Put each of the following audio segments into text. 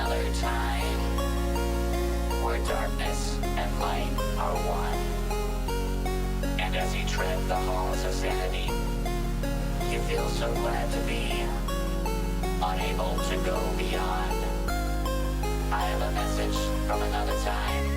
another time where darkness and light are one. And as you tread the halls of sanity, you feel so glad to be unable to go beyond. I have a message from another time.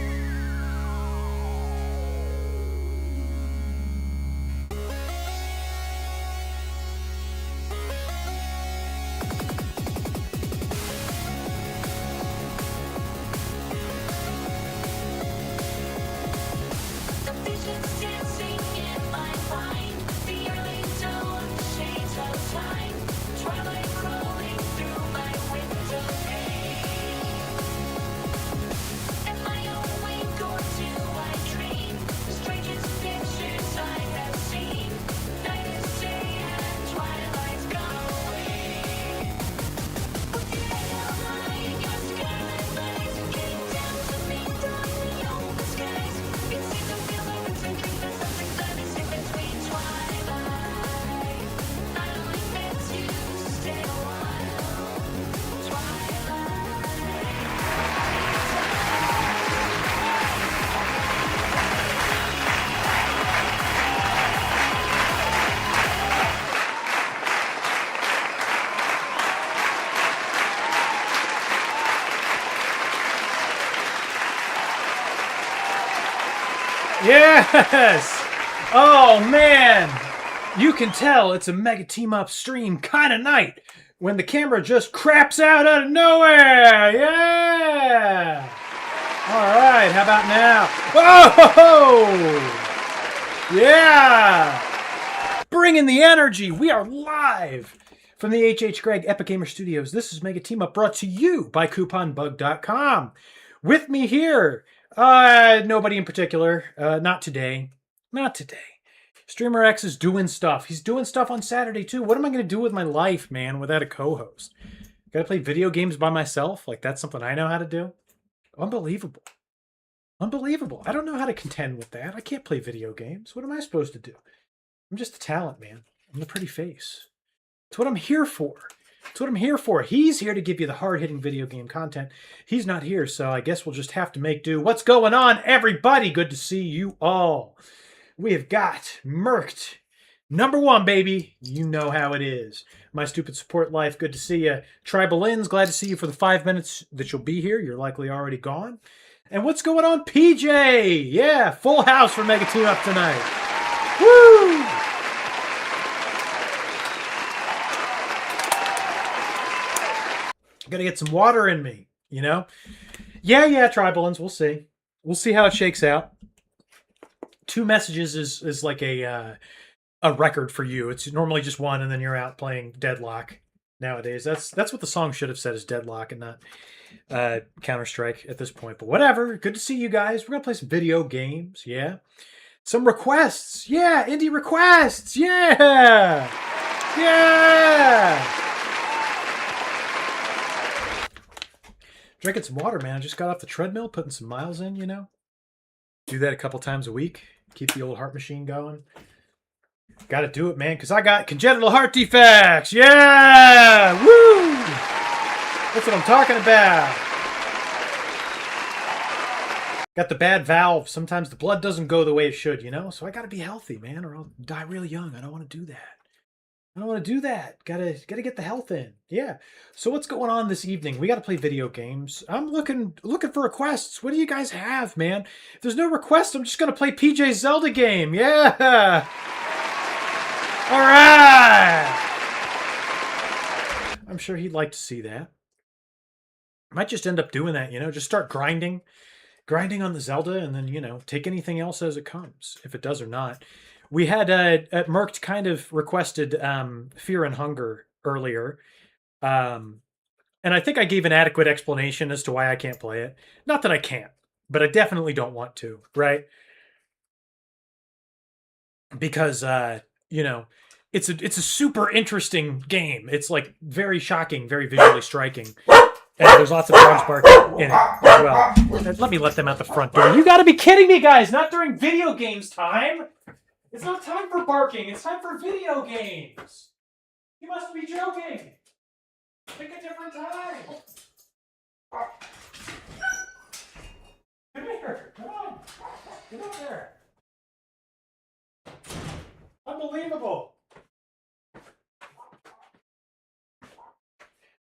The visions dancing in my mind, the early dawn, shades of time, twilight crawling through my window pane. Am I awake or do I dream? The strangest pictures I have seen. Night is day and twilight's gone away. Put your head held high in your skyline lights, getting down to meet the open skies. It seems to feel like it's a dream, there's something that is in between twilight. I only meant to stay a while. Twilight. Yes! Oh man! You can tell it's a Mega Team Up stream kind of night when the camera just craps out of nowhere! Yeah! Alright, how about now? Whoa! Yeah! Bring in the energy! We are live from the HH Greg Epic Gamer Studios. This is Mega Team Up brought to you by CouponBug.com. With me here, nobody in particular. Not today. Not today. Streamer X is doing stuff. He's doing stuff on Saturday too. What am I going to do with my life, man, without a co-host? Got to play video games by myself? Like that's something I know how to do? Unbelievable. Unbelievable. I don't know how to contend with that. I can't play video games. What am I supposed to do? I'm just a talent, man. I'm the pretty face. It's what I'm here for. That's what I'm here for. He's here to give you the hard-hitting video game content. He's not here, so I guess we'll just have to make do. What's going on, everybody? Good to see you all. We have got Merked. #1, baby. You know how it is. My Stupid Support Life, good to see you. Tribal Inns, glad to see you for the 5 minutes that you'll be here. You're likely already gone. And what's going on, PJ? Yeah, full house for Mega Team Up tonight. Woo! Gotta get some water in me, you know? Yeah, Tribalins, we'll see. We'll see how it shakes out. 2 messages is like a record for you. It's normally just 1, and then you're out playing Deadlock nowadays. That's what the song should have said, is Deadlock and not Counter-Strike at this point. But whatever, good to see you guys. We're gonna play some video games, yeah? Some requests, yeah! Indie requests, yeah! Yeah! Drinking some water, man. I just got off the treadmill, putting some miles in, you know? Do that a couple times a week. Keep the old heart machine going. Got to do it, man, because I got congenital heart defects. Yeah! Woo! That's what I'm talking about. Got the bad valve. Sometimes the blood doesn't go the way it should, you know? So I got to be healthy, man, or I'll die really young. I don't want to do that. I don't want to do that. Gotta get the health in. Yeah. So what's going on this evening? We got to play video games. I'm looking for requests. What do you guys have, man? If there's no requests, I'm just gonna play PJ's Zelda game. Yeah. All right. I'm sure he'd like to see that. Might just end up doing that, you know. Just start grinding on the Zelda, and then take anything else as it comes, if it does or not. We had Merked kind of requested Fear and Hunger earlier. And I think I gave an adequate explanation as to why I can't play it. Not that I can't, but I definitely don't want to, right? Because, it's a super interesting game. It's like very shocking, very visually striking. And there's lots of dogs barking in it as well. Let me let them out the front door. You gotta be kidding me, guys! Not during video games time! It's not time for barking. It's time for video games. You must be joking. Pick a different time. Come here. Come on. Get up there. Unbelievable.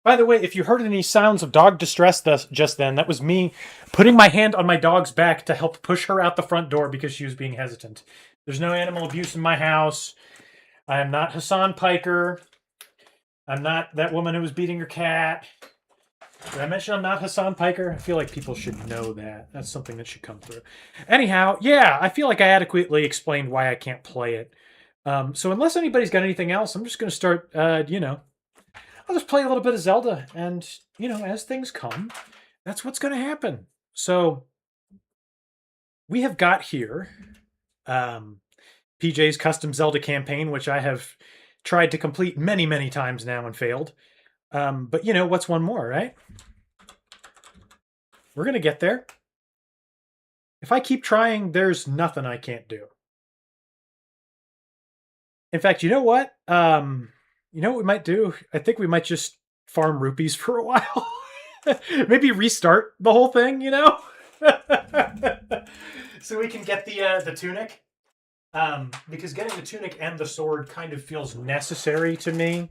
By the way, if you heard any sounds of dog distress just then, that was me putting my hand on my dog's back to help push her out the front door because she was being hesitant. There's no animal abuse in my house. I am not Hassan Piker. I'm not that woman who was beating her cat. Did I mention I'm not Hassan Piker? I feel like people should know that. That's something that should come through. Anyhow, yeah, I feel like I adequately explained why I can't play it. So unless anybody's got anything else, I'm just going to start, I'll just play a little bit of Zelda. And, as things come, that's what's going to happen. So we have got here PJ's custom Zelda campaign, which I have tried to complete many, many times now and failed. But what's one more, right? We're going to get there. If I keep trying, there's nothing I can't do. In fact, you know what? You know what we might do? I think we might just farm rupees for a while. Maybe restart the whole thing, so we can get the tunic. Because getting the tunic and the sword kind of feels necessary to me.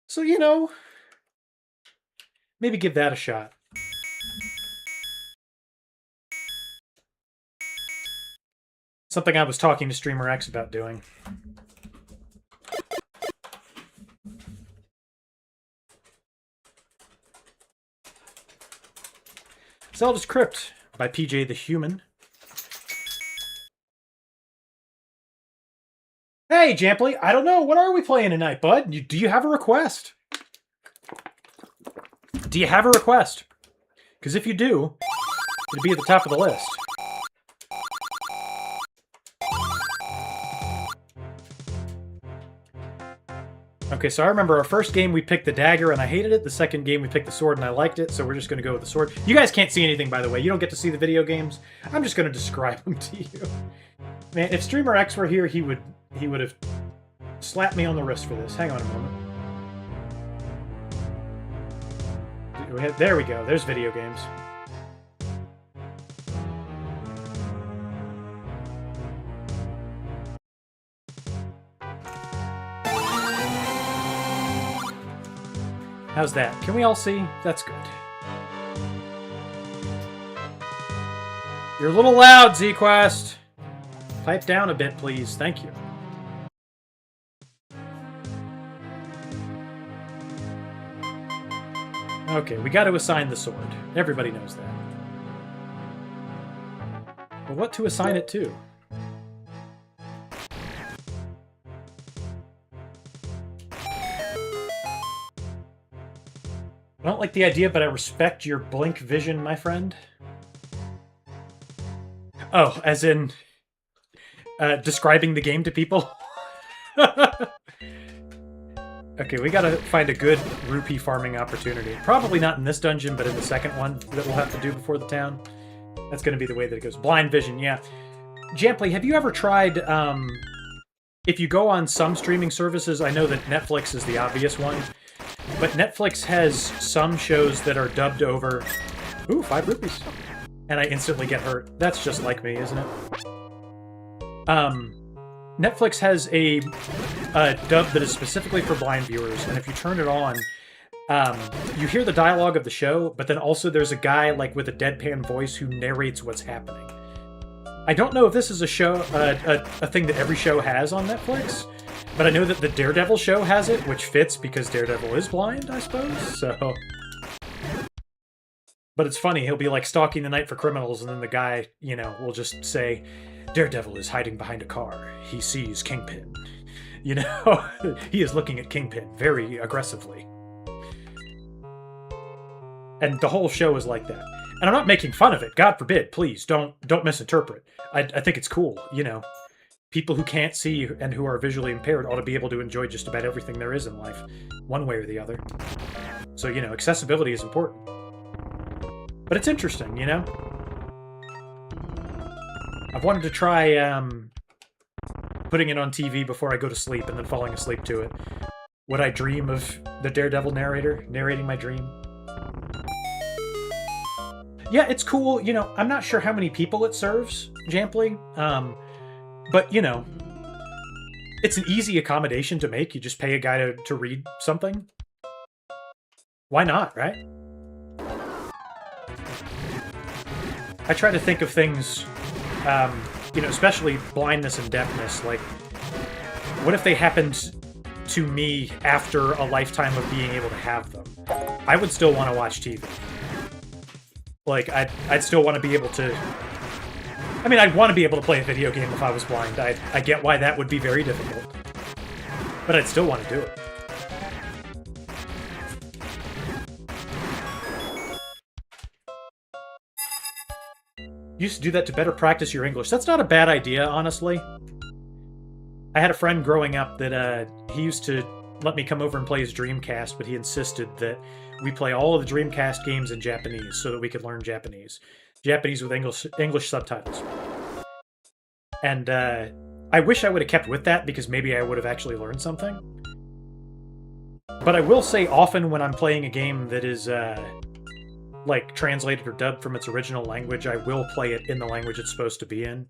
So, maybe give that a shot. Something I was talking to Streamer X about doing. Zelda's Crypt by PJ the Human. Hey, Jampley, I don't know. What are we playing tonight, bud? Do you have a request? Do you have a request? Because if you do, it'll be at the top of the list. Okay, so I remember our first game we picked the dagger and I hated it. The second game we picked the sword and I liked it, so we're just going to go with the sword. You guys can't see anything, by the way. You don't get to see the video games. I'm just going to describe them to you. Man, if Streamer X were here, he would have slapped me on the wrist for this. Hang on a moment. There we go. There's video games. How's that? Can we all see? That's good. You're a little loud, ZQuest. Pipe down a bit, please. Thank you. Okay, we got to assign the sword. Everybody knows that. But what to assign it to? I don't like the idea, but I respect your blink vision, my friend. Oh, as in describing the game to people? Okay, we gotta find a good rupee farming opportunity. Probably not in this dungeon, but in the second one that we'll have to do before the town. That's gonna be the way that it goes. Blind vision, yeah. Jampley, have you ever tried, if you go on some streaming services, I know that Netflix is the obvious one, but Netflix has some shows that are dubbed over... Ooh, 5 rupees. And I instantly get hurt. That's just like me, isn't it? Netflix has a dub that is specifically for blind viewers, and if you turn it on, you hear the dialogue of the show, but then also there's a guy like with a deadpan voice who narrates what's happening. I don't know if this is a show, a thing that every show has on Netflix, but I know that the Daredevil show has it, which fits because Daredevil is blind, I suppose, so... But it's funny, he'll be like stalking the night for criminals, and then the guy, will just say, Daredevil is hiding behind a car. He sees Kingpin. He is looking at Kingpin very aggressively. And the whole show is like that. And I'm not making fun of it. God forbid, please, don't misinterpret. I think it's cool, People who can't see and who are visually impaired ought to be able to enjoy just about everything there is in life, one way or the other. So, accessibility is important. But it's interesting, I've wanted to try putting it on TV before I go to sleep and then falling asleep to it. Would I dream of the Daredevil narrator narrating my dream? Yeah, it's cool. You know, I'm not sure how many people it serves, Jamply. But, you know, it's an easy accommodation to make. You just pay a guy to read something. Why not, right? I try to think of things, you know, especially blindness and deafness. Like, what if they happened to me after a lifetime of being able to have them? I would still want to watch TV. Like, I'd still want to be able to... I mean, I'd want to be able to play a video game if I was blind. I get why that would be very difficult. But I'd still want to do it. You used to do that to better practice your English. That's not a bad idea, honestly. I had a friend growing up that he used to let me come over and play his Dreamcast, but he insisted that we play all of the Dreamcast games in Japanese so that we could learn Japanese. Japanese with English subtitles. And I wish I would have kept with that, because maybe I would have actually learned something. But I will say often when I'm playing a game that is like translated or dubbed from its original language, I will play it in the language it's supposed to be in.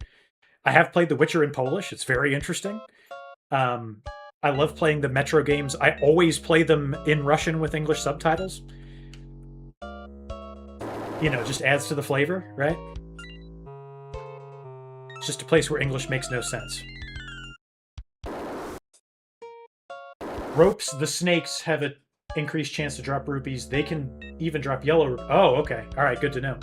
I have played The Witcher in Polish. It's very interesting. I love playing the Metro games. I always play them in Russian with English subtitles. You know, just adds to the flavor, right? It's just a place where English makes no sense. Ropes, the snakes have an increased chance to drop rupees. They can even drop yellow. Oh, okay. All right, good to know.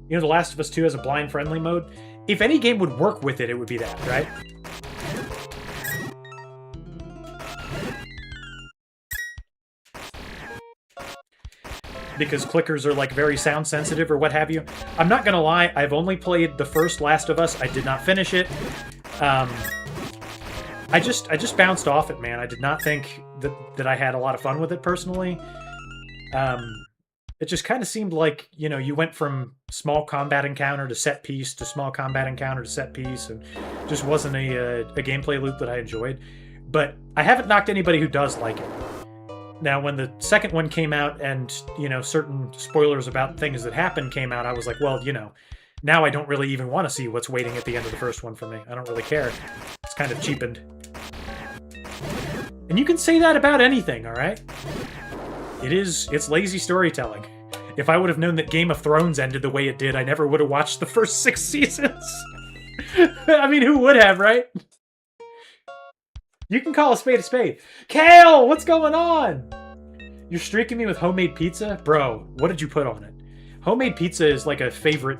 You know, The Last of Us 2 has a blind-friendly mode. If any game would work with it, it would be that, right? Because clickers are like very sound sensitive or what have you. I'm not gonna lie, I've only played the first Last of Us. I did not finish it. I just bounced off it, man. I did not think that I had a lot of fun with it personally. It just kind of seemed like, you know, you went from small combat encounter to set piece to small combat encounter to set piece, and just wasn't a gameplay loop that I enjoyed. But I haven't knocked anybody who does like it. Now, when the second one came out and, you know, certain spoilers about things that happened came out, I was like, well, you know, now I don't really even want to see what's waiting at the end of the first one for me. I don't really care. It's kind of cheapened. And you can say that about anything, all right? It's lazy storytelling. If I would have known that Game of Thrones ended the way it did, I never would have watched the first 6 seasons. I mean, who would have, right? You can call a spade a spade. Kale, what's going on? You're streaking me with homemade pizza? Bro, what did you put on it? Homemade pizza is like a favorite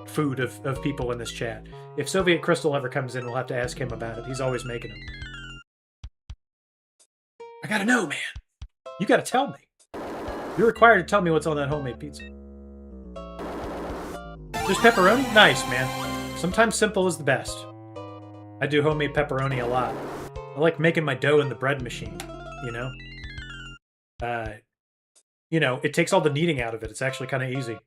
food of people in this chat. If Soviet Crystal ever comes in, we'll have to ask him about it. He's always making them. I gotta know, man. You gotta tell me. You're required to tell me what's on that homemade pizza. Just pepperoni? Nice, man. Sometimes simple is the best. I do homemade pepperoni a lot. I like making my dough in the bread machine, you know? You know, it takes all the kneading out of it. It's actually kind of easy.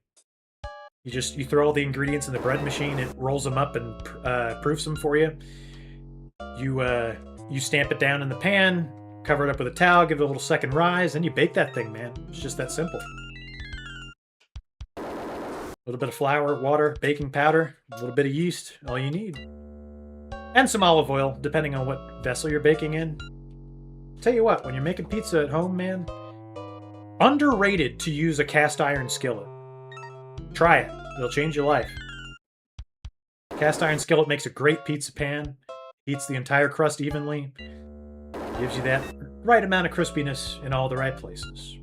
You throw all the ingredients in the bread machine, it rolls them up and proofs them for you. You stamp it down in the pan, cover it up with a towel, give it a little second rise, and you bake that thing, man. It's just that simple. A little bit of flour, water, baking powder, a little bit of yeast, all you need. And some olive oil, depending on what vessel you're baking in. Tell you what, when you're making pizza at home, man, underrated to use a cast iron skillet. Try it. It'll change your life. Cast iron skillet makes a great pizza pan. Heats the entire crust evenly. Gives you that right amount of crispiness in all the right places.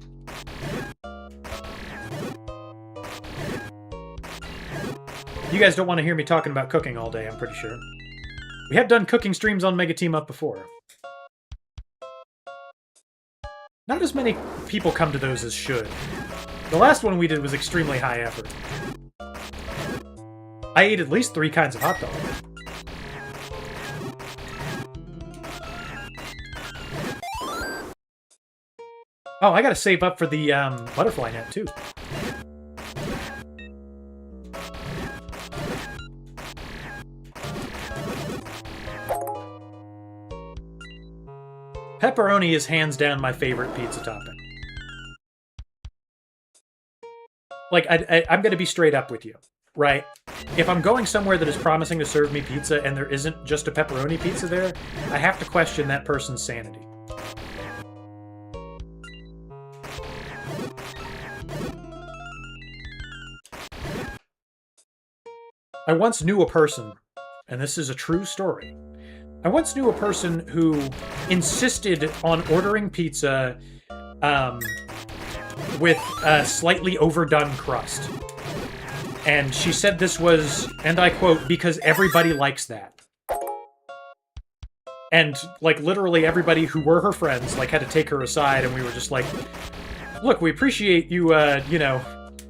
You guys don't want to hear me talking about cooking all day, I'm pretty sure. We have done cooking streams on Mega Team Up before. Not as many people come to those as should. The last one we did was extremely high effort. I ate at least 3 kinds of hot dog. Oh, I gotta save up for the butterfly net, too. Pepperoni is hands down my favorite pizza topping. like, I'm going to be straight up with you, right? If I'm going somewhere that is promising to serve me pizza and there isn't just a pepperoni pizza there, I have to question that person's sanity. I once knew a person, and this is a true story. I once knew a person who insisted on ordering pizza with a slightly overdone crust. And she said this was, and I quote, because everybody likes that. And, like, literally everybody who were her friends, like, had to take her aside, and we were just like, look, we appreciate you, you know,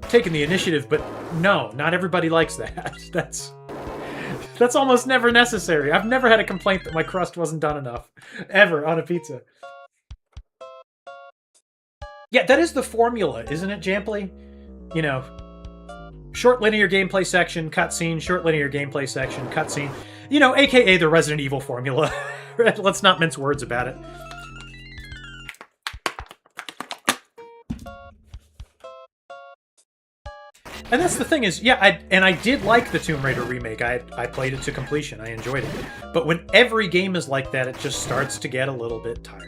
taking the initiative, but no, not everybody likes that. That's almost never necessary. I've never had a complaint that my crust wasn't done enough. Ever, on a pizza. Yeah, that is the formula, isn't it, Jampley? You know, short linear gameplay section, cutscene, short linear gameplay section, cutscene. You know, aka the Resident Evil formula. Let's not mince words about it. And that's the thing is, yeah, I did like the Tomb Raider remake. I played it to completion. I enjoyed it. But when every game is like that, it just starts to get a little bit tiring.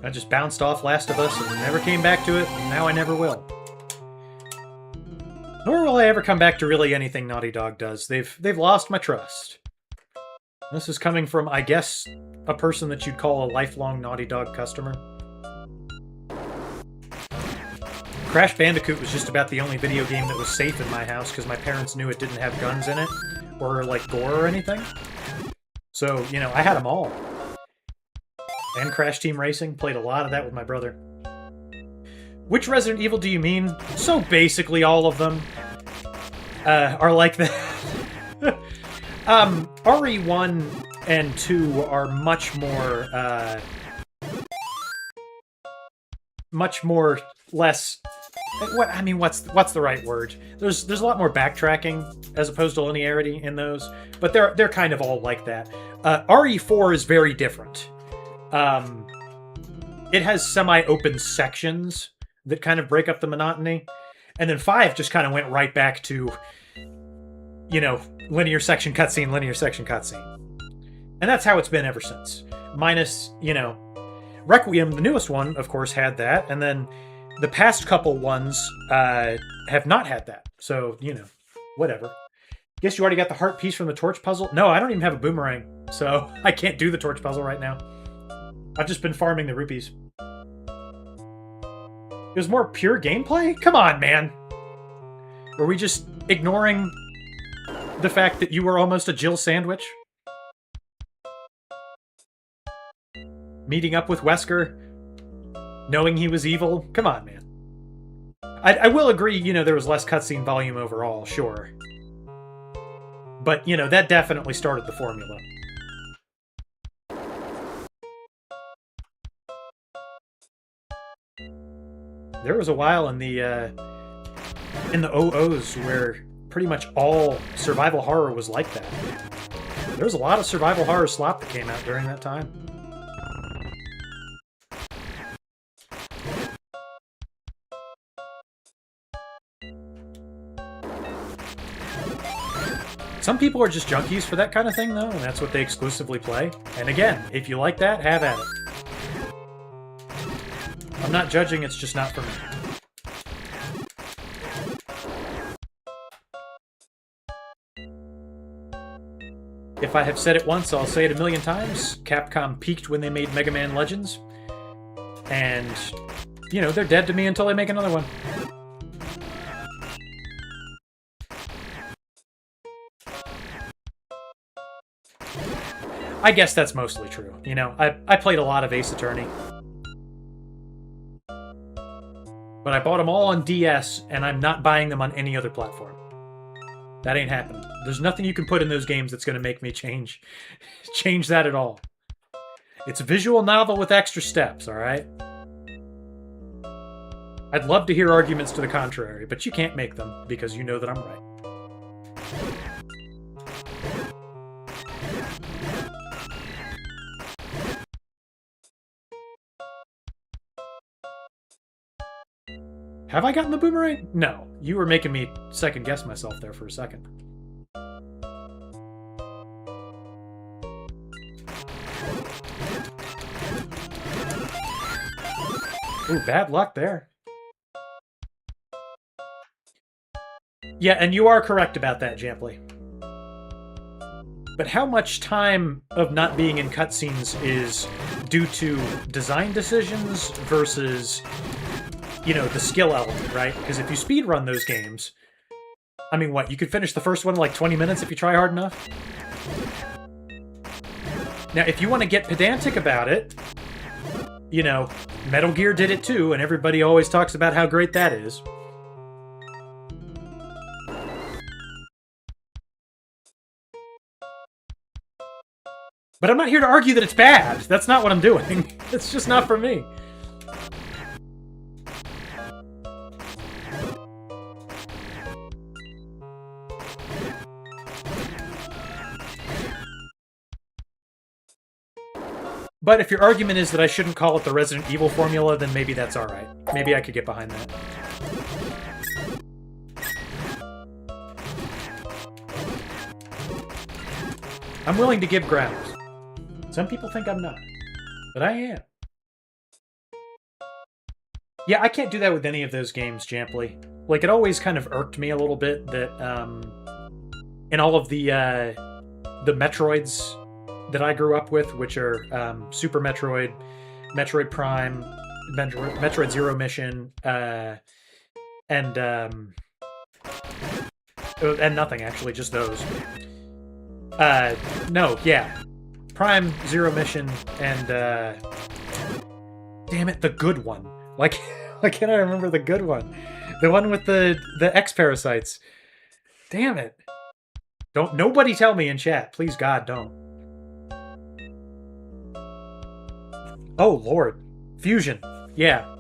I just bounced off Last of Us and never came back to it, and now I never will. Nor will I ever come back to really anything Naughty Dog does. They've lost my trust. This is coming from, I guess, a person that you'd call a lifelong Naughty Dog customer. Crash Bandicoot was just about the only video game that was safe in my house because my parents knew it didn't have guns in it or, like, gore or anything. So, you know, I had them all. And Crash Team Racing. Played a lot of that with my brother. Which Resident Evil do you mean? So basically all of them are like that. RE1 and 2 are much more less... what's the right word? There's a lot more backtracking as opposed to linearity in those, but they're kind of all like that. RE4 is very different. It has semi-open sections that kind of break up the monotony. And then 5 just kind of went right back to, you know, linear section cutscene, linear section cutscene. And that's how it's been ever since. Minus, you know, Requiem, the newest one, of course, had that. And then the past couple ones have not had that. So, you know, whatever. Guess you already got the heart piece from the torch puzzle? No, I don't even have a boomerang. So I can't do the torch puzzle right now. I've just been farming the rupees. It was more pure gameplay? Come on, man. Were we just ignoring the fact that you were almost a Jill sandwich? Meeting up with Wesker? Knowing he was evil? Come on, man. I will agree, you know, there was less cutscene volume overall, sure. But, you know, that definitely started the formula. There was a while in the OOs where pretty much all survival horror was like that. There was a lot of survival horror slop that came out during that time. Some people are just junkies for that kind of thing, though, and that's what they exclusively play. And again, if you like that, have at it. I'm not judging, it's just not for me. If I have said it once, I'll say it a million times. Capcom peaked when they made Mega Man Legends. And, you know, they're dead to me until they make another one. I guess that's mostly true. You know, I played a lot of Ace Attorney. But I bought them all on DS, and I'm not buying them on any other platform. That ain't happening. There's nothing you can put in those games that's going to make me change that at all. It's a visual novel with extra steps, alright? I'd love to hear arguments to the contrary, but you can't make them because you know that I'm right. Have I gotten the boomerang? No. You were making me second guess myself there for a second. Ooh, bad luck there. Yeah, and you are correct about that, Jamply. But how much time of not being in cutscenes is due to design decisions versus, you know, the skill element, right? Because if you speedrun those games, I mean, what, you could finish the first one in like 20 minutes if you try hard enough? Now, if you want to get pedantic about it, you know, Metal Gear did it too, and everybody always talks about how great that is. But I'm not here to argue that it's bad. That's not what I'm doing. It's just not for me. But if your argument is that I shouldn't call it the Resident Evil formula, then maybe that's alright. Maybe I could get behind that. I'm willing to give ground. Some people think I'm not, but I am. Yeah, I can't do that with any of those games, Jamply. Like, it always kind of irked me a little bit that, in all of the Metroids that I grew up with, which are Super Metroid, Metroid Prime, Metroid Zero Mission, and nothing, actually, just those. No, yeah. Prime, Zero Mission, and, damn it, the good one. Like, why can't I remember the good one? The one with the X-Parasites. Damn it. Don't, nobody tell me in chat. Please, God, don't. Oh, Lord. Fusion. Yeah.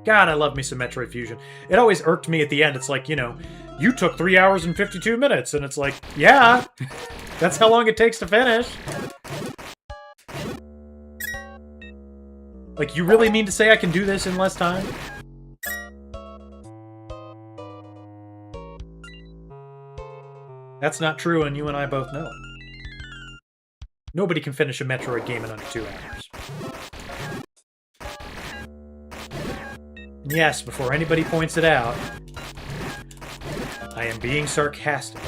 God, I love me some Metroid Fusion. It always irked me at the end. It's like, you know, you took 3 hours and 52 minutes. And it's like, yeah, that's how long it takes to finish. Like, you really mean to say I can do this in less time? That's not true, and you and I both know it. Nobody can finish a Metroid game in under 2 hours. Yes, before anybody points it out, I am being sarcastic.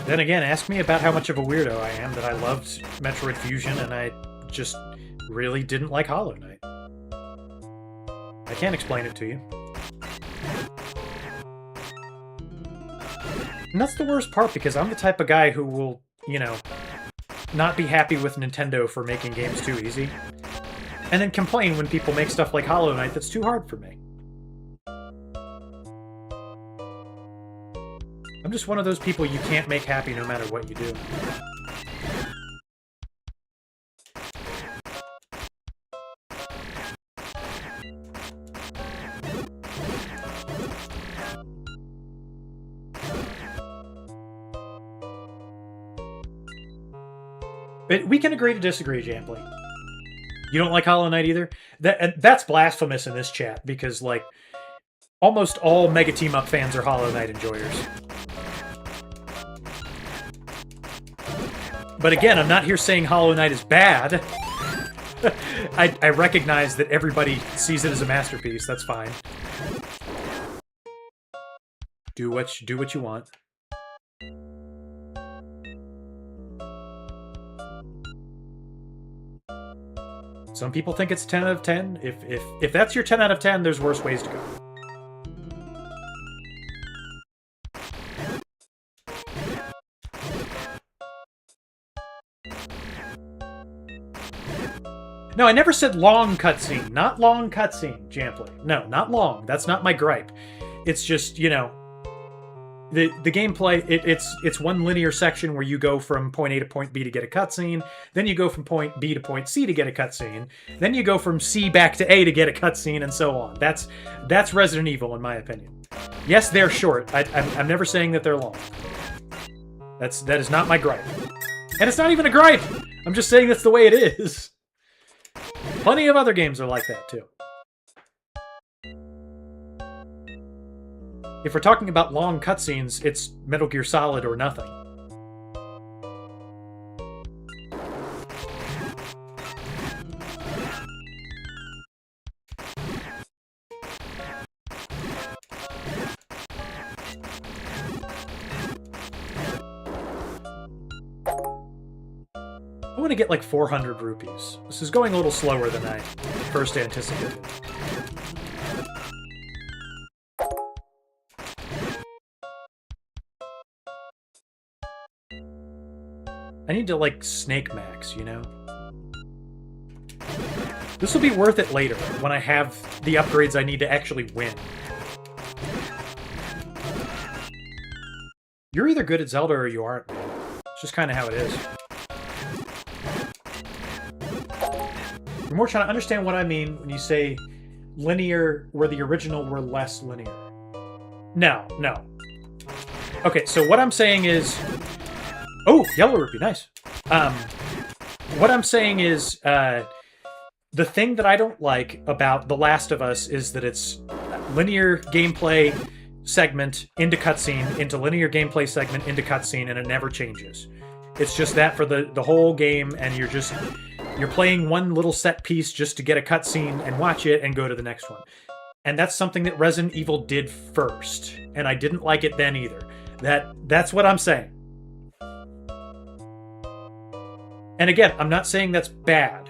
Then again, ask me about how much of a weirdo I am that I loved Metroid Fusion and I just really didn't like Hollow Knight. I can't explain it to you. And that's the worst part, because I'm the type of guy who will, you know, not be happy with Nintendo for making games too easy, and then complain when people make stuff like Hollow Knight that's too hard for me. I'm just one of those people you can't make happy no matter what you do. But we can agree to disagree, Jamply. You don't like Hollow Knight either? That's blasphemous in this chat, because, like, almost all Mega Team Up fans are Hollow Knight enjoyers. But again, I'm not here saying Hollow Knight is bad. I recognize that everybody sees it as a masterpiece. That's fine. Do what you want. Some people think it's 10 out of 10. If that's your 10 out of 10, there's worse ways to go. No, I never said long cutscene. Not long cutscene, Jamply. No, not long. That's not my gripe. It's just, you know, the gameplay, it's one linear section where you go from point A to point B to get a cutscene, then you go from point B to point C to get a cutscene, then you go from C back to A to get a cutscene, and so on. That's Resident Evil, in my opinion. Yes, they're short. I'm never saying that they're long. That is not my gripe. And it's not even a gripe! I'm just saying that's the way it is. Plenty of other games are like that, too. If we're talking about long cutscenes, it's Metal Gear Solid or nothing. I want to get like 400 rupees. This is going a little slower than I first anticipated. I need to, like, Snake Max, you know? This will be worth it later, when I have the upgrades I need to actually win. You're either good at Zelda or you aren't, man. It's just kind of how it is. You're more trying to understand what I mean when you say linear where the original were less linear. No. Okay, so what I'm saying is... Oh, yellow rupee, nice. What I'm saying is, the thing that I don't like about The Last of Us is that it's linear gameplay segment into cutscene, into linear gameplay segment into cutscene, and it never changes. It's just that for the whole game, and you're playing one little set piece just to get a cutscene and watch it and go to the next one. And that's something that Resident Evil did first, and I didn't like it then either. That's what I'm saying. And again, I'm not saying that's bad.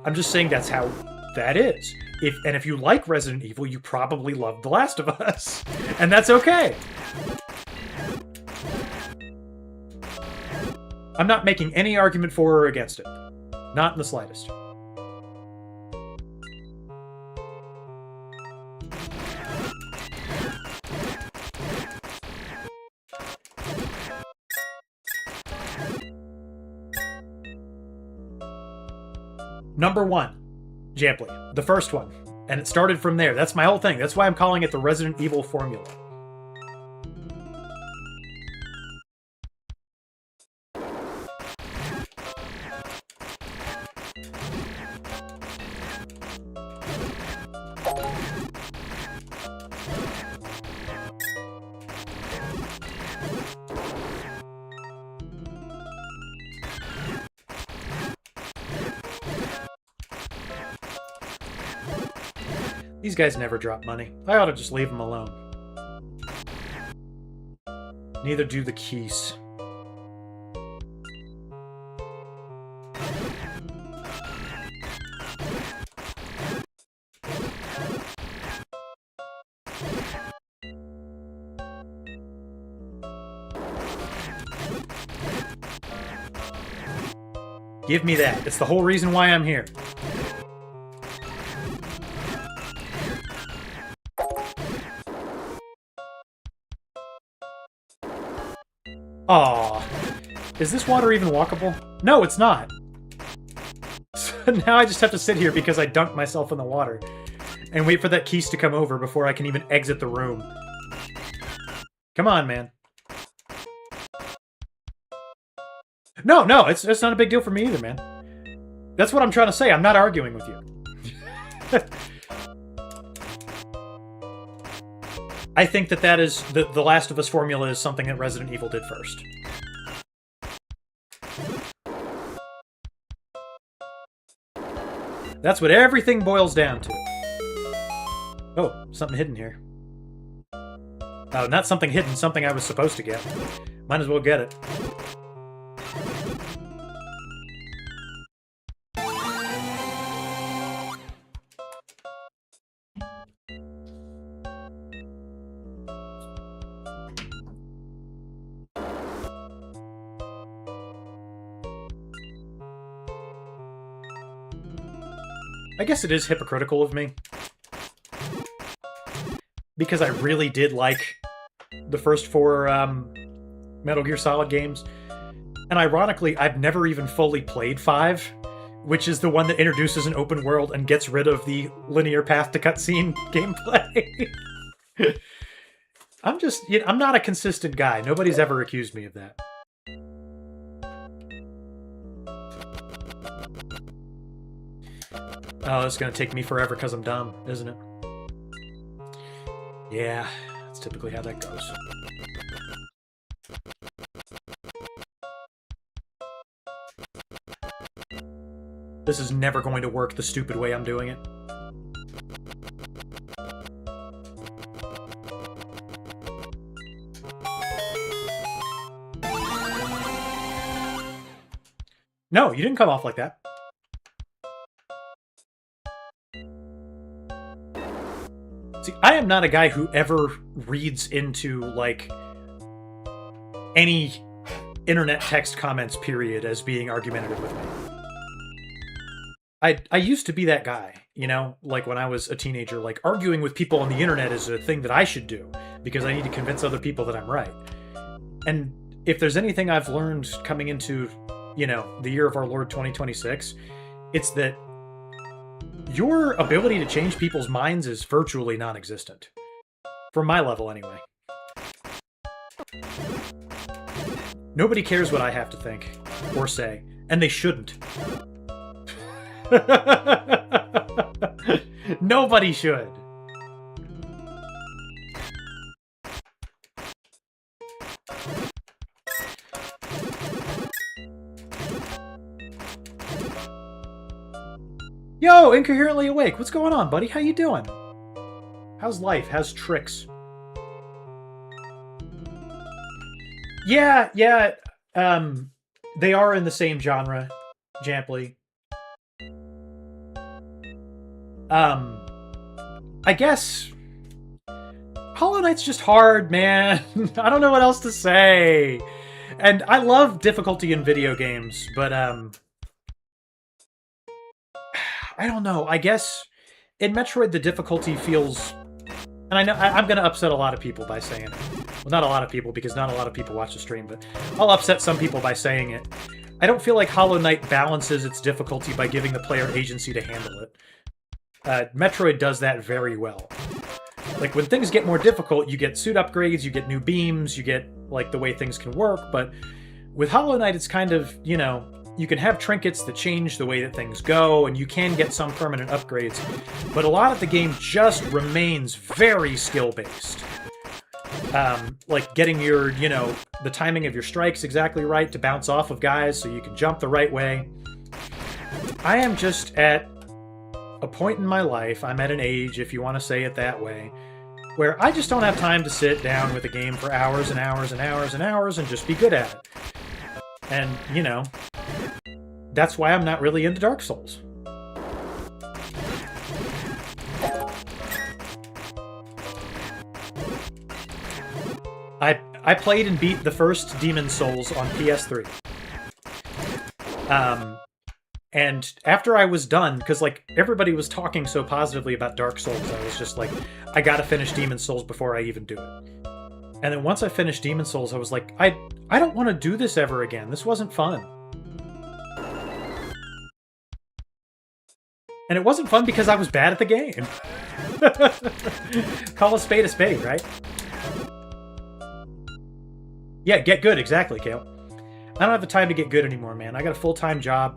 I'm just saying that's how that is. If you like Resident Evil, you probably love The Last of Us. And that's okay. I'm not making any argument for or against it. Not in the slightest. Number 1, Jampley, the first one. And it started from there. That's my whole thing. That's why I'm calling it the Resident Evil formula. These guys never drop money. I ought to just leave them alone. Neither do the keys. Give me that. It's the whole reason why I'm here. Aw. Is this water even walkable? No, it's not. So now I just have to sit here because I dunked myself in the water and wait for that Keese to come over before I can even exit the room. Come on, man. No, it's not a big deal for me either, man. That's what I'm trying to say. I'm not arguing with you. I think that is the Last of Us formula is something that Resident Evil did first. That's what everything boils down to. Oh, something hidden here. Oh, not something hidden, something I was supposed to get. Might as well get it. I guess it is hypocritical of me. Because I really did like the first 4 Metal Gear Solid games. And ironically, I've never even fully played 5, which is the one that introduces an open world and gets rid of the linear path to cutscene gameplay. I'm not a consistent guy. Nobody's ever accused me of that. Oh, it's gonna take me forever because I'm dumb, isn't it? Yeah, that's typically how that goes. This is never going to work the stupid way I'm doing it. No, you didn't come off like that. See, I am not a guy who ever reads into, like, any internet text comments, period, as being argumentative with me. I used to be that guy, you know? Like, when I was a teenager, like, arguing with people on the internet is a thing that I should do, because I need to convince other people that I'm right. And if there's anything I've learned coming into, you know, the year of our Lord 2026, it's that your ability to change people's minds is virtually non-existent. From my level, anyway. Nobody cares what I have to think or say, and they shouldn't. Nobody should. Yo, Incoherently Awake, what's going on, buddy? How you doing? How's life? How's tricks? Yeah, they are in the same genre, Jamply. I guess Hollow Knight's just hard, man. I don't know what else to say. And I love difficulty in video games, but I don't know. I guess in Metroid the difficulty feels, and I know I'm going to upset a lot of people by saying it. Well, not a lot of people, because not a lot of people watch the stream, but I'll upset some people by saying it. I don't feel like Hollow Knight balances its difficulty by giving the player agency to handle it. Metroid does that very well. Like, when things get more difficult, you get suit upgrades, you get new beams, you get, like, the way things can work, but with Hollow Knight, it's kind of, you know, you can have trinkets that change the way that things go, and you can get some permanent upgrades, but a lot of the game just remains very skill-based. Like, getting your, you know, the timing of your strikes exactly right to bounce off of guys so you can jump the right way. I am just at a point in my life, I'm at an age, if you want to say it that way, where I just don't have time to sit down with a game for hours and hours and hours and hours and just be good at it. And, you know, that's why I'm not really into Dark Souls. I played and beat the first Demon's Souls on PS3. And after I was done, because, like, everybody was talking so positively about Dark Souls, I was just like, I gotta finish Demon's Souls before I even do it. And then once I finished Demon's Souls, I was like, I don't want to do this ever again. This wasn't fun. And it wasn't fun because I was bad at the game. Call a spade, right? Yeah, get good, exactly, Kale. I don't have the time to get good anymore, man. I got a full-time job.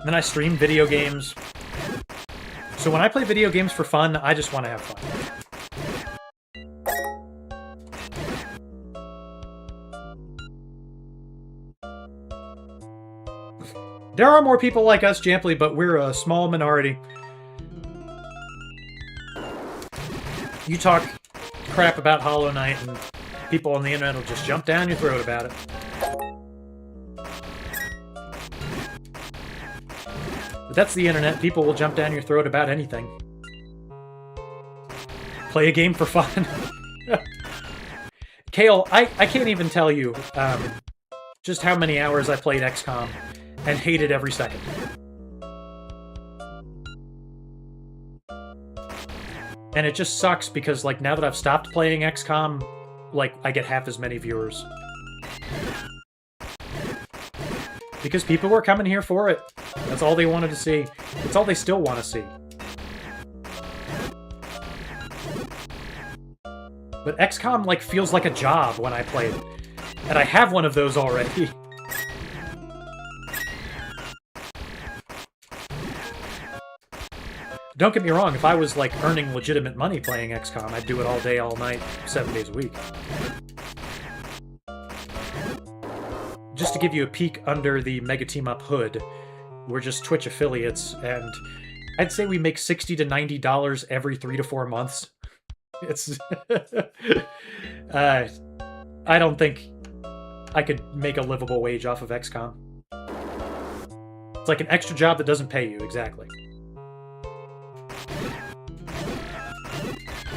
Then I stream video games. So when I play video games for fun, I just want to have fun. There are more people like us, Jamply, but we're a small minority. You talk crap about Hollow Knight, and people on the internet will just jump down your throat about it. But that's the internet. People will jump down your throat about anything. Play a game for fun. Kale, I can't even tell you just how many hours I played XCOM and hated every second. And it just sucks because, like, now that I've stopped playing XCOM, like, I get half as many viewers. Because people were coming here for it. That's all they wanted to see. That's all they still want to see. But XCOM, like, feels like a job when I play it. And I have one of those already. Don't get me wrong, if I was, like, earning legitimate money playing XCOM, I'd do it all day, all night, 7 days a week. Just to give you a peek under the Mega Team Up hood, we're just Twitch affiliates, and I'd say we make $60 to $90 every 3 to 4 months. It's... I don't think I could make a livable wage off of XCOM. It's like an extra job that doesn't pay you, exactly.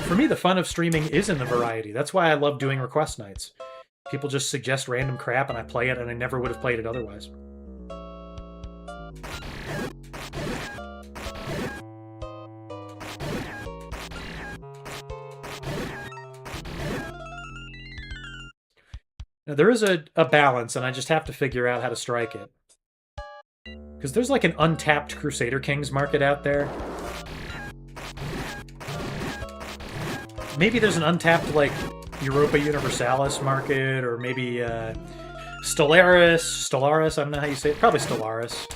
For me, the fun of streaming is in the variety. That's why I love doing request nights. People just suggest random crap and I play it, and I never would have played it otherwise. Now, there is a balance, and I just have to figure out how to strike it. Because there's like an untapped Crusader Kings market out there. Maybe there's an untapped, like, Europa Universalis market, or maybe Stellaris, I don't know how you say it, probably Stellaris.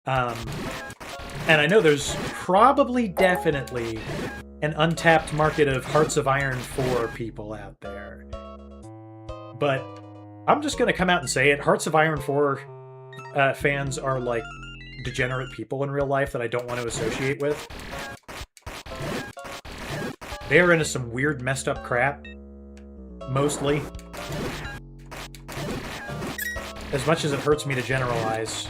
And I know there's probably definitely an untapped market of Hearts of Iron 4 people out there. But I'm just going to come out and say it, Hearts of Iron 4 fans are, like, degenerate people in real life that I don't want to associate with. They are into some weird, messed up crap. Mostly. As much as it hurts me to generalize,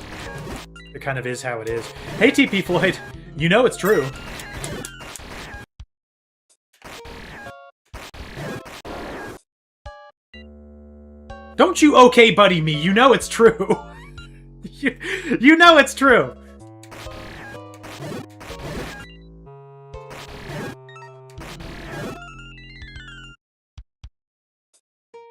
it kind of is how it is. Hey, TP Floyd! You know it's true. Don't you okay buddy me, you know it's true. you know it's true.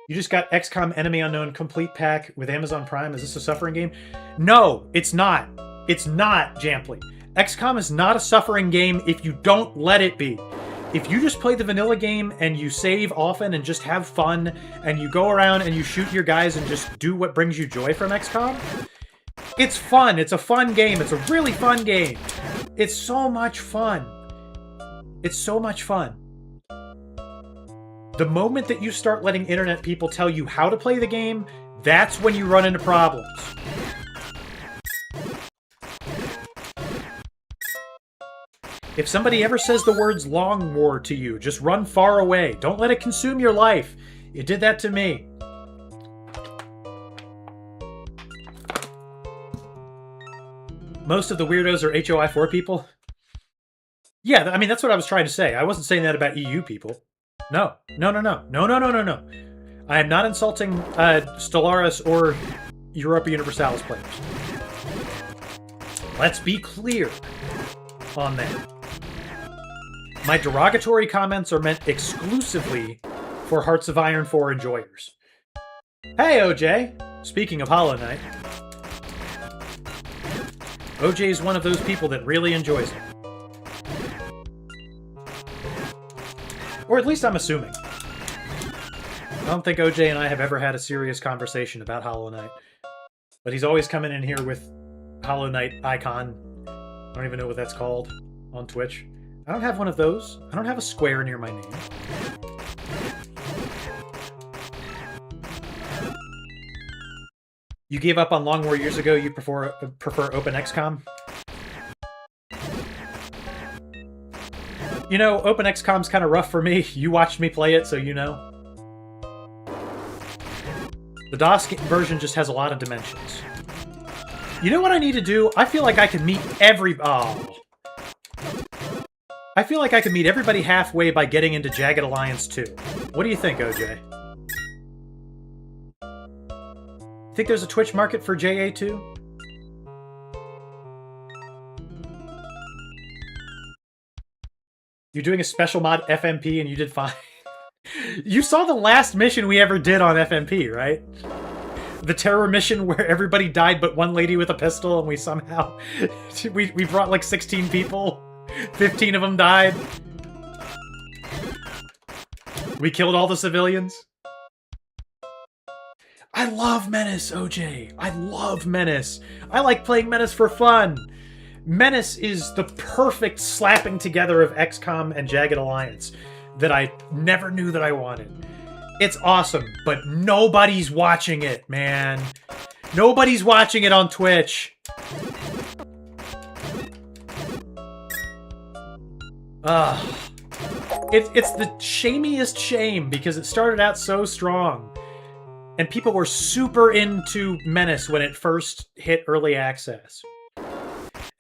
You just got XCOM Enemy Unknown Complete Pack with Amazon Prime. Is this a suffering game? No, it's not. It's not, Jampley. XCOM is not a suffering game if you don't let it be. If you just play the vanilla game and you save often and just have fun and you go around and you shoot your guys and just do what brings you joy from XCOM, it's fun. It's a fun game. It's a really fun game. It's so much fun. It's so much fun. The moment that you start letting internet people tell you how to play the game, that's when you run into problems. If somebody ever says the words Long War to you, just run far away. Don't let it consume your life. It did that to me. Most of the weirdos are HOI4 people? Yeah, I mean, that's what I was trying to say. I wasn't saying that about EU people. No. No. I am not insulting Stellaris or Europa Universalis players. Let's be clear on that. My derogatory comments are meant exclusively for Hearts of Iron 4 enjoyers. Hey, OJ! Speaking of Hollow Knight, OJ is one of those people that really enjoys it. Or at least I'm assuming. I don't think OJ and I have ever had a serious conversation about Hollow Knight. But he's always coming in here with Hollow Knight icon. I don't even know what that's called on Twitch. I don't have one of those. I don't have a square near my name. You gave up on Long War years ago, you prefer Open XCOM? You know, Open XCOM's kind of rough for me. You watched me play it, so you know. The DOS version just has a lot of dimensions. You know what I need to do? I feel like I can meet I feel like I can meet everybody halfway by getting into Jagged Alliance 2. What do you think, OJ? Think there's a Twitch market for JA2? You're doing a special mod FMP and you did fine. You saw the last mission we ever did on FMP, right? The terror mission where everybody died but one lady with a pistol, and we somehow... we brought like 16 people. 15 of them died. We killed all the civilians. I love Menace, OJ. I love Menace. I like playing Menace for fun. Menace is the perfect slapping together of XCOM and Jagged Alliance that I never knew that I wanted. It's awesome, but nobody's watching it, man. Nobody's watching it on Twitch. It's the shamiest shame because it started out so strong. And people were super into Menace when it first hit early access.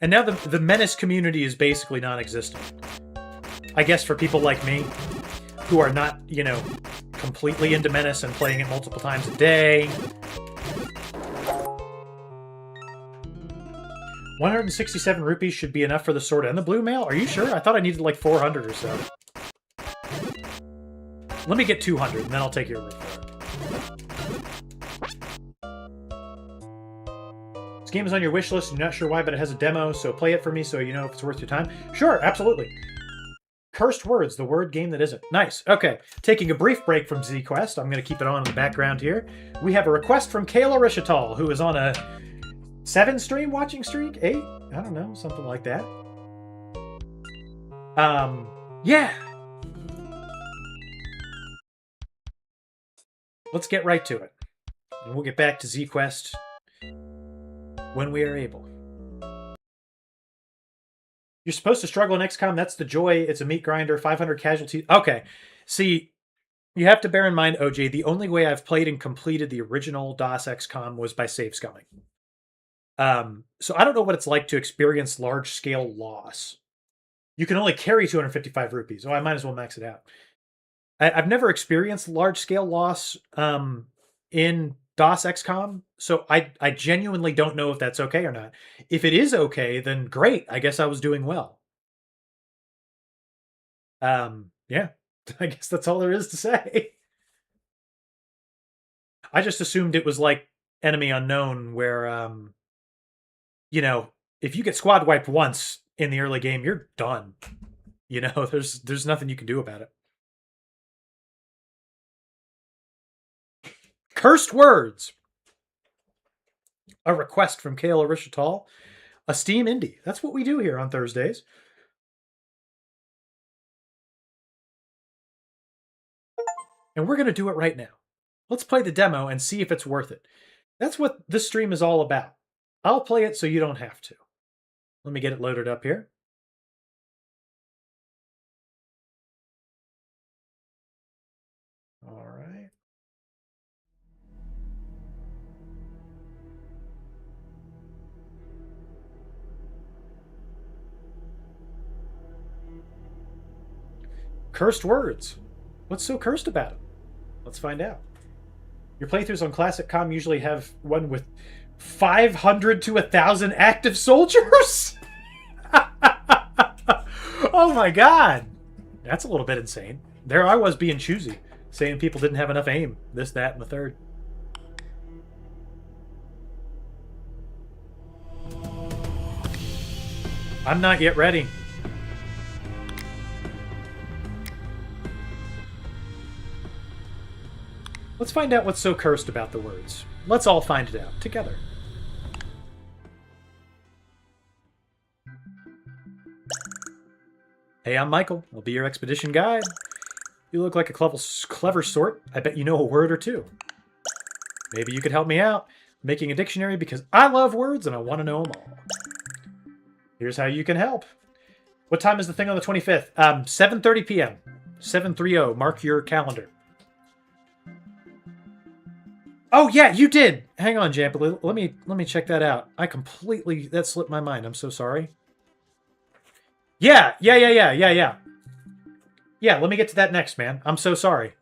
And now the Menace community is basically non-existent. I guess for people like me, who are not, you know, completely into Menace and playing it multiple times a day. 167 rupees should be enough for the sword and the blue mail? Are you sure? I thought I needed like 400 or so. Let me get 200 and then I'll take your word for it. This game is on your wish list. You're not sure why, but it has a demo, so play it for me so you know if it's worth your time. Sure, absolutely. Cursed Words, the word game that isn't. Nice. Okay, taking a brief break from ZQuest. I'm going to keep it on in the background here. We have a request from Kayla Rishatal, who is on a 7 stream watching streak? 8? I don't know, something like that. Yeah. Let's get right to it. And we'll get back to ZQuest when we are able. You're supposed to struggle in XCOM. That's the joy. It's a meat grinder. 500 casualties. Okay. See, you have to bear in mind, OJ, the only way I've played and completed the original DOS XCOM was by save scumming. So I don't know what it's like to experience large-scale loss. You can only carry 255 rupees. Oh, I might as well max it out. I've never experienced large-scale loss in DOS XCOM, so I genuinely don't know if that's okay or not. If it is okay, then great. I guess I was doing well. Yeah, I guess that's all there is to say. I just assumed it was like Enemy Unknown, where, you know, if you get squad wiped once in the early game, you're done. You know, there's nothing you can do about it. Cursed Words. A request from Kayla Rishatal. A Steam Indie. That's what we do here on Thursdays. And we're going to do it right now. Let's play the demo and see if it's worth it. That's what this stream is all about. I'll play it so you don't have to. Let me get it loaded up here. All right. Cursed Words. What's so cursed about it? Let's find out. Your playthroughs on Classic Com usually have one with 500 to 1,000 active soldiers? Oh my god. That's a little bit insane. There I was being choosy, saying people didn't have enough aim. This, that, and the third. I'm not yet ready. Let's find out what's so cursed about the words. Let's all find it out together. Hey, I'm Michael. I'll be your expedition guide. You look like a clever sort. I bet you know a word or two. Maybe you could help me out making a dictionary because I love words and I want to know them all. Here's how you can help. What time is the thing on the 25th? 7:30 p.m. 7:30. Mark your calendar. Oh yeah, you did. Hang on, Jamp. Let me check that out. That slipped my mind. I'm so sorry. Yeah. Yeah, let me get to that next, man. I'm so sorry.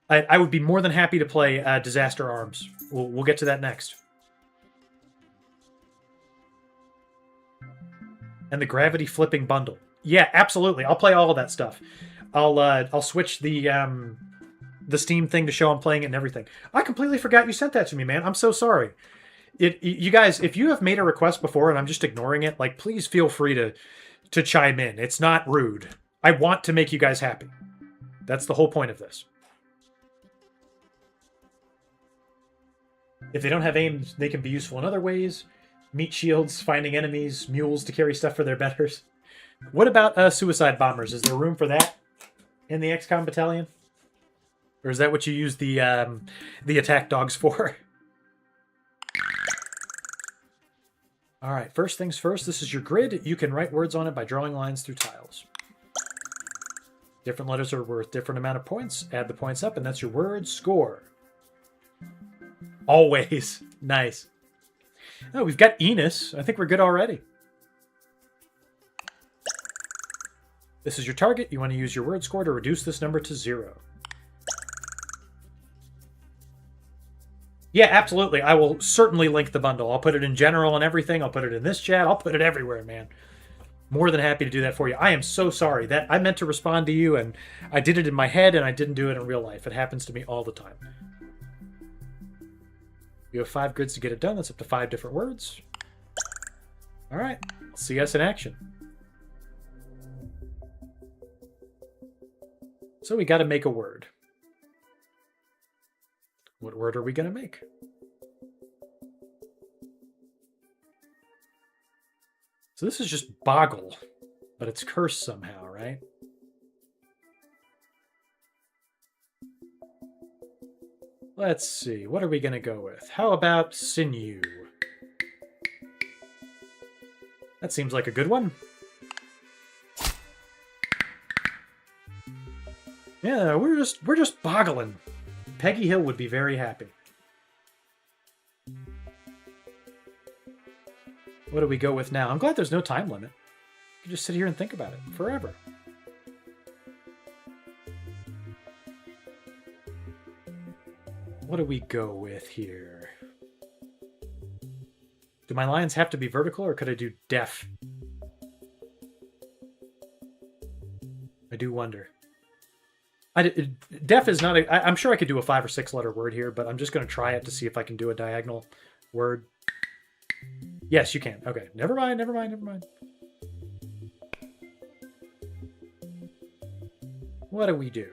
I would be more than happy to play Disaster Arms. We'll get to that next. And the gravity flipping bundle. Yeah, absolutely. I'll play all of that stuff. I'll switch the Steam thing to show I'm playing it and everything. I completely forgot you sent that to me, man. I'm so sorry. You guys, if you have made a request before and I'm just ignoring it, like please feel free to chime in. It's not rude. I want to make you guys happy. That's the whole point of this. If they don't have aim, they can be useful in other ways. Meat shields, finding enemies, mules to carry stuff for their betters. What about suicide bombers? Is there room for that in the XCOM battalion? Or is that what you use the attack dogs for? All right, first things first, this is your grid. You can write words on it by drawing lines through tiles. Different letters are worth different amount of points. Add the points up, and that's your word score. Always. Nice. Oh, we've got Enos. I think we're good already. This is your target. You want to use your word score to reduce this number to 0. Yeah, absolutely. I will certainly link the bundle. I'll put it in general and everything. I'll put it in this chat. I'll put it everywhere, man. More than happy to do that for you. I am so sorry. That I meant to respond to you, and I did it in my head, and I didn't do it in real life. It happens to me all the time. You have 5 grids to get it done. That's up to 5 different words. All right. I'll see us in action. So we got to make a word. What word are we going to make? So this is just boggle, but it's cursed somehow, right? Let's see. What are we going to go with? How about sinew? That seems like a good one. Yeah, we're just boggling. Peggy Hill would be very happy. What do we go with now? I'm glad there's no time limit. You can just sit here and think about it forever. What do we go with here? Do my lines have to be vertical, or could I do deaf? I do wonder. Deaf is not a... I'm sure I could do a 5 or 6 letter word here, but I'm just going to try it to see if I can do a diagonal word. Yes, you can. Okay, never mind. What do we do?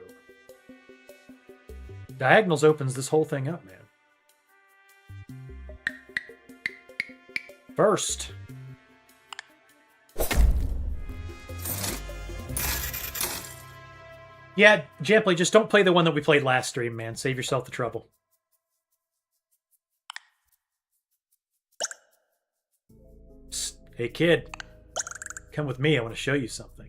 Diagonals opens this whole thing up, man. First. Yeah, Jampley, just don't play the one that we played last stream, man. Save yourself the trouble. Psst. Hey, kid. Come with me. I want to show you something.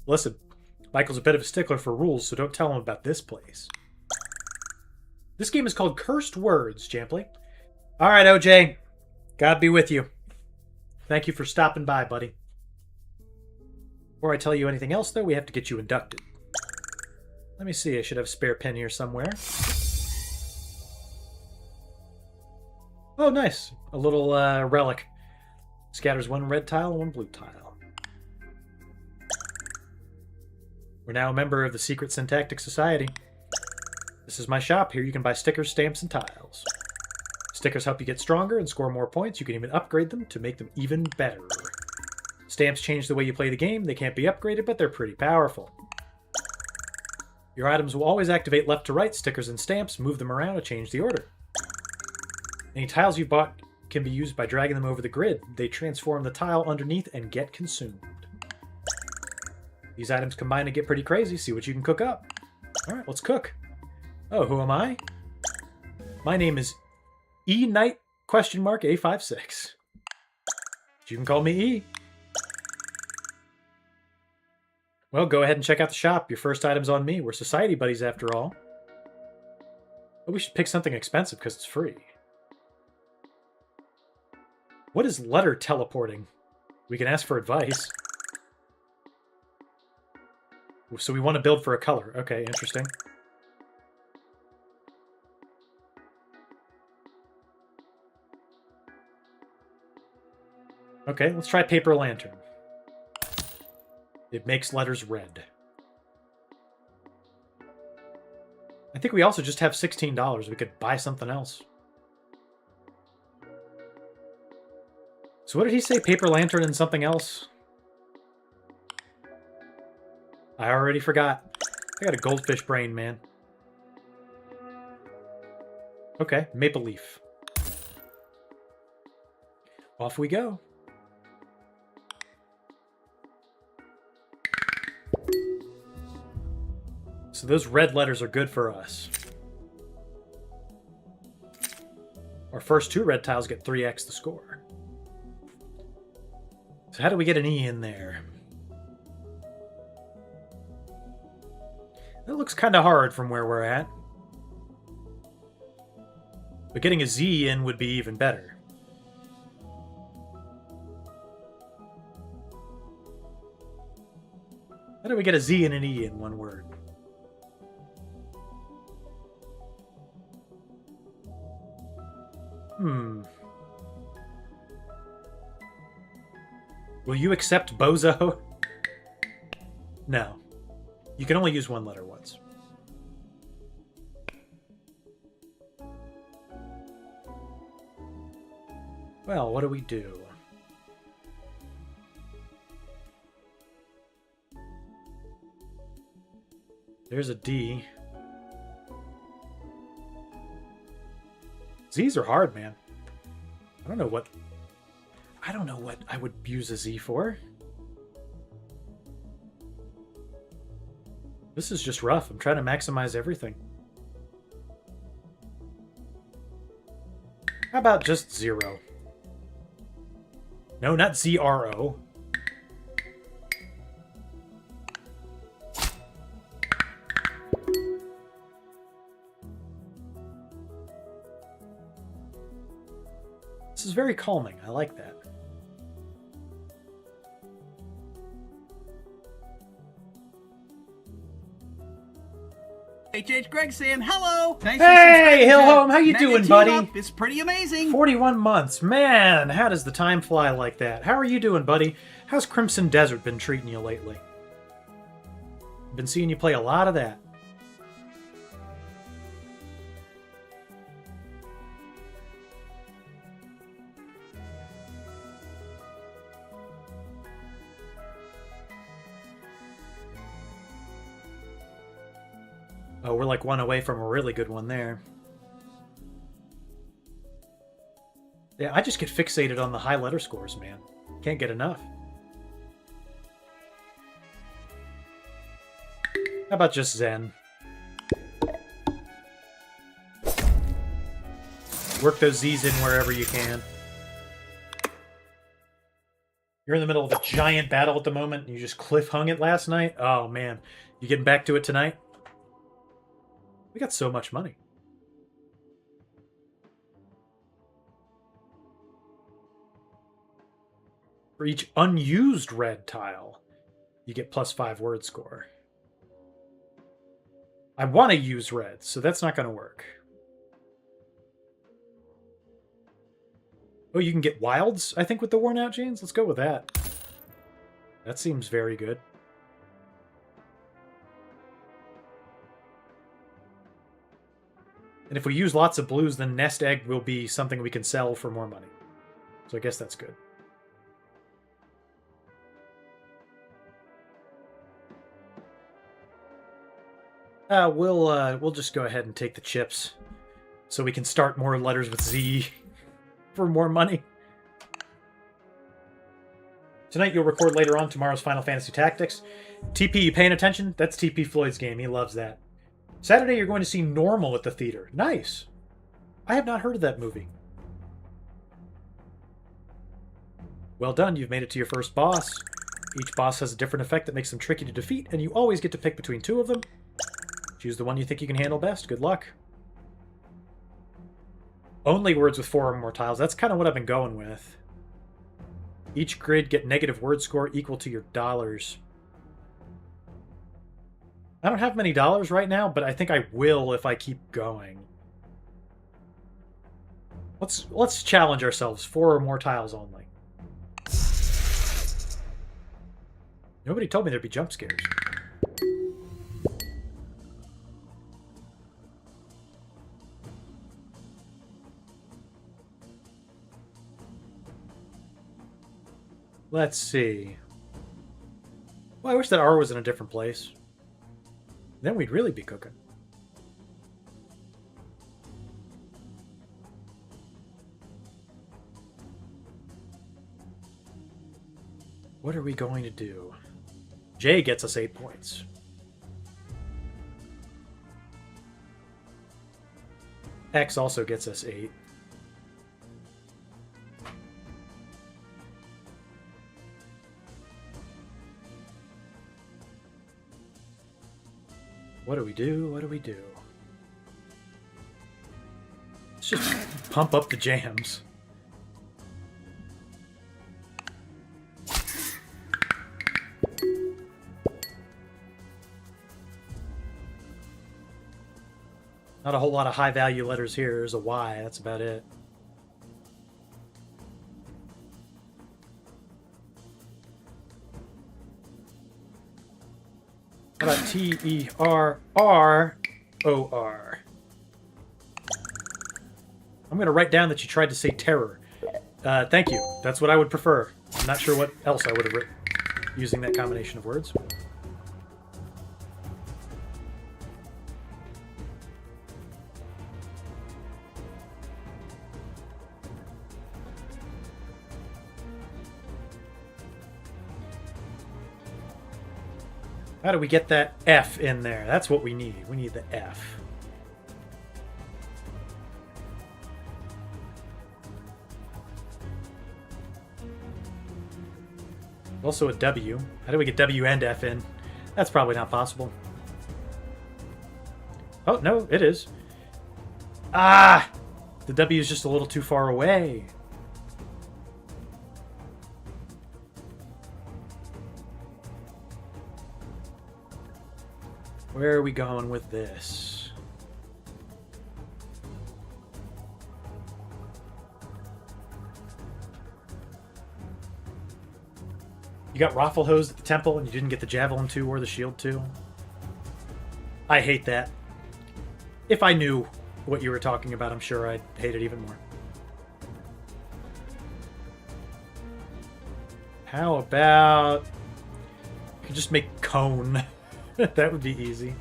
Listen, Michael's a bit of a stickler for rules, so don't tell him about this place. This game is called Cursed Words, Jampley. All right, OJ. God be with you. Thank you for stopping by, buddy. Before I tell you anything else, though, we have to get you inducted. Let me see. I should have a spare pen here somewhere. Oh, nice. A little relic. Scatters 1 red tile and 1 blue tile. We're now a member of the Secret Syntactic Society. This is my shop. Here you can buy stickers, stamps, and tiles. Stickers help you get stronger and score more points. You can even upgrade them to make them even better. Stamps change the way you play the game. They can't be upgraded, but they're pretty powerful. Your items will always activate left to right. Stickers and stamps, move them around to change the order. Any tiles you bought can be used by dragging them over the grid. They transform the tile underneath and get consumed. These items combine to get pretty crazy. See what you can cook up. Alright, let's cook. Oh, who am I? My name is E-Knight A56. You can call me E. Well, go ahead and check out the shop. Your first item's on me. We're society buddies after all. But we should pick something expensive because it's free. What is letter teleporting? We can ask for advice. So we want to build for a color. Okay, interesting. Okay, let's try paper lantern. It makes letters red. I think we also just have $16. We could buy something else. So what did he say? Paper lantern and something else? I already forgot. I got a goldfish brain, man. Okay, maple leaf. Off we go. So those red letters are good for us. Our first 2 red tiles get 3x the score. So how do we get an E in there? That looks kind of hard from where we're at. But getting a Z in would be even better. How do we get a Z and an E in one word? Will you accept bozo? No. You can only use one letter once. Well, what do we do? There's a D. Z's are hard, man. I don't know what I would use a Z for. This is just rough. I'm trying to maximize everything. How about just 0? No, not ZRO. This is very calming. I like that. HH Greg saying hello. Thanks Hey, Hillhome, how you Mega doing, team buddy? up. It's pretty amazing. 41 months. Man, how does the time fly like that? How are you doing, buddy? How's Crimson Desert been treating you lately? Been seeing you play a lot of that. Oh, we're like one away from a really good one there. Yeah, I just get fixated on the high letter scores, man. Can't get enough. How about just Zen? Work those Z's in wherever you can. You're in the middle of a giant battle at the moment, and you just cliff-hung it last night? Oh, man. You getting back to it tonight? We got so much money. For each unused red tile, you get +5 word score. I want to use red, so that's not going to work. Oh, you can get wilds, I think, with the worn out jeans? Let's go with that. That seems very good. And if we use lots of blues, then Nest Egg will be something we can sell for more money. So I guess that's good. We'll just go ahead and take the chips, so we can start more letters with Z for more money. Tonight you'll record later on tomorrow's Final Fantasy Tactics. TP, you paying attention? That's TP Floyd's game. He loves that. Saturday you're going to see Normal at the theater. Nice. I have not heard of that movie. Well done, you've made it to your first boss. Each boss has a different effect that makes them tricky to defeat, and you always get to pick between 2 of them. Choose the one you think you can handle best. Good luck. Only words with 4 or more tiles. That's kind of what I've been going with. Each grid get negative word score equal to your dollars. I don't have many dollars right now, but I think I will if I keep going. Let's challenge ourselves. 4 or more tiles only. Nobody told me there'd be jump scares. Let's see. Well, I wish that R was in a different place. Then we'd really be cooking. What are we going to do? J gets us 8 points. X also gets us 8. What do we do? What do we do? Let's just pump up the jams. Not a whole lot of high value letters here. There's a Y. That's about it. How about T-E-R-R-O-R? I'm going to write down that you tried to say terror. Thank you. That's what I would prefer. I'm not sure what else I would have written using that combination of words. How do we get that F in there? That's what we need. We need the F. Also a W. How do we get W and F in? That's probably not possible. Oh, no, it is. Ah! The W is just a little too far away. Where are we going with this? You got Raffle Hose at the temple and you didn't get the Javelin 2 or the Shield 2? I hate that. If I knew what you were talking about, I'm sure I'd hate it even more. How about... you could just make Cone. That would be easy.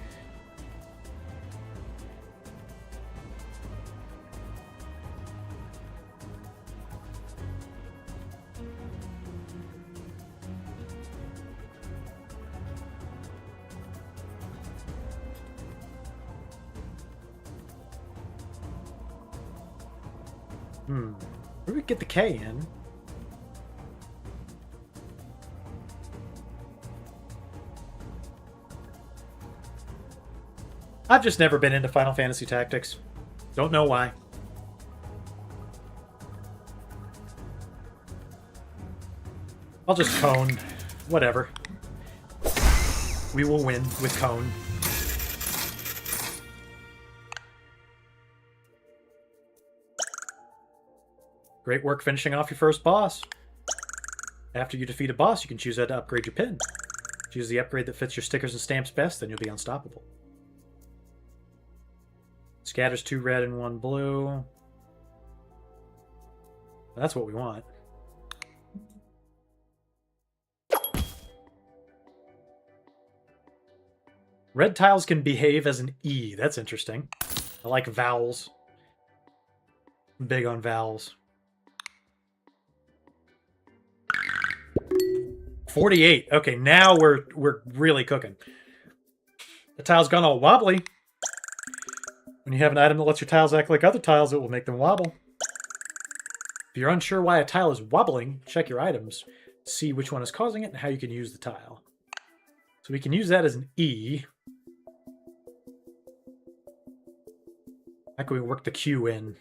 Where do we get the K in? I've just never been into Final Fantasy Tactics. Don't know why. I'll just Cone. Whatever. We will win with Cone. Great work finishing off your first boss. After you defeat a boss, you can choose how to upgrade your pin. Choose the upgrade that fits your stickers and stamps best, then you'll be unstoppable. Scatters 2 red and 1 blue. That's what we want. Red tiles can behave as an E. That's interesting. I like vowels. I'm big on vowels. 48. Okay, now we're really cooking. The tile's gone all wobbly. When you have an item that lets your tiles act like other tiles, it will make them wobble. If you're unsure why a tile is wobbling, check your items. See which one is causing it and how you can use the tile. So we can use that as an E. How can we work the Q in?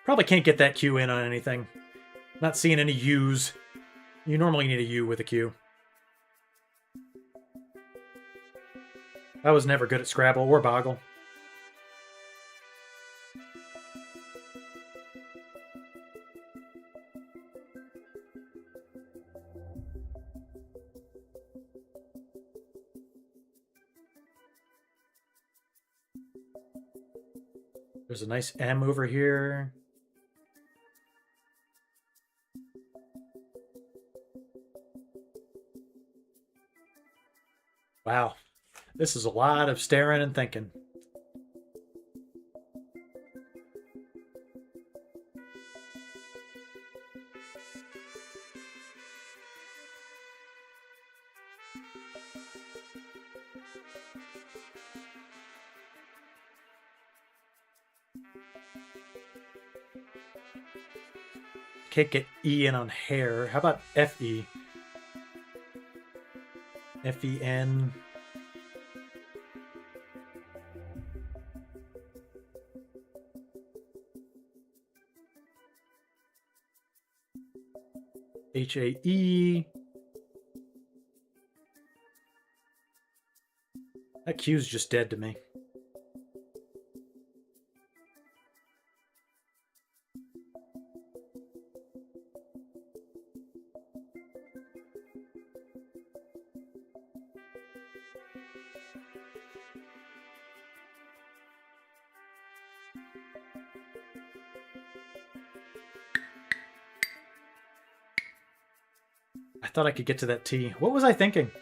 Probably can't get that Q in on anything. Not seeing any U's. You normally need a U with a Q. I was never good at Scrabble or Boggle. There's a nice M over here. Wow. This is a lot of staring and thinking. Can't get E in on hair. How about F-E? F-E-N. H-A-E. That Q's just dead to me. I thought I could get to that T. What was I thinking?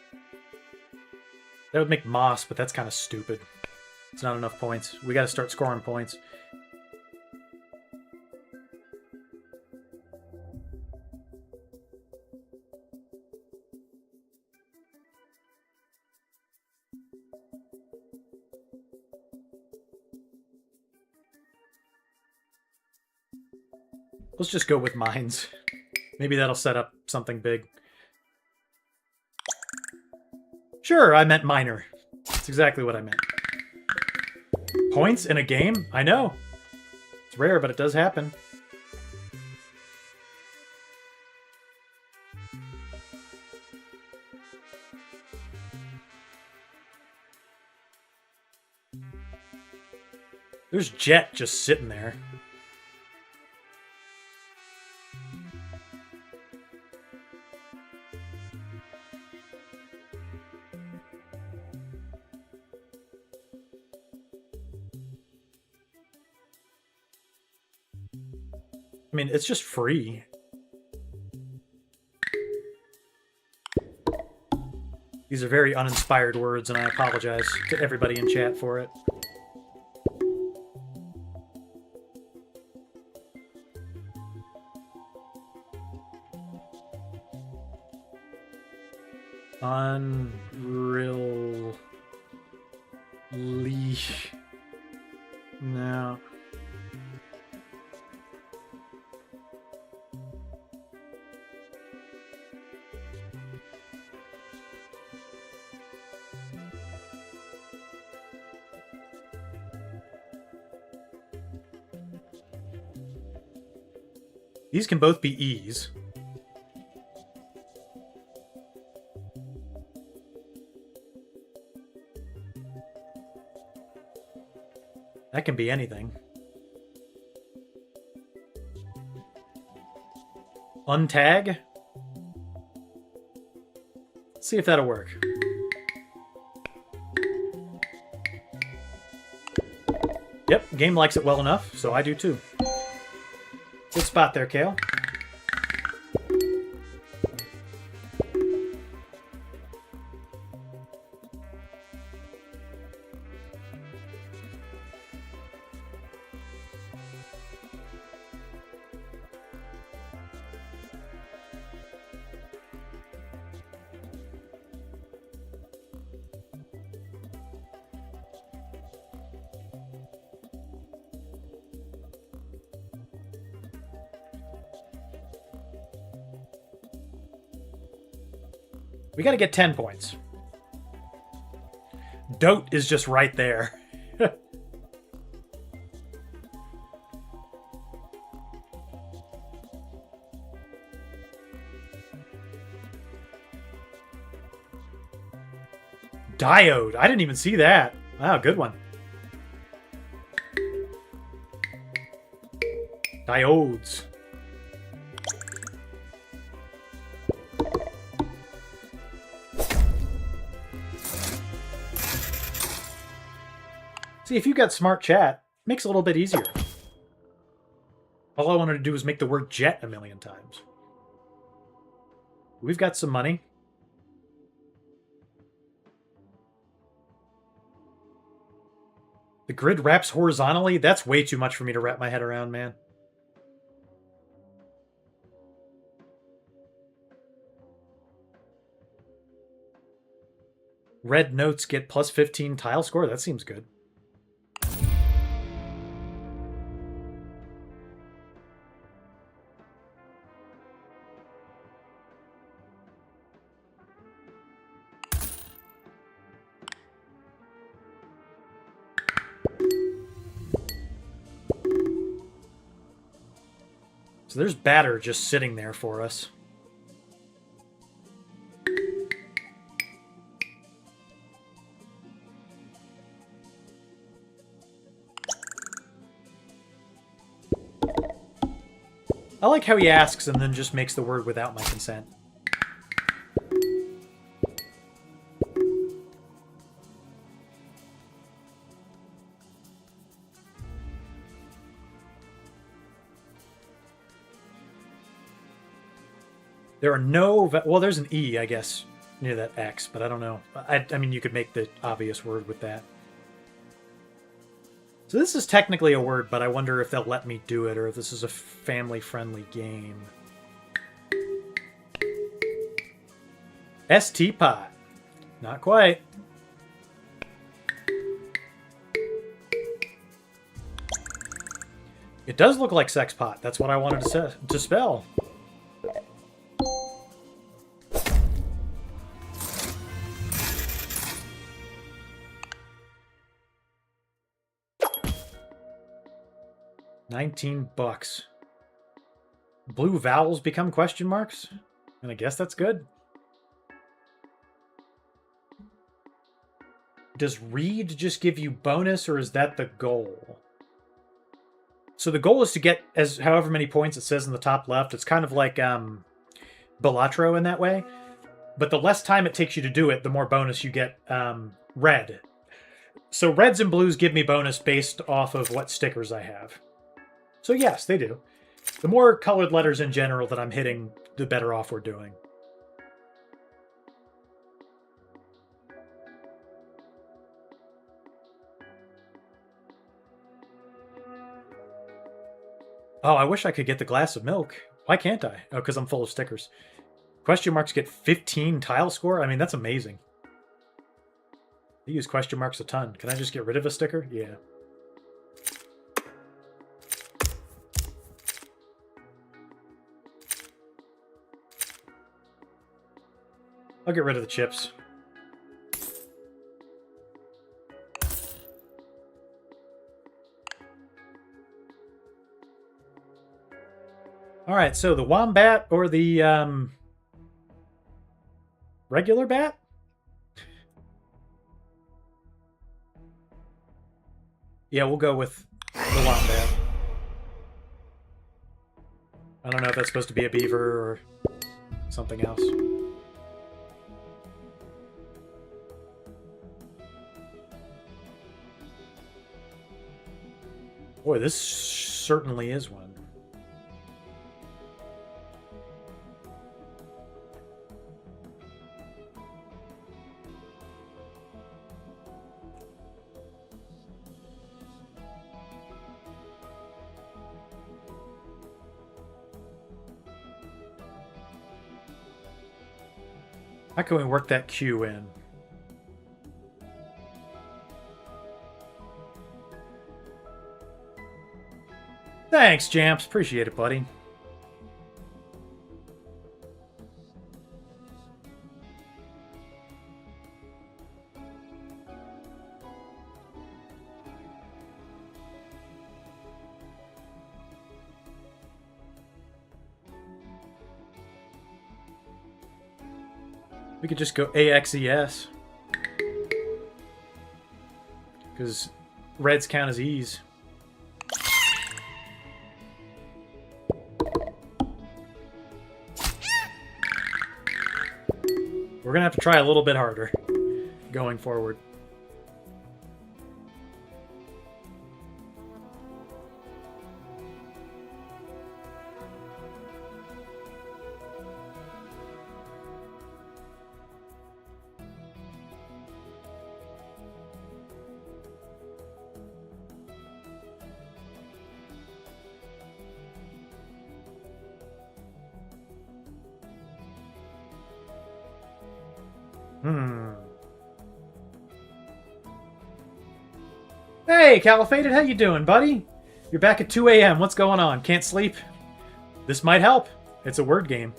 That would make Moss, but that's kind of stupid. It's not enough points. We got to start scoring points. Let's just go with mines. Maybe that'll set up something big. Sure, I meant minor. That's exactly what I meant. Points in a game? I know. It's rare, but it does happen. There's Jet just sitting there. I mean, it's just free. These are very uninspired words, and I apologize to everybody in chat for it. Unreal leash. No. These can both be E's. That can be anything. Untag? Let's see if that'll work. Yep, game likes it well enough, so I do too. Good spot there, Kale. We gotta get 10 points. Dote is just right there. Diode. I didn't even see that. Wow, good one. Diodes. See, if you've got smart chat, Makes it a little bit easier. All I wanted to do was make the word jet a million times. We've got some money. The grid wraps horizontally? That's way too much for me to wrap my head around, man. Red notes get plus 15 tile score? That seems good. So there's batter just sitting there for us. I like how he asks and then just makes the word without my consent. There are no... Well, there's an E, I guess, near that X, but I don't know. I mean, you could make the obvious word with that. So this is technically a word, but I wonder if they'll let me do it, or if this is a family-friendly game. ST pot. Not quite. It does look like sex pot. That's what I wanted to spell. $19. Blue vowels become question marks? And I guess that's good. Does read just give you bonus, or is that the goal? So the goal is to get as however many points it says in the top left. It's kind of like Balatro in that way. But the less time it takes you to do it, the more bonus you get. Red. So reds and blues give me bonus based off of what stickers I have. So yes, they do. The more colored letters in general that I'm hitting, the better off we're doing. Oh, I wish I could get the glass of milk. Why can't I? Oh, because I'm full of stickers. Question marks get 15 tile score? I mean, that's amazing. They use question marks a ton. Can I just get rid of a sticker? Yeah. I'll get rid of the chips. All right, so the wombat or the regular bat? Yeah, we'll go with the wombat. I don't know if that's supposed to be a beaver or something else. Boy, this certainly is one. How can we work that Q in? Thanks, Jamps. Appreciate it, buddy. We could just go AXES. Because reds count as E's. We're going to have to try a little bit harder going forward. Hey, Califated, how you doing, buddy? You're back at 2 a.m. What's going on? Can't sleep? This might help. It's a word game.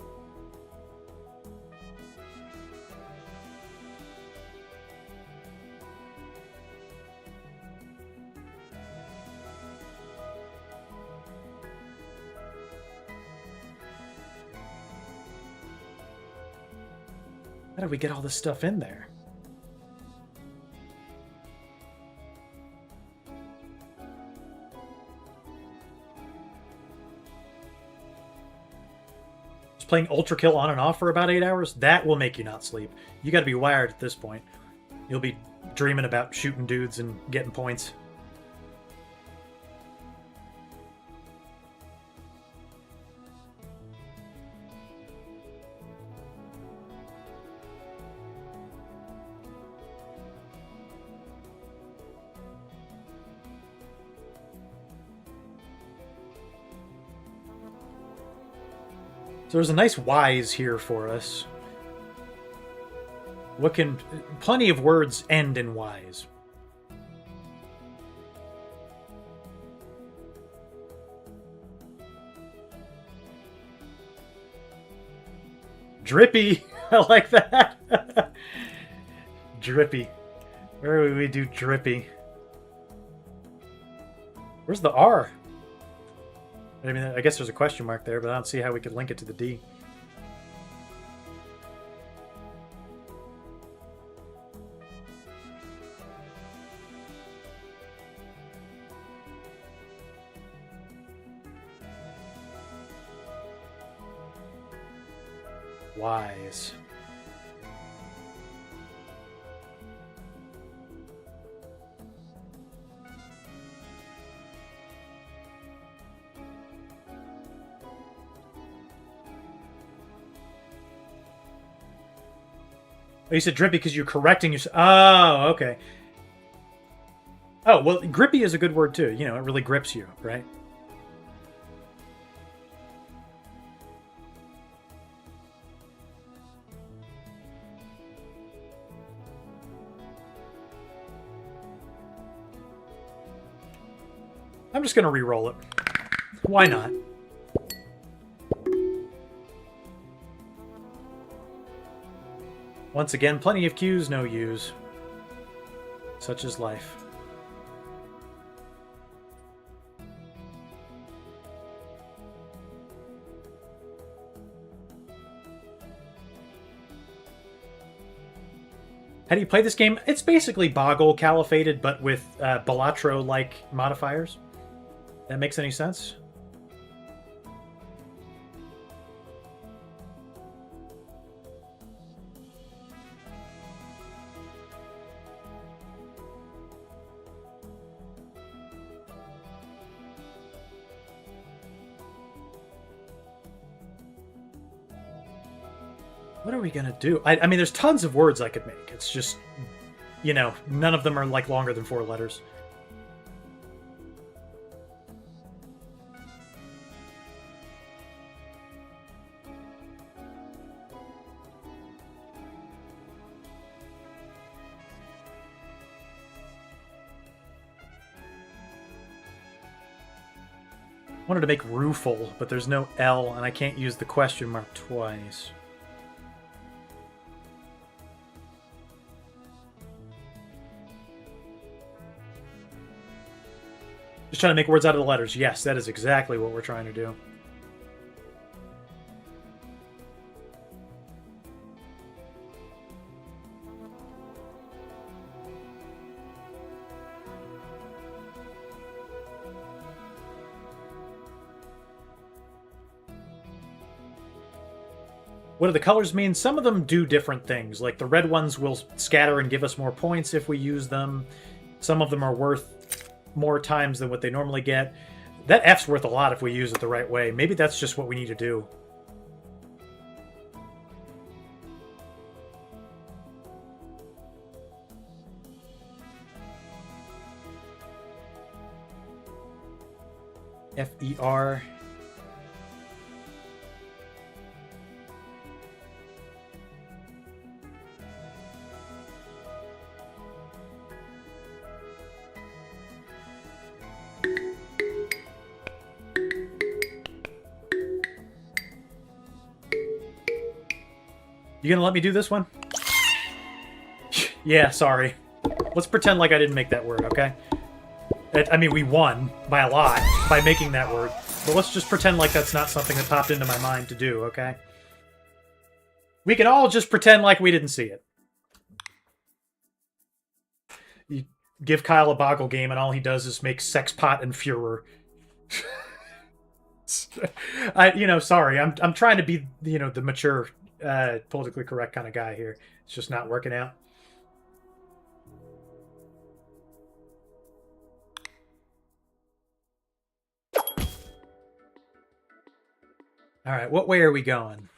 How did we get all this stuff in there? Just playing Ultra Kill on and off for about 8 hours? That will make you not sleep. You gotta be wired at this point. You'll be dreaming about shooting dudes and getting points. So there's a nice wise here for us. What can... Plenty of words end in wise. Drippy! I like that! Drippy. Where would we do drippy? Where's the R? I mean, I guess there's a question mark there, but I don't see how we could link it to the D. Wise. Oh, you said drippy because you're correcting yourself. Oh, okay. Oh, well, grippy is a good word too. You know, it really grips you, right? I'm just going to re-roll it. Why not? Once again, plenty of Q's, no U's. Such is life. How do you play this game? It's basically Boggle Califated, but with Balatro-like modifiers. That makes any sense? What are we gonna do? I mean, there's tons of words I could make. It's just, you know, none of them are like longer than 4 letters. Wanted to make rueful, but there's no L, and I can't use the question mark twice. Just trying to make words out of the letters. Yes, that is exactly what we're trying to do. What do the colors mean? Some of them do different things. Like the red ones will scatter and give us more points if we use them. Some of them are worth more times than what they normally get. That F's worth a lot if we use it the right way. Maybe that's just what we need to do. F-E-R. You gonna let me do this one? Yeah, sorry. Let's pretend like I didn't make that word, okay? I mean, we won by a lot by making that word. But let's just pretend like that's not something that popped into my mind to do, okay? We can all just pretend like we didn't see it. You give Kyle a Boggle game and all he does is make sex pot and furor. Sorry, I'm trying to be, the mature, politically correct kind of guy here. It's just not working out. All right, what way are we going?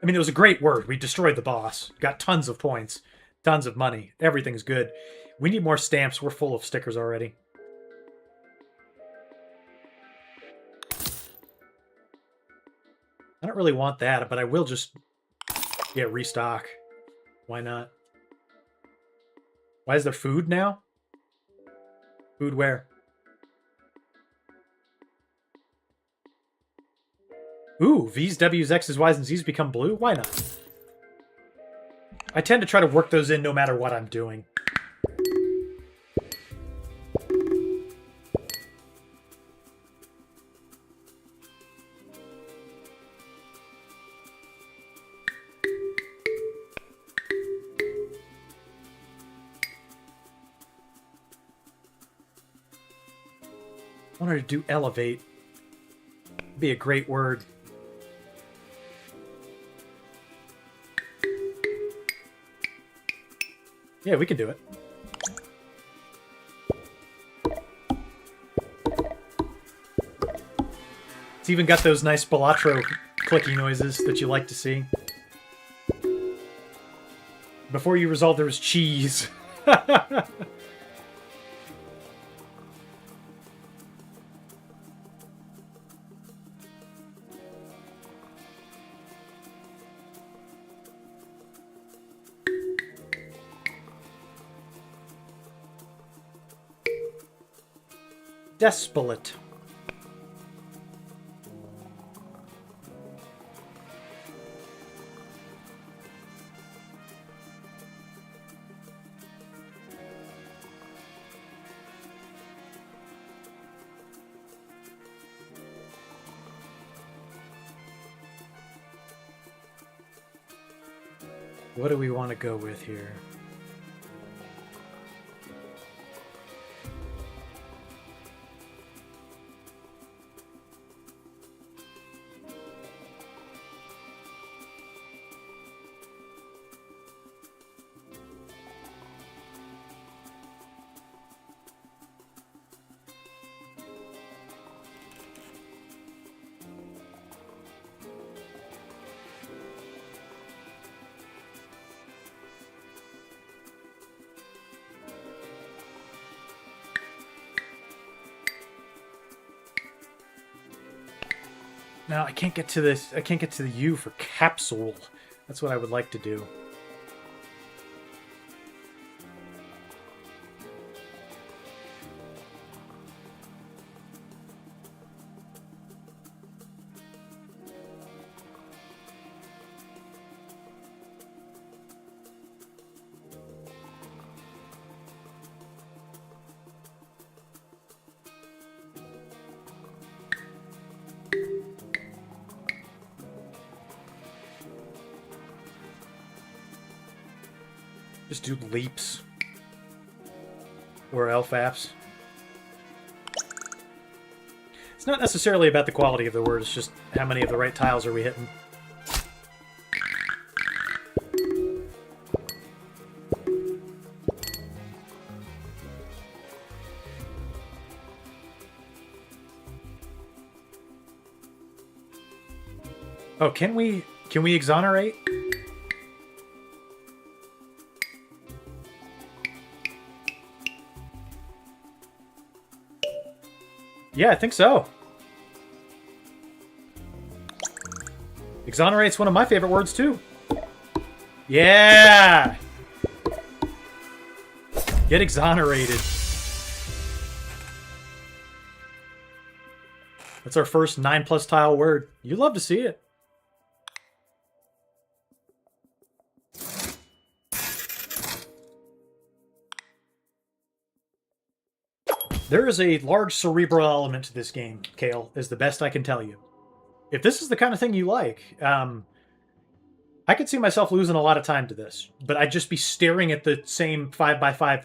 I mean, it was a great word. We destroyed the boss. Got tons of points. Tons of money. Everything's good. We need more stamps. We're full of stickers already. I don't really want that, but I will just restock. Why not? Why is there food now? Food where? Ooh, V's, W's, X's, Y's, and Z's become blue? Why not? I tend to try to work those in no matter what I'm doing. I wanted to do elevate. Be a great word. Yeah, we can do it. It's even got those nice Balatro clicky noises that you like to see. Before you resolve, there was cheese. Despolate. What do we want to go with here? Now, I can't get to this. I can't get to the U for capsule. That's what I would like to do. Just do leaps. Or LFAPs. It's not necessarily about the quality of the word, it's just how many of the right tiles are we hitting. Oh, can we exonerate? Yeah, I think so. Exonerate's one of my favorite words, too. Yeah! Get exonerated. That's our first 9+ tile word. You love to see it. There is a large cerebral element to this game, Kale, is the best I can tell you. If this is the kind of thing you like, I could see myself losing a lot of time to this, but I'd just be staring at the same 5x5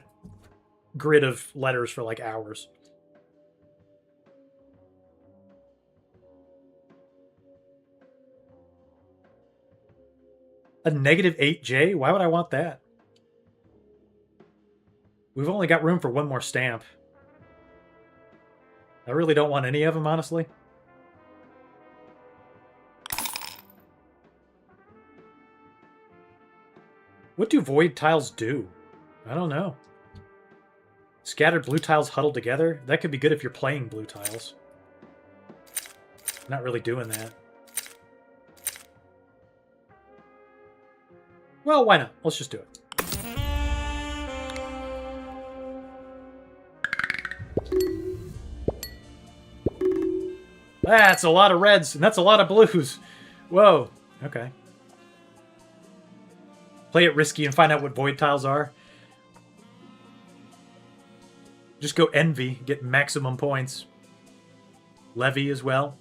grid of letters for like hours. A -8J? Why would I want that? We've only got room for one more stamp. I really don't want any of them, honestly. What do void tiles do? I don't know. Scattered blue tiles huddled together? That could be good if you're playing blue tiles. Not really doing that. Well, why not? Let's just do it. That's a lot of reds, and that's a lot of blues. Whoa. Okay. Play it risky and find out what void tiles are. Just go Envy, get maximum points. Levy as well.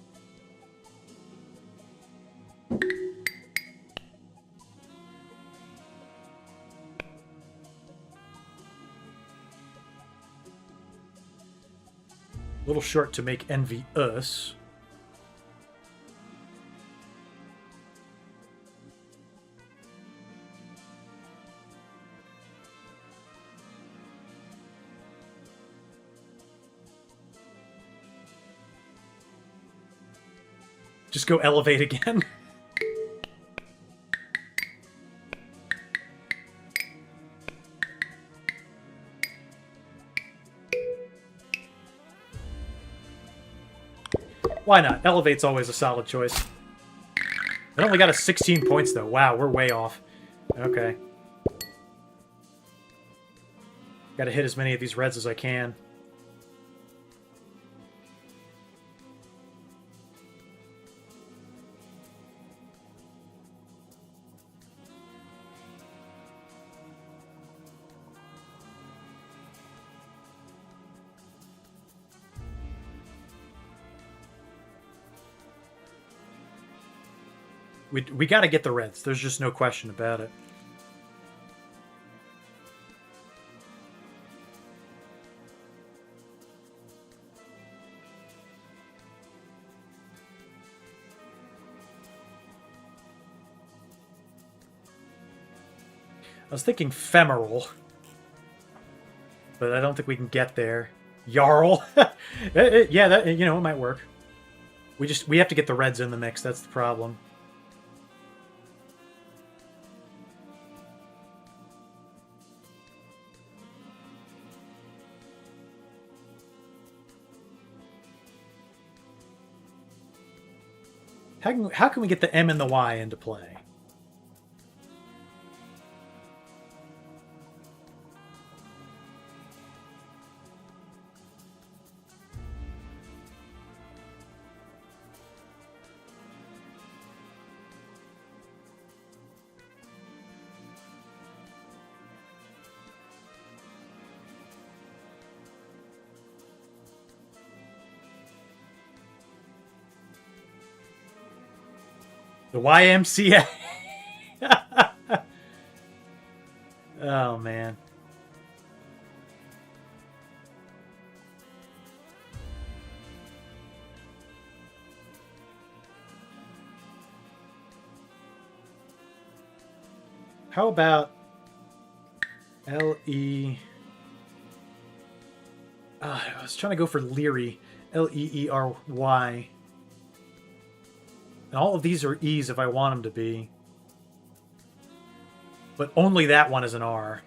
A little short to make Envy us. Just go elevate again. Why not? Elevate's always a solid choice. I only got a 16 points, though. Wow, we're way off. Okay. Gotta hit as many of these reds as I can. We got to get the reds. There's just no question about it. I was thinking femoral, but I don't think we can get there. Jarl. Yeah, that, you know, it might work. We have to get the reds in the mix. That's the problem. How can we get the M and the Y into play? The YMCA. Oh, man. How about L-E... I was trying to go for Leery. L-E-E-R-Y. And all of these are E's if I want them to be. But only that one is an R.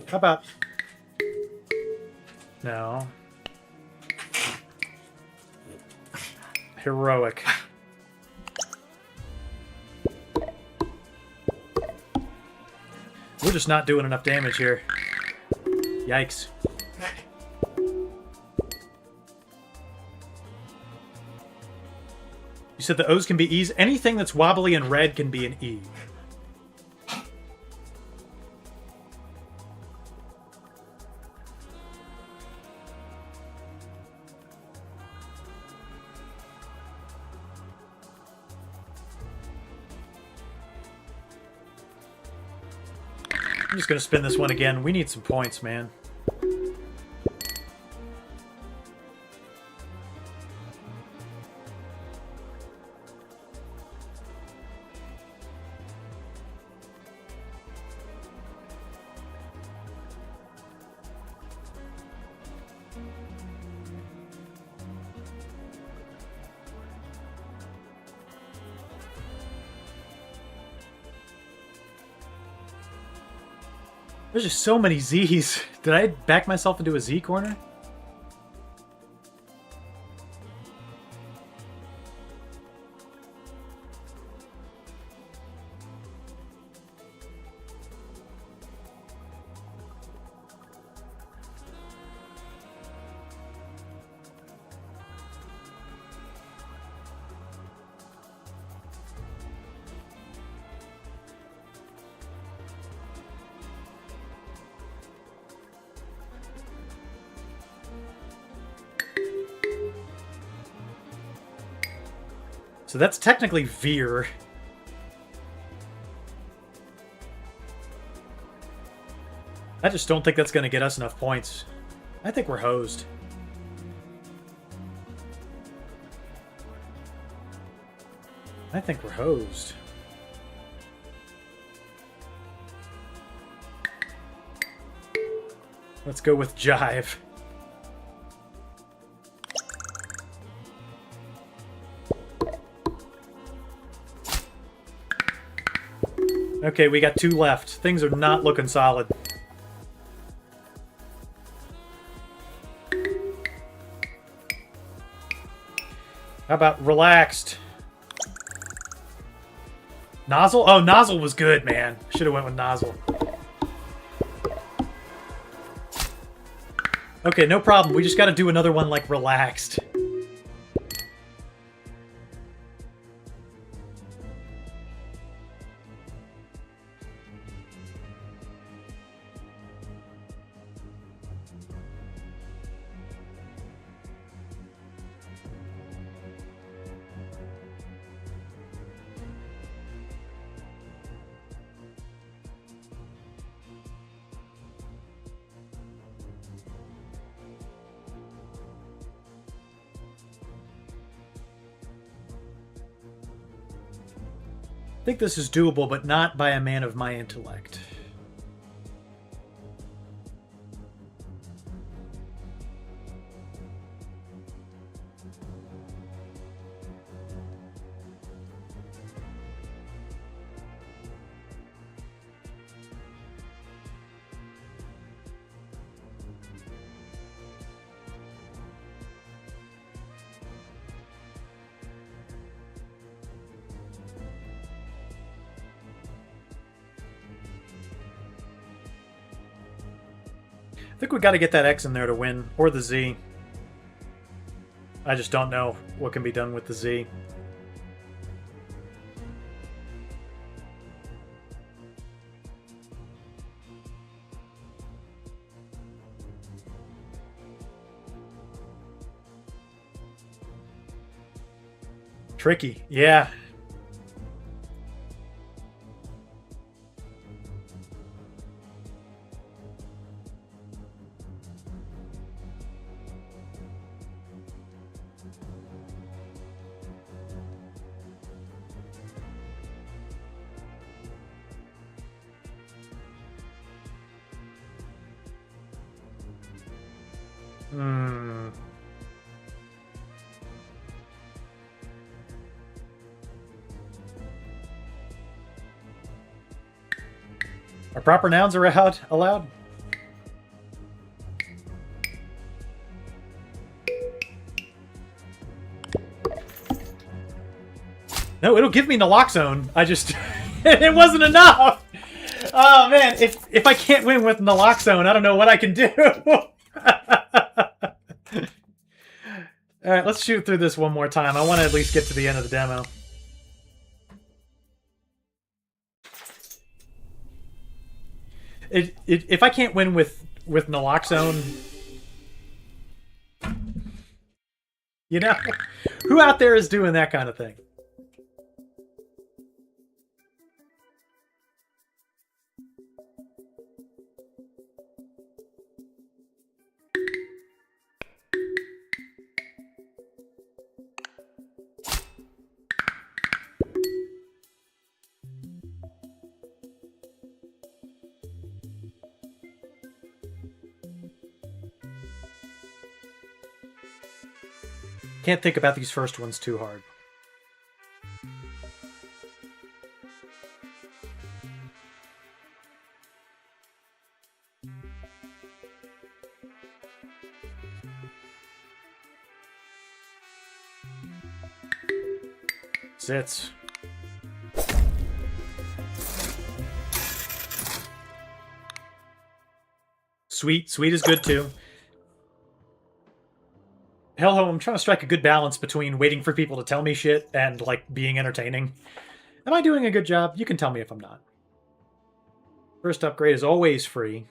How about... No. Heroic. We're just not doing enough damage here. Yikes. You said the O's can be E's. Anything that's wobbly and red can be an E. I'm just going to spin this one again. We need some points, man. There's just so many Z's. Did I back myself into a Z corner? So that's technically Veer. I just don't think that's going to get us enough points. I think we're hosed. I think we're hosed. Let's go with Jive. Okay, we got 2 left. Things are not looking solid. How about Relaxed? Nozzle? Oh, Nozzle was good, man. Should have went with Nozzle. Okay, no problem. We just got to do another one like Relaxed. I think this is doable, but not by a man of my intellect. I think we got to get that X in there to win, or the Z. I just don't know what can be done with the Z. Tricky, yeah. Are proper nouns allowed? No, it'll give me naloxone. I just... it wasn't enough! Oh, man. If I can't win with naloxone, I don't know what I can do. Alright, let's shoot through this one more time. I want to at least get to the end of the demo. If I can't win with naloxone... You know? Who out there is doing that kind of thing? Can't think about these first ones too hard. Zits. Sweet. Sweet is good too. Hell, I'm trying to strike a good balance between waiting for people to tell me shit and, like, being entertaining. Am I doing a good job? You can tell me if I'm not. First upgrade is always free.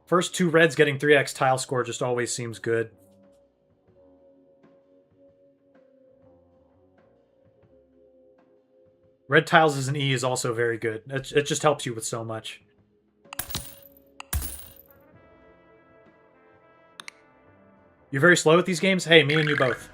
First 2 reds getting 3x tile score just always seems good. Red tiles as an E is also very good. It just helps you with so much. You're very slow at these games? Hey, me and you both.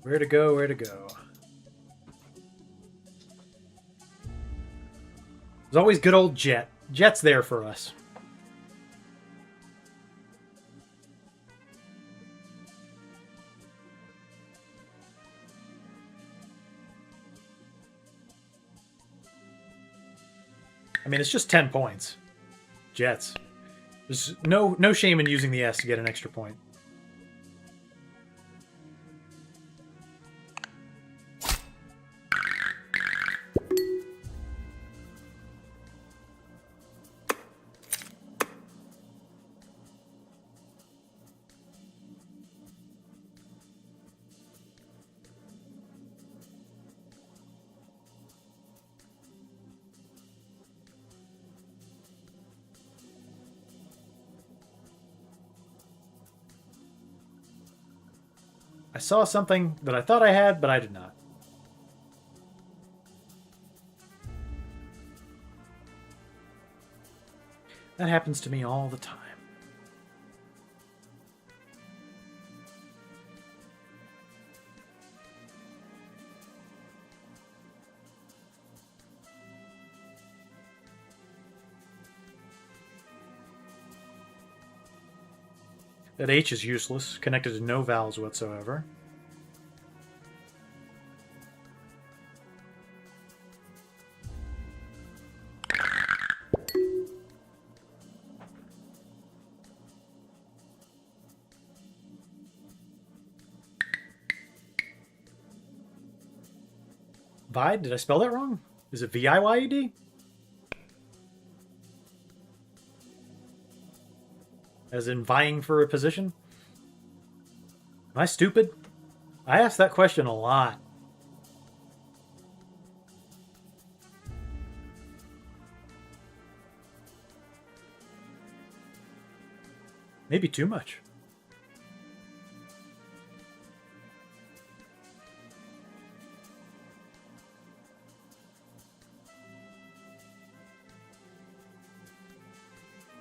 Where to go, where to go? There's always good old Jet. Jet's there for us. I mean, it's just 10 points. Jets. There's no shame in using the S to get an extra point. I saw something that I thought I had, but I did not. That happens to me all the time. That H is useless, connected to no vowels whatsoever. Vide? Did I spell that wrong? Is it V-I-Y-E-D? As in vying for a position? Am I stupid? I ask that question a lot. Maybe too much.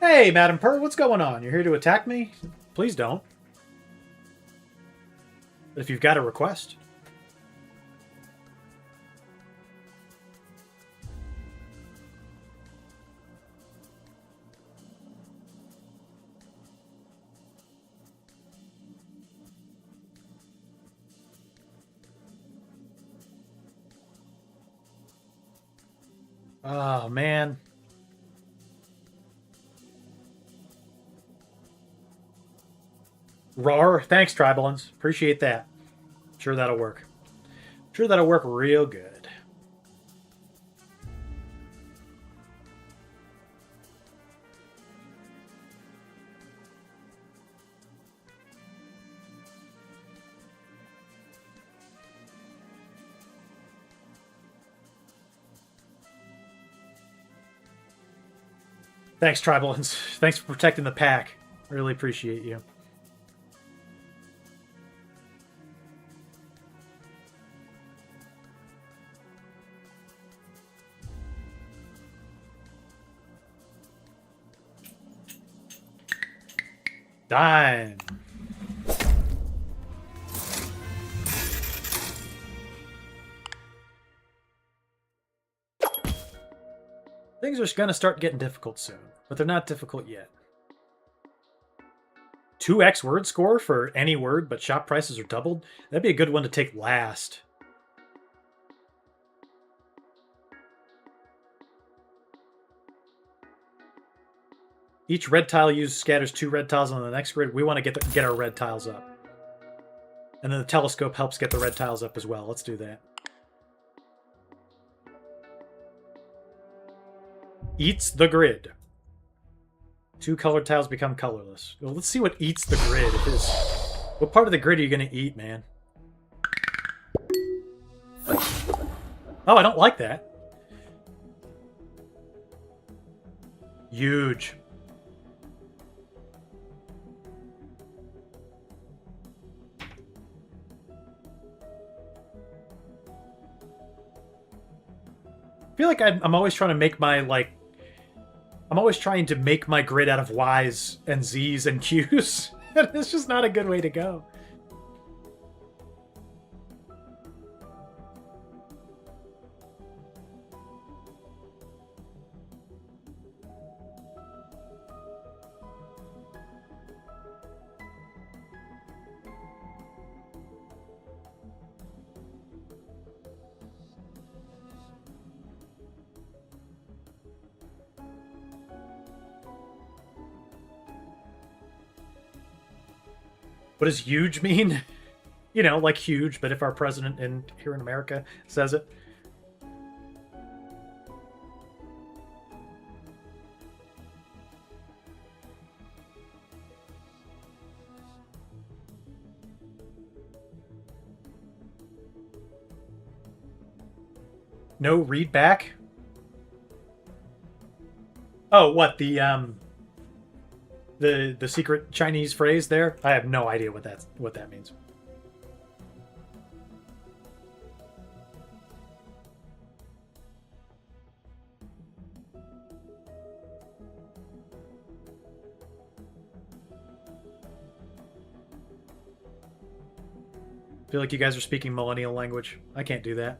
Hey, Madam Purr, what's going on? You're here to attack me? Please don't. If you've got a request. Oh, man. Rar. Thanks, Tribalins. Appreciate that. Sure that'll work. Sure that'll work real good. Thanks, Tribalins. Thanks for protecting the pack. Really appreciate you. Dime. Things are going to start getting difficult soon, but they're not difficult yet. 2x word score for any word, but shop prices are doubled? That'd be a good one to take last. Each red tile used scatters 2 red tiles on the next grid. We want to get our red tiles up. And then the telescope helps get the red tiles up as well. Let's do that. Eats the grid. 2 colored tiles become colorless. Well, let's see what eats the grid is. What part of the grid are you going to eat, man? Oh, I don't like that. Huge. I feel like I'm always trying to make my, like... I'm always trying to make my grid out of Ys and Zs and Qs. It's just not a good way to go. What does huge mean? You know, like huge, but if our president here in America says it. No read back? Oh, what, the secret Chinese phrase there? I have no idea what that means. I feel like you guys are speaking millennial language. I can't do that.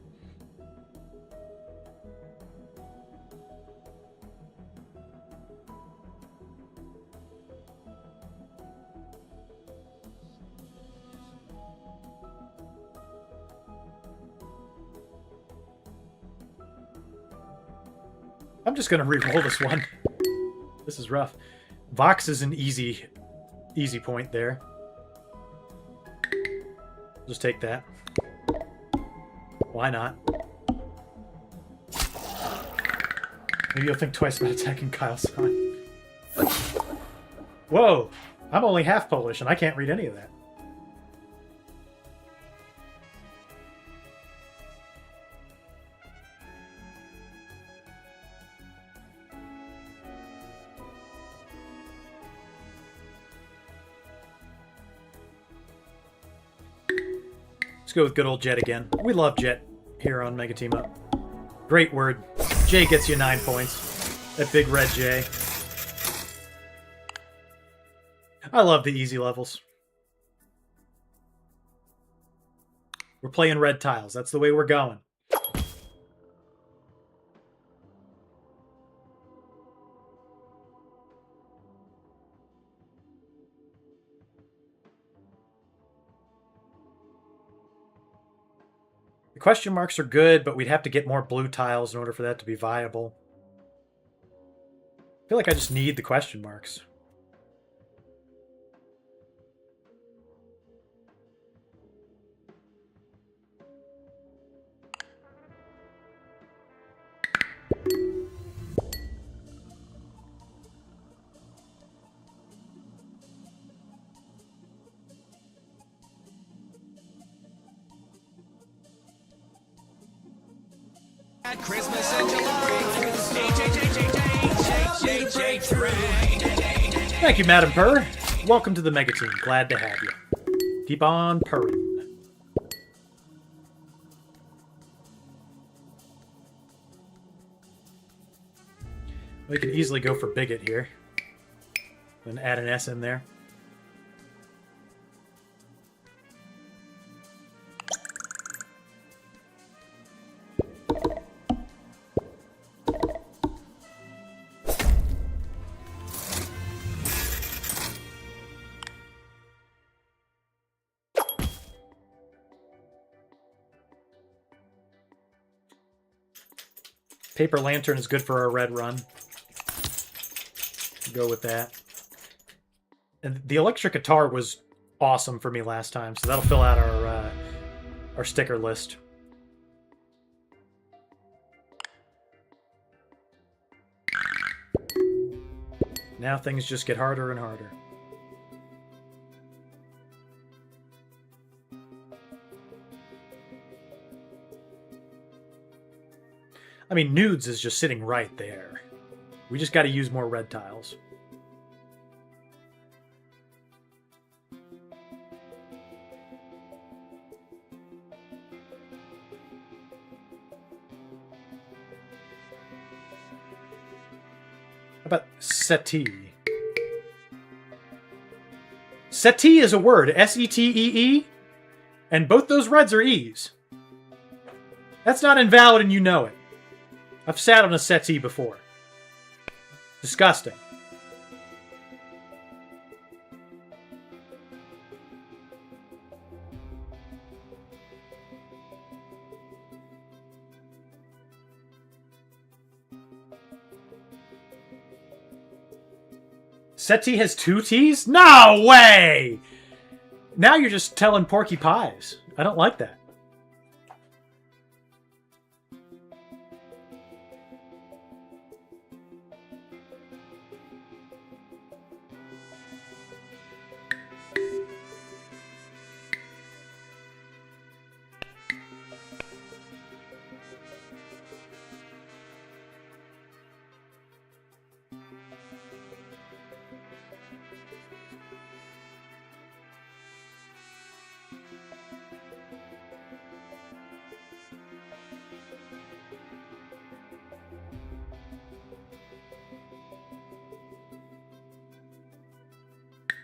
I'm just gonna re-roll this one. This is rough. Vox is an easy point there. Just take that. Why not? Maybe you'll think twice about attacking Kyle's son. Whoa! I'm only half Polish and I can't read any of that. Let's go with good old Jet again. We love Jet here on Mega Team Up. Great word. J gets you 9 points. That big red J. I love the easy levels. We're playing red tiles. That's the way we're going. The question marks are good, but we'd have to get more blue tiles in order for that to be viable. I feel like I just need the question marks. Christmas in July. Thank you, Madam Purr. Welcome to the Mega Team. Glad to have you. Keep on purring. We could easily go for bigot here. And add an S in there. Paper Lantern is good for our red run. Go with that. And the electric guitar was awesome for me last time, so that'll fill out our sticker list. Now things just get harder and harder. I mean, nudes is just sitting right there. We just got to use more red tiles. How about settee? Settee is a word. S-E-T-E-E. And both those reds are E's. That's not invalid and you know it. I've sat on a settee before. Disgusting. Settee has two T's? No way! Now you're just telling Porky Pies. I don't like that.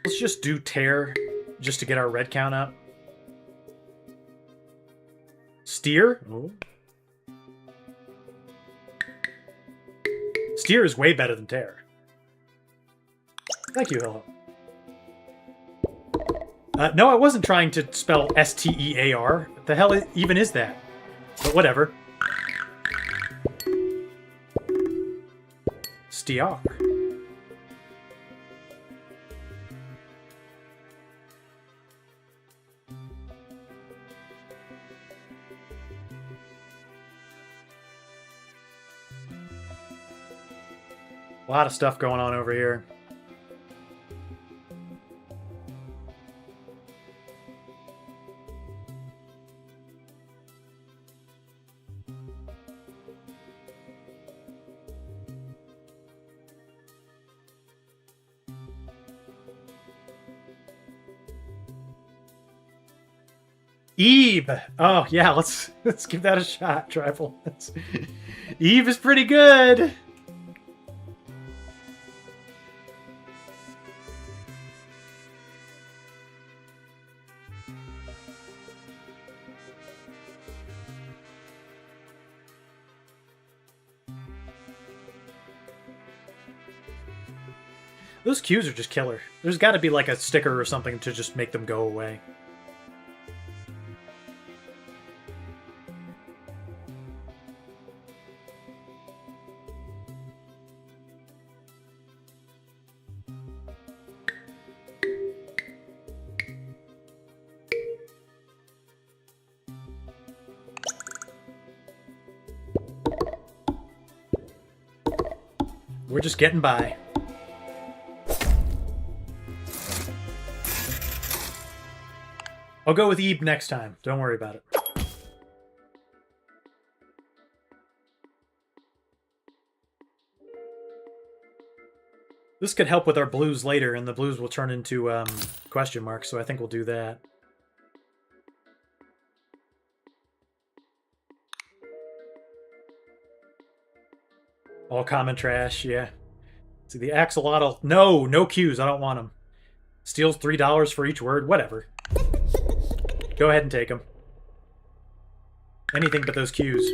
Let's just do tear just to get our red count up. Steer? Oh. Steer is way better than tear. Thank you, hello. No, I wasn't trying to spell S-T-E-A-R. What the hell even is that? But whatever. Steer. A lot of stuff going on over here. Eve. Oh yeah, let's give that a shot, Trifle. Eve is pretty good. Those cues are just killer. There's got to be like a sticker or something to just make them go away. We're just getting by. I'll go with Ebe next time. Don't worry about it. This could help with our blues later, and the blues will turn into question marks, so I think we'll do that. All common trash, yeah. See, the axolotl... No, no cues. I don't want them. Steals $3 for each word. Whatever. Go ahead and take them. Anything but those cues.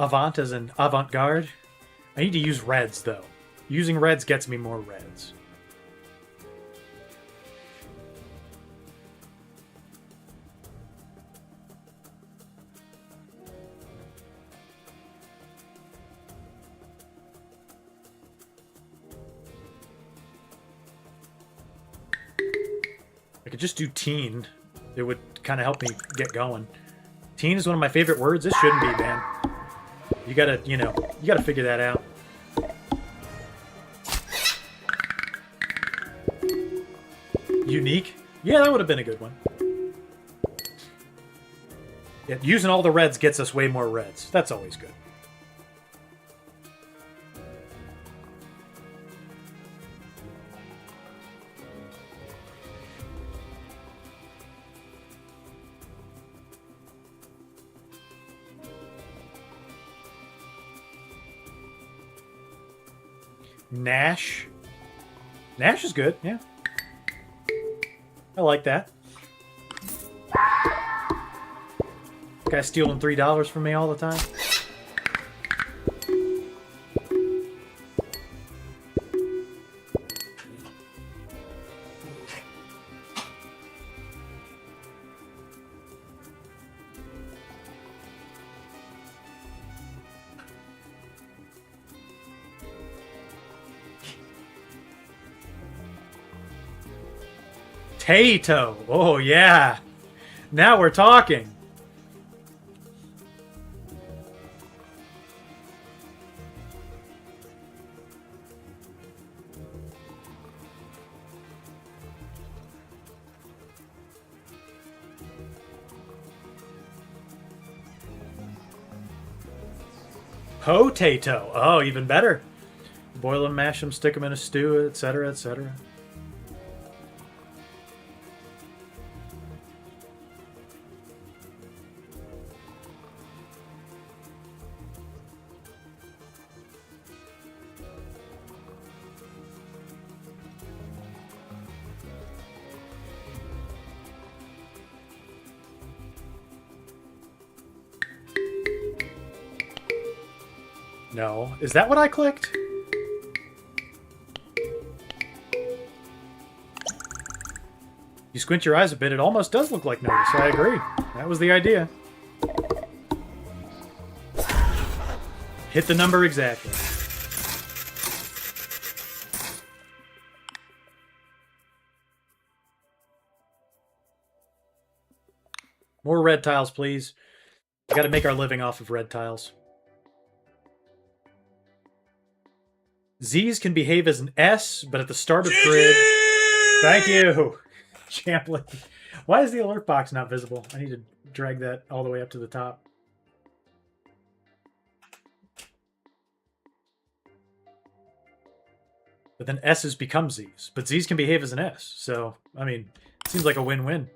Avant as in avant-garde. I need to use reds, though. Using reds gets me more reds. I could just do teen. It would kind of help me get going. Teen is one of my favorite words. It shouldn't be, man. You gotta, you gotta figure that out. Unique? Yeah, that would have been a good one. Yeah, using all the reds gets us way more reds. That's always good. Nash. Nash is good, yeah. I like that. Guy stealing $3 from me all the time. Tato. Oh, yeah. Now we're talking. Potato. Oh, even better. Boil them, mash them, stick them in a stew, etc., etc. No. Is that what I clicked? You squint your eyes a bit, it almost does look like notice. I agree. That was the idea. Hit the number exactly. More red tiles, please. We got to make our living off of red tiles. Z's can behave as an S, but at the start of grid... Thank you! Champlin. Why is the alert box not visible? I need to drag that all the way up to the top. But then S's become Z's. But Z's can behave as an S. So, I mean, it seems like a win-win.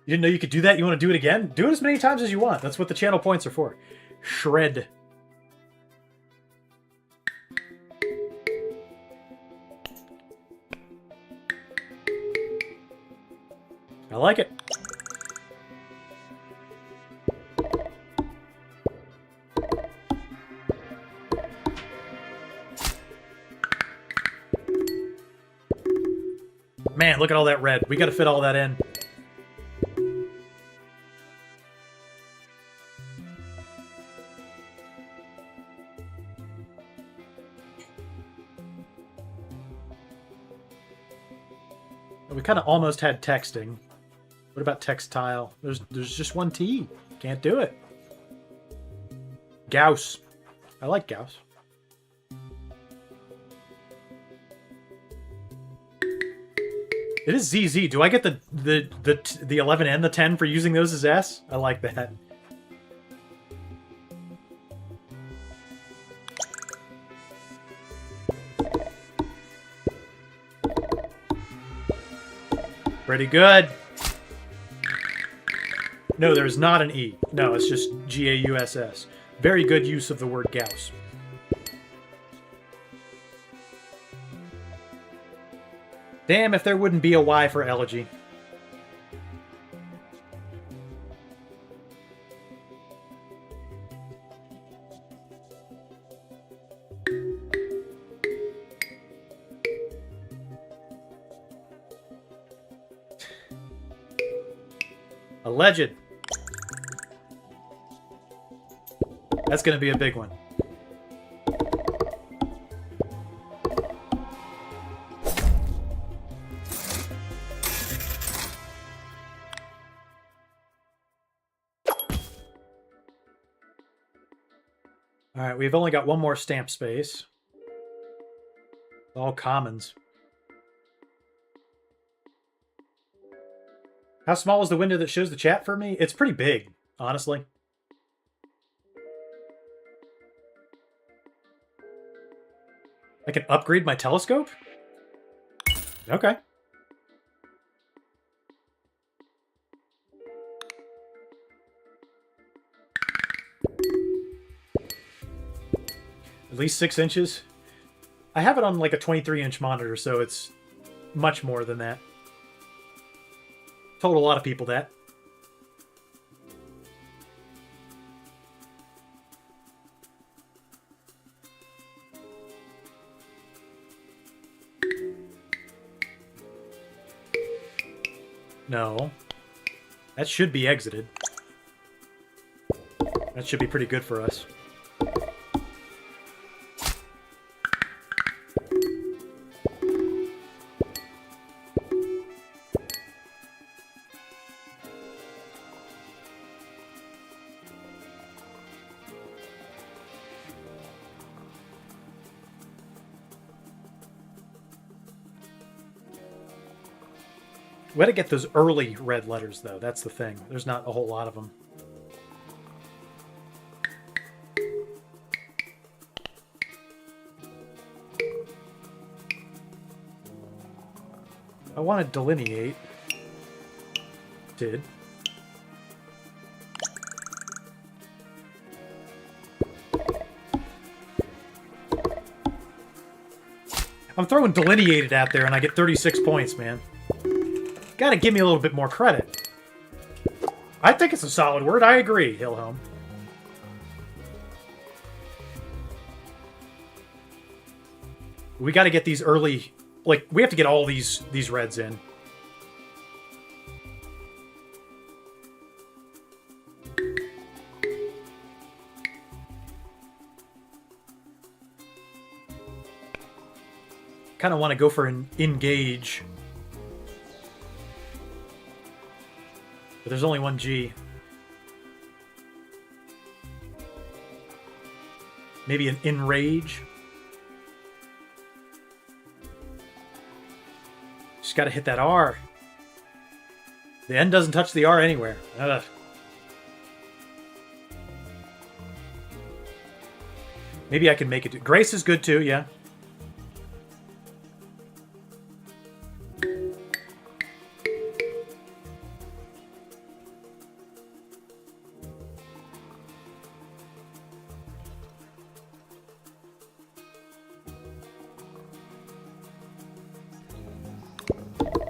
You didn't know you could do that? You want to do it again? Do it as many times as you want. That's what the channel points are for. Shred. I like it. Man, look at all that red. We got to fit all that in. We kind of almost had texting. What about textile? There's just one T. Can't do it. Gauss. I like Gauss. It is ZZ. Do I get the 11 and the 10 for using those as S? I like that. Pretty good. No, there's not an E. No, it's just G-A-U-S-S. Very good use of the word Gauss. Damn if there wouldn't be a Y for elegy. Alleged. That's going to be a big one. All right, we've only got one more stamp space. All commons. How small is the window that shows the chat for me? It's pretty big, honestly. I can upgrade my telescope? Okay. At least 6 inches. I have it on like a 23-inch monitor, so it's much more than that. Told a lot of people that. No. That should be exited. That should be pretty good for us. We gotta get those early red letters, though. That's the thing. There's not a whole lot of them. I want to delineate. Did. I'm throwing delineated out there and I get 36 points, man. Gotta give me a little bit more credit. I think it's a solid word. I agree, Hillhome. We gotta get these early... Like, we have to get all these reds in. Kind of want to go for an engage. But there's only one G. Maybe an enrage. Just gotta hit that R. The N doesn't touch the R anywhere. Ugh. Maybe I can make it. Grace is good too, yeah.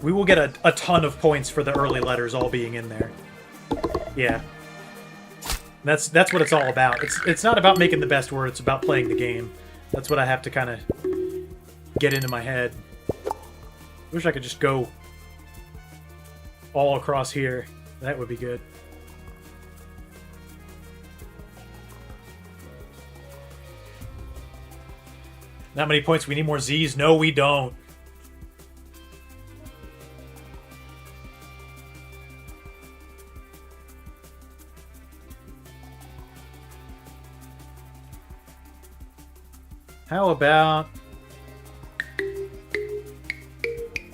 We will get a ton of points for the early letters all being in there. Yeah. That's what it's all about. It's not about making the best word, it's about playing the game. That's what I have to kind of get into my head. Wish I could just go all across here. That would be good. Not many points. We need more Z's. No, we don't. How about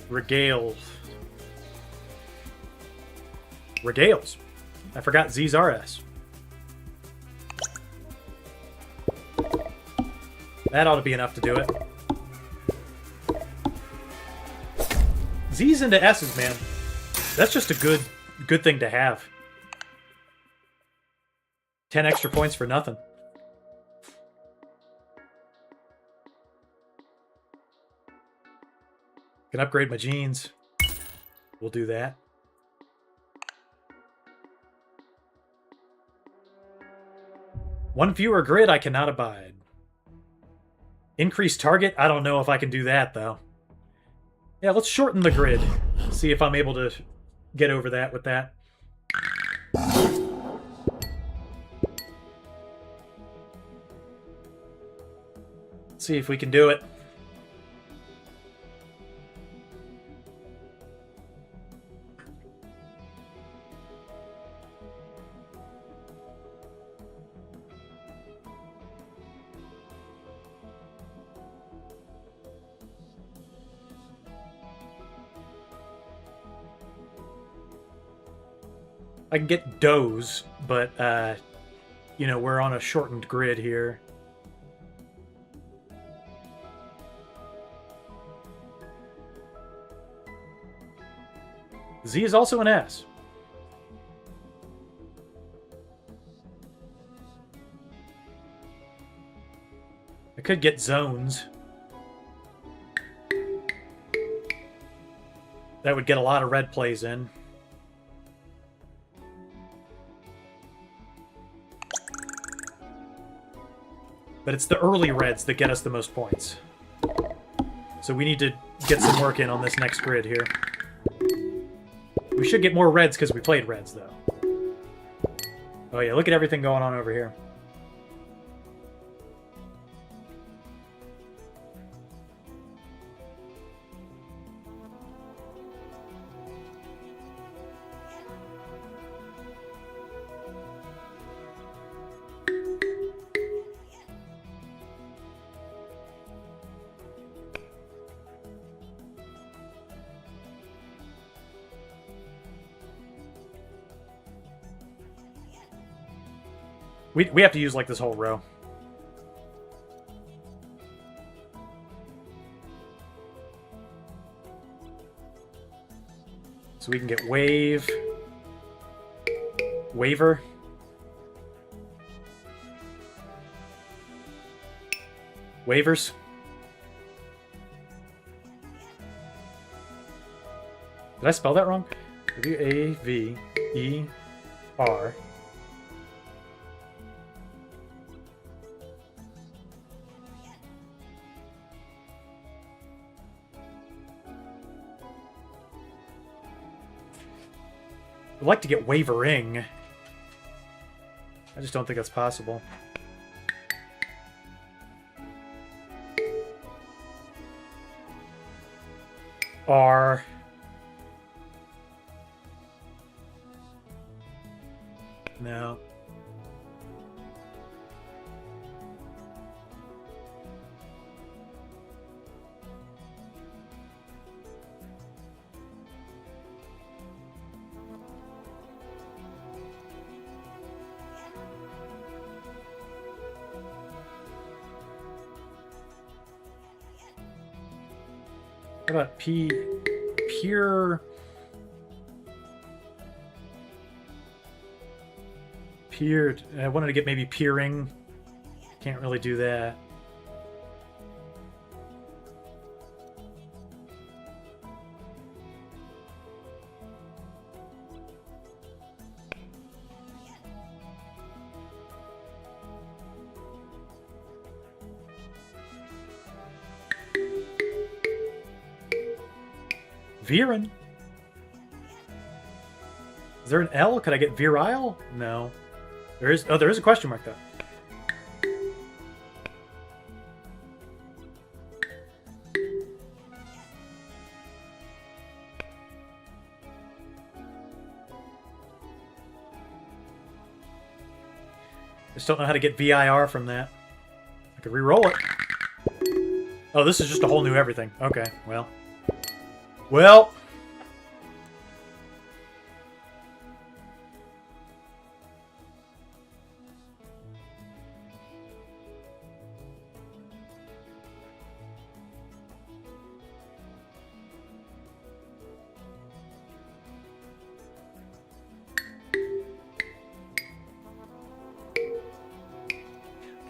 regales? Regales. I forgot Z's are S. That ought to be enough to do it. Z's into S's, man. That's just a good thing to have. 10 extra points for nothing. Can upgrade my jeans. We'll do that. One fewer grid I cannot abide. Increase target? I don't know if I can do that, though. Yeah, let's shorten the grid. See if I'm able to get over that with that. See if we can do it. I can get does, but, you know, we're on a shortened grid here. Z is also an S. I could get zones. That would get a lot of red plays in. But it's the early reds that get us the most points. So we need to get some work in on this next grid here. We should get more reds because we played reds, though. Oh yeah, look at everything going on over here. We have to use, like, this whole row. So we can get wave. Waiver. Waivers. Did I spell that wrong? W-A-V-E-R. I'd like to get wavering. I just don't think that's possible. R. No. What about pure? Peered. I wanted to get maybe peering. Can't really do that. Viren. Is there an L? Could I get virile? No. There is. Oh, there is a question mark though. Just don't know how to get VIR from that. I could re-roll it. Oh, this is just a whole new everything. Okay, well. Well.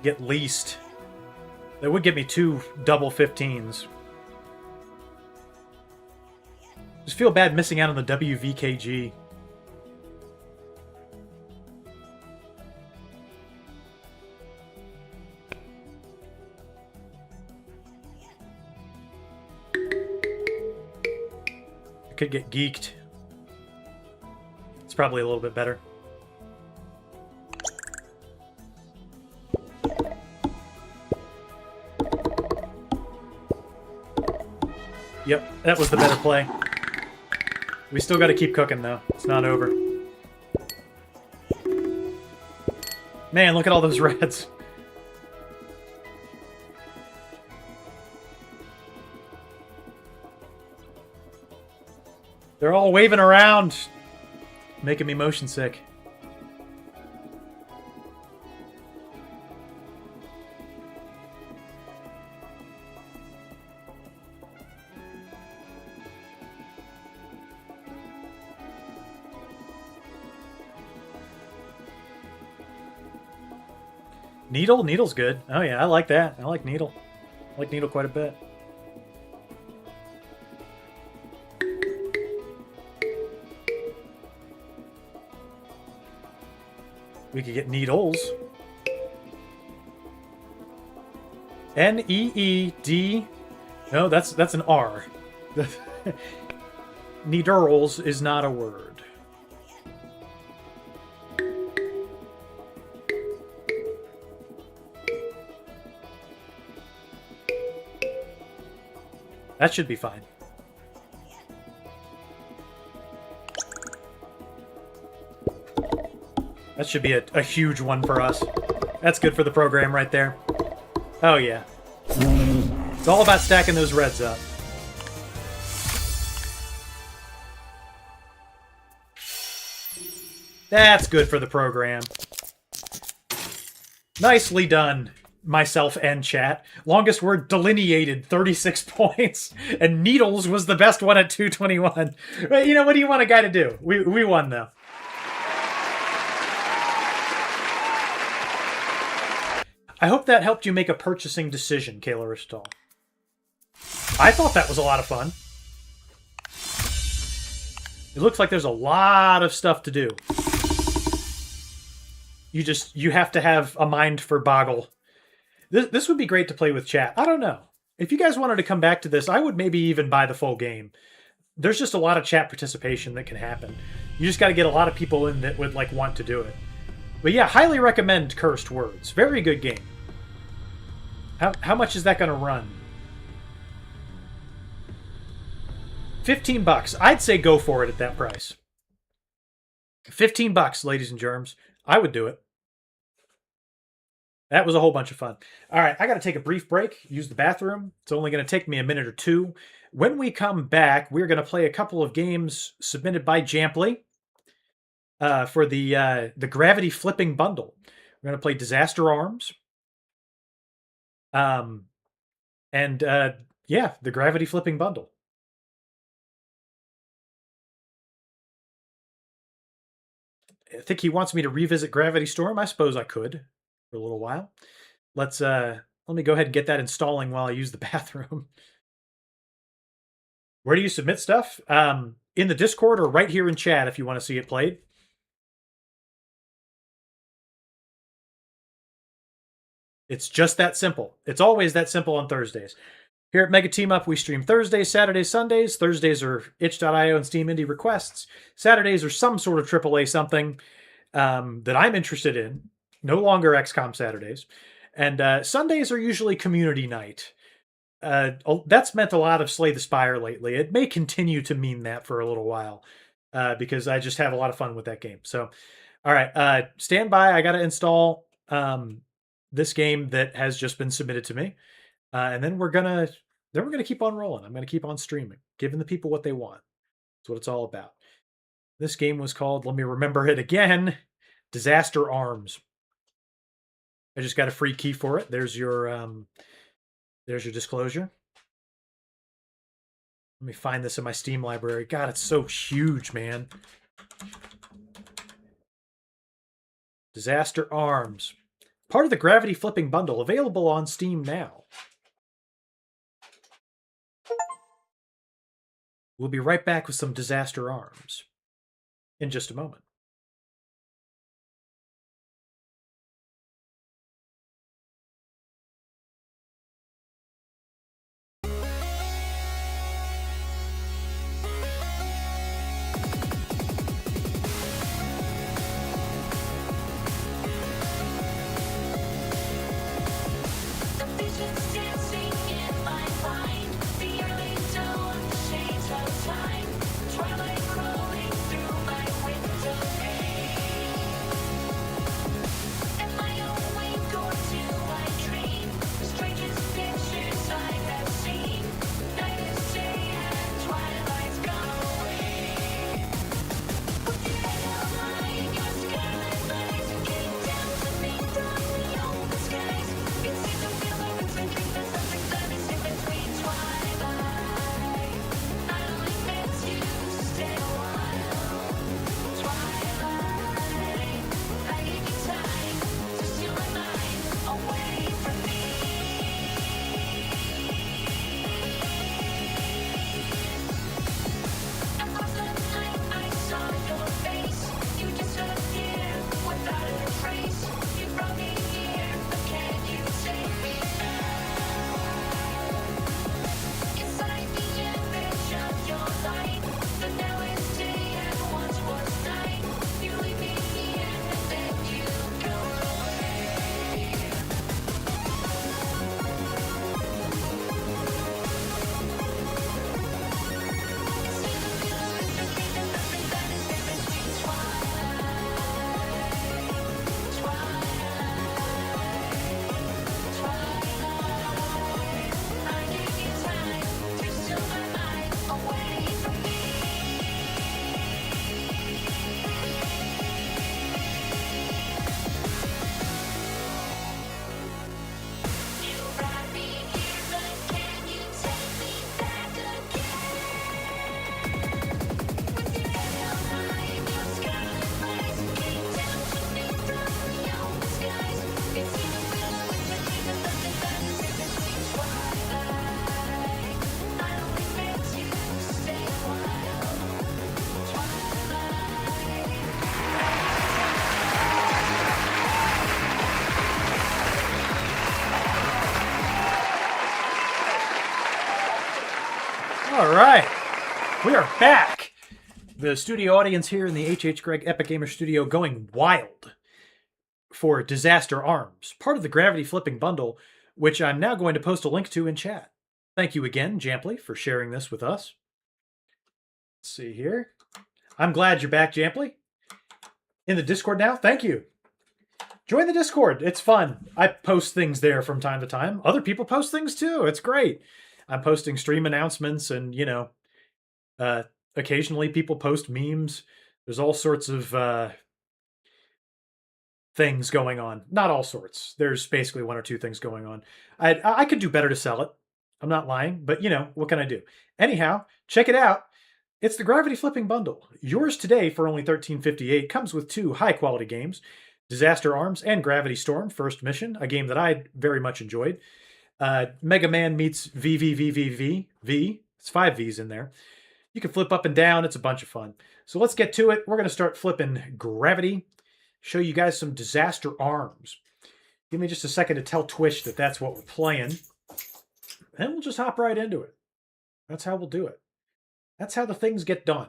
Get least. That would give me 2 double 15s. Just feel bad missing out on the WVKG. I could get geeked. It's probably a little bit better. Yep, that was the better play. We still got to keep cooking, though. It's not over. Man, look at all those reds. They're all waving around, making me motion sick. Needle? Needle's good. Oh yeah, I like that. I like Needle. I like Needle quite a bit. We could get Needles. N-E-E-D... No, that's an R. Needles is not a word. That should be fine. That should be a huge one for us. That's good for the program right there. Oh, yeah. It's all about stacking those reds up. That's good for the program. Nicely done, myself and chat. Longest word delineated, 36 points. And Needles was the best one at 221. But, you know, what do you want a guy to do? We won, though. I hope that helped you make a purchasing decision, Kayla Ristal. I thought that was a lot of fun. It looks like there's a lot of stuff to do. You have to have a mind for Boggle. This would be great to play with chat. I don't know. If you guys wanted to come back to this, I would maybe even buy the full game. There's just a lot of chat participation that can happen. You just got to get a lot of people in that would want to do it. But yeah, highly recommend Cursed Words. Very good game. How much is that going to run? $15. I'd say go for it at that price. $15, ladies and germs. I would do it. That was a whole bunch of fun. All right, I got to take a brief break, use the bathroom. It's only going to take me a minute or two. When we come back, we're going to play a couple of games submitted by Jamply for the Gravity Flipping Bundle. We're going to play Disaster Arms. Yeah, the Gravity Flipping Bundle. I think he wants me to revisit Gravity Storm. I suppose I could for a little while. Let me go ahead and get that installing while I use the bathroom. Where do you submit stuff? In the Discord or right here in chat if you want to see it played. It's just that simple. It's always that simple on Thursdays. Here at Mega Team Up, we stream Thursdays, Saturdays, Sundays. Thursdays are itch.io and Steam Indie requests. Saturdays are some sort of AAA something that I'm interested in. No longer XCOM Saturdays. And Sundays are usually community night. That's meant a lot of Slay the Spire lately. It may continue to mean that for a little while because I just have a lot of fun with that game. So, all right, stand by. I got to install this game that has just been submitted to me. And then we're gonna keep on rolling. I'm gonna keep on streaming, giving the people what they want. That's what it's all about. This game was called, let me remember it again, Disaster Arms. I just got a free key for it. There's your disclosure. Let me find this in my Steam library. God, it's so huge, man. Disaster Arms. Part of the Gravity Flipping Bundle, available on Steam now. We'll be right back with some Disaster Arms in just a moment. The visions dancing in my mind. The early dawn, the shades of time. Twilight crawling through my window pane. Am I awake or do I dream? The strangest pictures I have seen. Night is day and twilight's gone away. Put your head held high in your skyline lights. Came down to me from the open skies. It seemed to feel like it's a dream. There's something that is in between twilight. I only meant to stay a while. Twilight, I gave you time to steal my mind away from me. Across the night, I saw your face. You disappeared without a trace. You brought me here, but can you take me now? Inside the image of your light, but now is day and once was night. You leave me here and then you go away. All right, we are back. The studio audience here in the H.H. Gregg Epic Gamer Studio going wild for Disaster Arms, part of the Gravity Flipping Bundle, which I'm now going to post a link to in chat. Thank you again, Jamply, for sharing this with us. Let's see here. I'm glad you're back, Jamply. In the Discord now? Thank you. Join the Discord. It's fun. I post things there from time to time. Other people post things too. It's great. I'm posting stream announcements and, occasionally people post memes. There's all sorts of things going on. Not all sorts. There's basically one or two things going on. I could do better to sell it. I'm not lying, but what can I do? Anyhow, check it out. It's the Gravity Flipping Bundle. Yours today for only $13.58 comes with two high-quality games, Disaster Arms and Gravity Storm First Mission, a game that I very much enjoyed. Mega Man meets VVVVV. It's 5 V's in there. You can flip up and down. It's a bunch of fun. So let's get to it. We're going to start flipping Gravity. Show you guys some Disaster Arms. Give me just a second to tell Twitch that that's what we're playing. And we'll just hop right into it. That's how we'll do it. That's how the things get done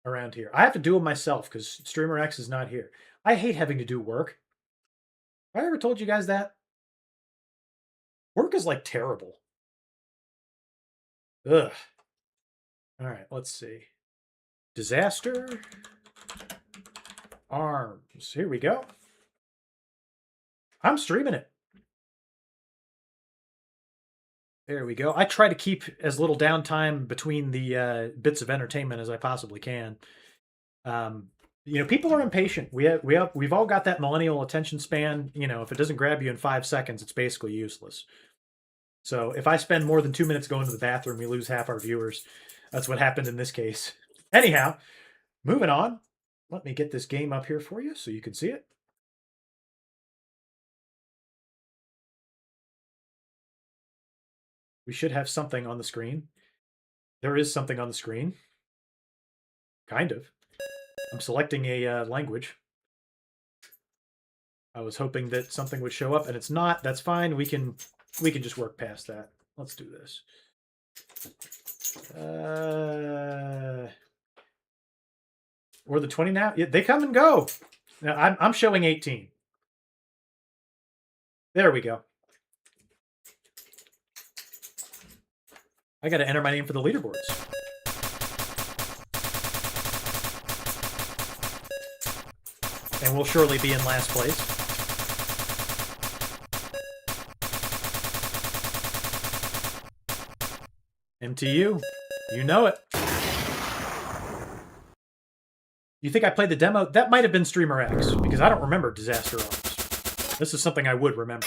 around here. I have to do them myself because Streamer X is not here. I hate having to do work. Have I ever told you guys that? Work is like terrible. Ugh. All right, let's see. Disaster. Arms. Here we go. I'm streaming it. There we go. I try to keep as little downtime between the bits of entertainment as I possibly can. People are impatient. We've all got that millennial attention span. If it doesn't grab you in 5 seconds, it's basically useless. So if I spend more than 2 minutes going to the bathroom, we lose half our viewers. That's what happened in this case. Anyhow, moving on. Let me get this game up here for you so you can see it. We should have something on the screen. There is something on the screen. Kind of. I'm selecting a language. I was hoping that something would show up, and it's not. That's fine. We can just work past that. Let's do this. Or the 20 now? Yeah, they come and go. Now I'm showing 18. There we go. I got to enter my name for the leaderboards. And we'll surely be in last place. MTU, you know it. You think I played the demo? That might have been Streamer X, because I don't remember Disaster Arms. This is something I would remember.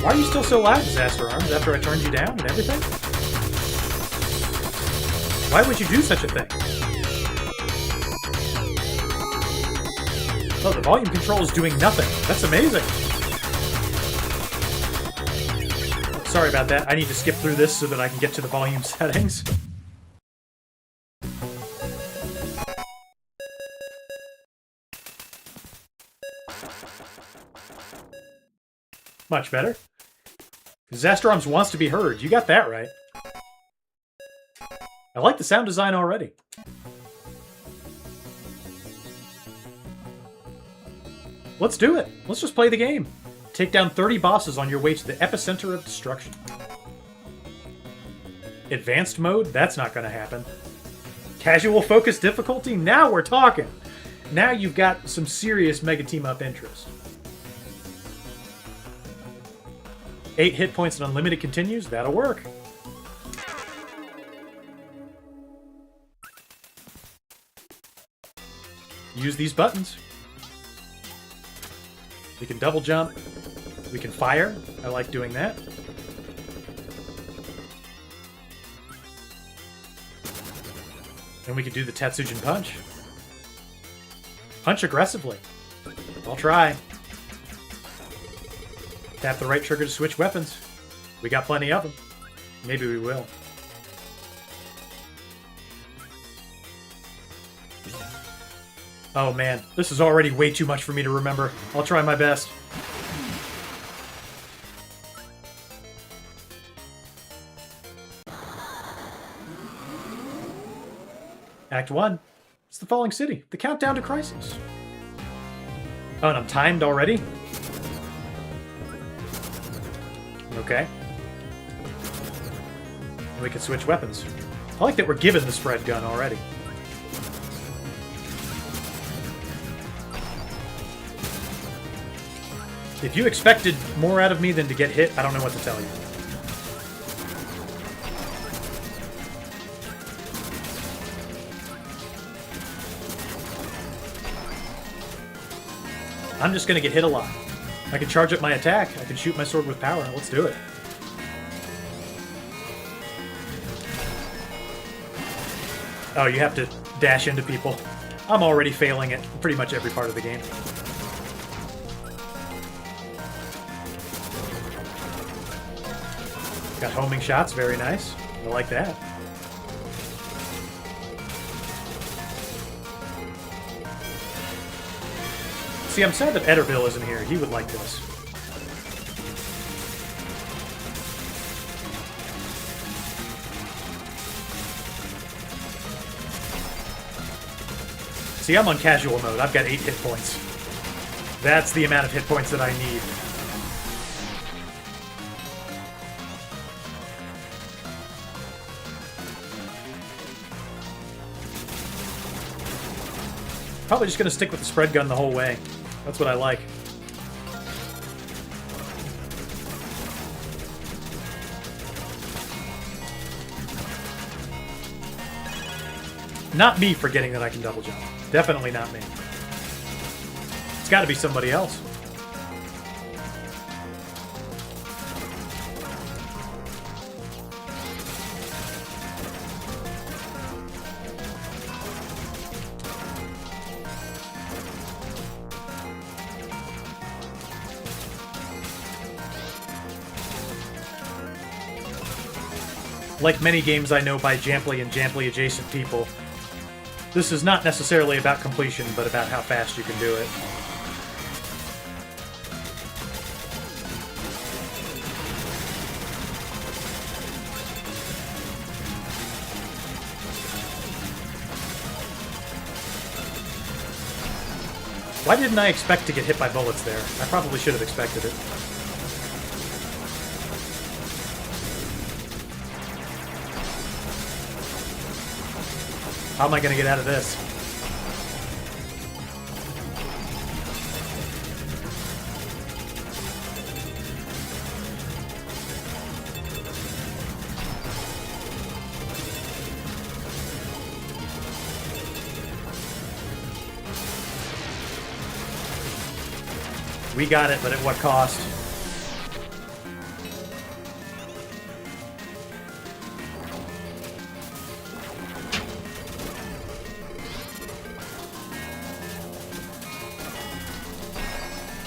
Why are you still so loud, Disaster Arms, after I turned you down and everything? Why would you do such a thing? Oh, the volume control is doing nothing. That's amazing. Sorry about that. I need to skip through this so that I can get to the volume settings. Much better. Disaster Arms wants to be heard. You got that right. I like the sound design already. Let's do it. Let's just play the game. Take down 30 bosses on your way to the epicenter of destruction. Advanced mode? That's not going to happen. Casual focus difficulty? Now we're talking. Now you've got some serious Mega Team Up interest. 8 hit points and unlimited continues? That'll work. Use these buttons. We can double jump. We can fire. I like doing that. And we can do the Tatsujin punch. Punch aggressively. I'll try. Tap the right trigger to switch weapons. We got plenty of them. Maybe we will. Oh man, this is already way too much for me to remember. I'll try my best. Act 1. It's the Falling City. The countdown to crisis. Oh, and I'm timed already? Okay. And we can switch weapons. I like that we're given the spread gun already. If you expected more out of me than to get hit, I don't know what to tell you. I'm just gonna get hit a lot. I can charge up my attack. I can shoot my sword with power. Let's do it. Oh, you have to dash into people. I'm already failing at pretty much every part of the game. Got homing shots, very nice. I like that. See, I'm sad that Ederville isn't here. He would like this. See, I'm on casual mode. I've got 8 hit points. That's the amount of hit points that I need. Probably just gonna stick with the spread gun the whole way. That's what I like. Not me forgetting that I can double jump. Definitely not me. It's got to be somebody else. Like many games I know by Jamply and Jamply adjacent people, this is not necessarily about completion, but about how fast you can do it. Why didn't I expect to get hit by bullets there? I probably should have expected it. How am I going to get out of this? We got it, but at what cost?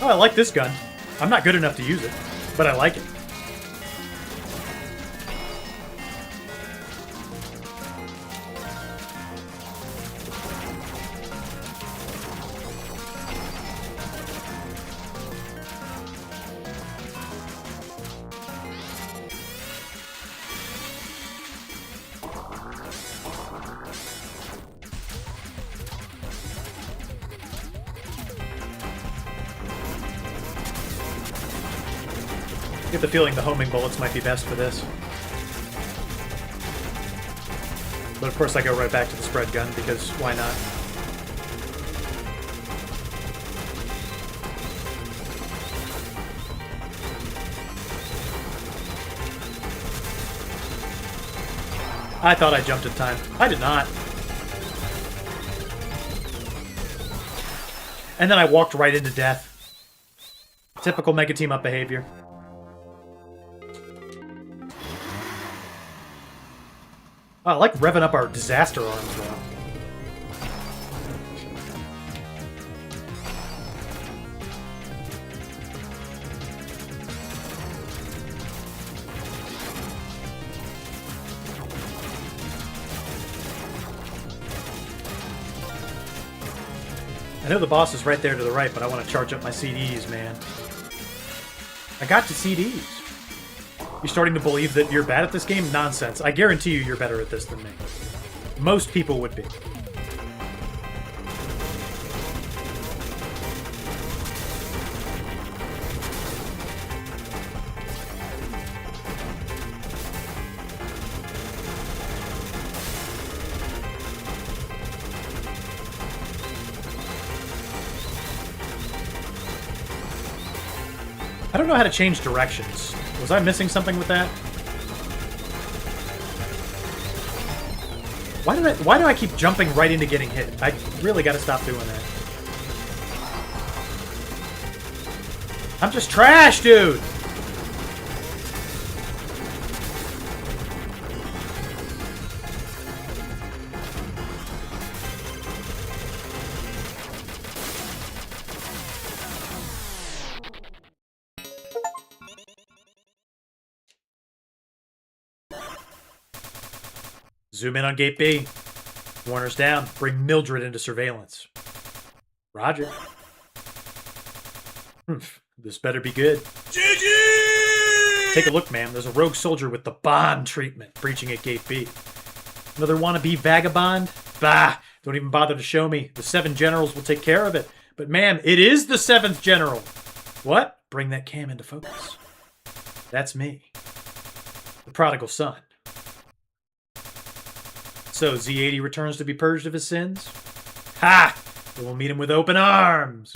Oh, I like this gun. I'm not good enough to use it, but I like it. I get the feeling the homing bullets might be best for this. But of course I go right back to the spread gun, because why not? I thought I jumped in time. I did not. And then I walked right into death. Typical Mega Team Up behavior. Oh, I like revving up our disaster arms, though. I know the boss is right there to the right, but I want to charge up my CDs, man. I got to CDs. You're starting to believe that you're bad at this game? Nonsense. I guarantee you you're better at this than me. Most people would be. I don't know how to change directions. Was I missing something with that? Why do I keep jumping right into getting hit? I really gotta stop doing that. I'm just trash, dude! Zoom in on Gate B. Warner's down. Bring Mildred into surveillance. Roger. This better be good. GG! Take a look, ma'am. There's a rogue soldier with the Bond treatment breaching at Gate B. Another wannabe vagabond? Bah! Don't even bother to show me. The 7 generals will take care of it. But ma'am, it is the 7th general. What? Bring that cam into focus. That's me. The prodigal son. So, Z80 returns to be purged of his sins? Ha! We will meet him with open arms.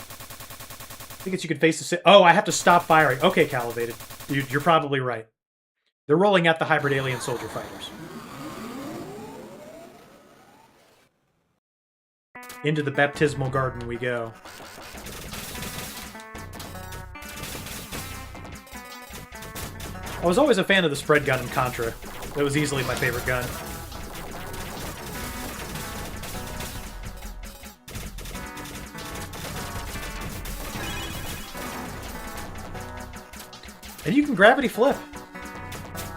I guess you could face the... Oh, I have to stop firing. Okay, Calivated. You're probably right. They're rolling out the hybrid alien soldier fighters. Into the baptismal garden we go. I was always a fan of the spread gun in Contra. That was easily my favorite gun. And you can gravity flip.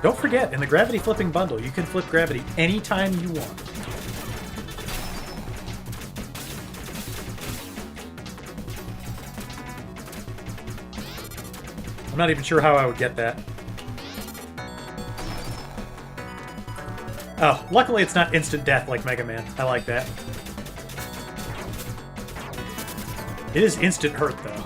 Don't forget, in the gravity flipping bundle, you can flip gravity anytime you want. I'm not even sure how I would get that. Oh, luckily it's not instant death like Mega Man. I like that. It is instant hurt, though.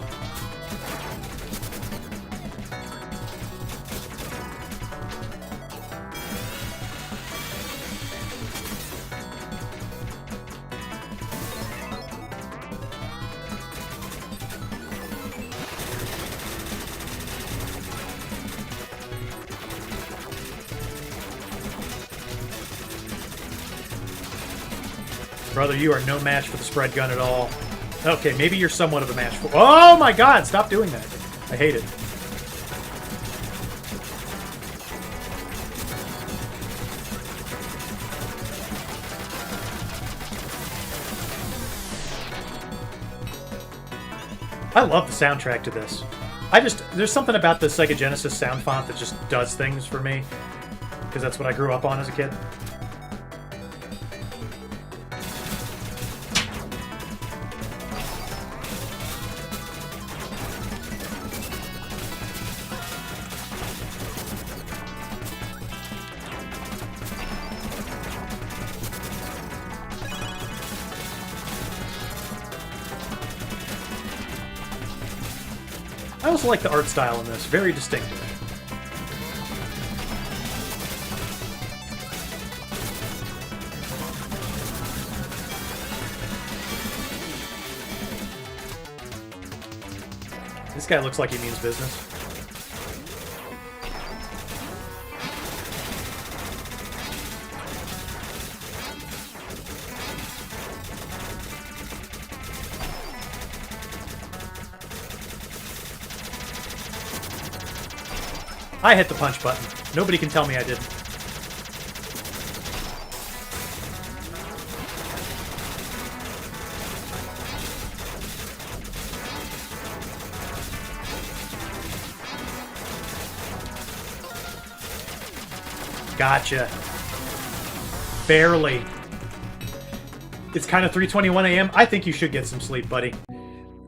Brother, you are no match for the spread gun at all. Okay, maybe you're somewhat of a match for... Oh my god, stop doing that. I hate it. I love the soundtrack to this. There's something about the Sega Genesis sound font that just does things for me. Because that's what I grew up on as a kid. I also like the art style in this. Very distinctive. This guy looks like he means business. I hit the punch button. Nobody can tell me I didn't. Gotcha. Barely. It's kind of 3:21 a.m. I think you should get some sleep, buddy.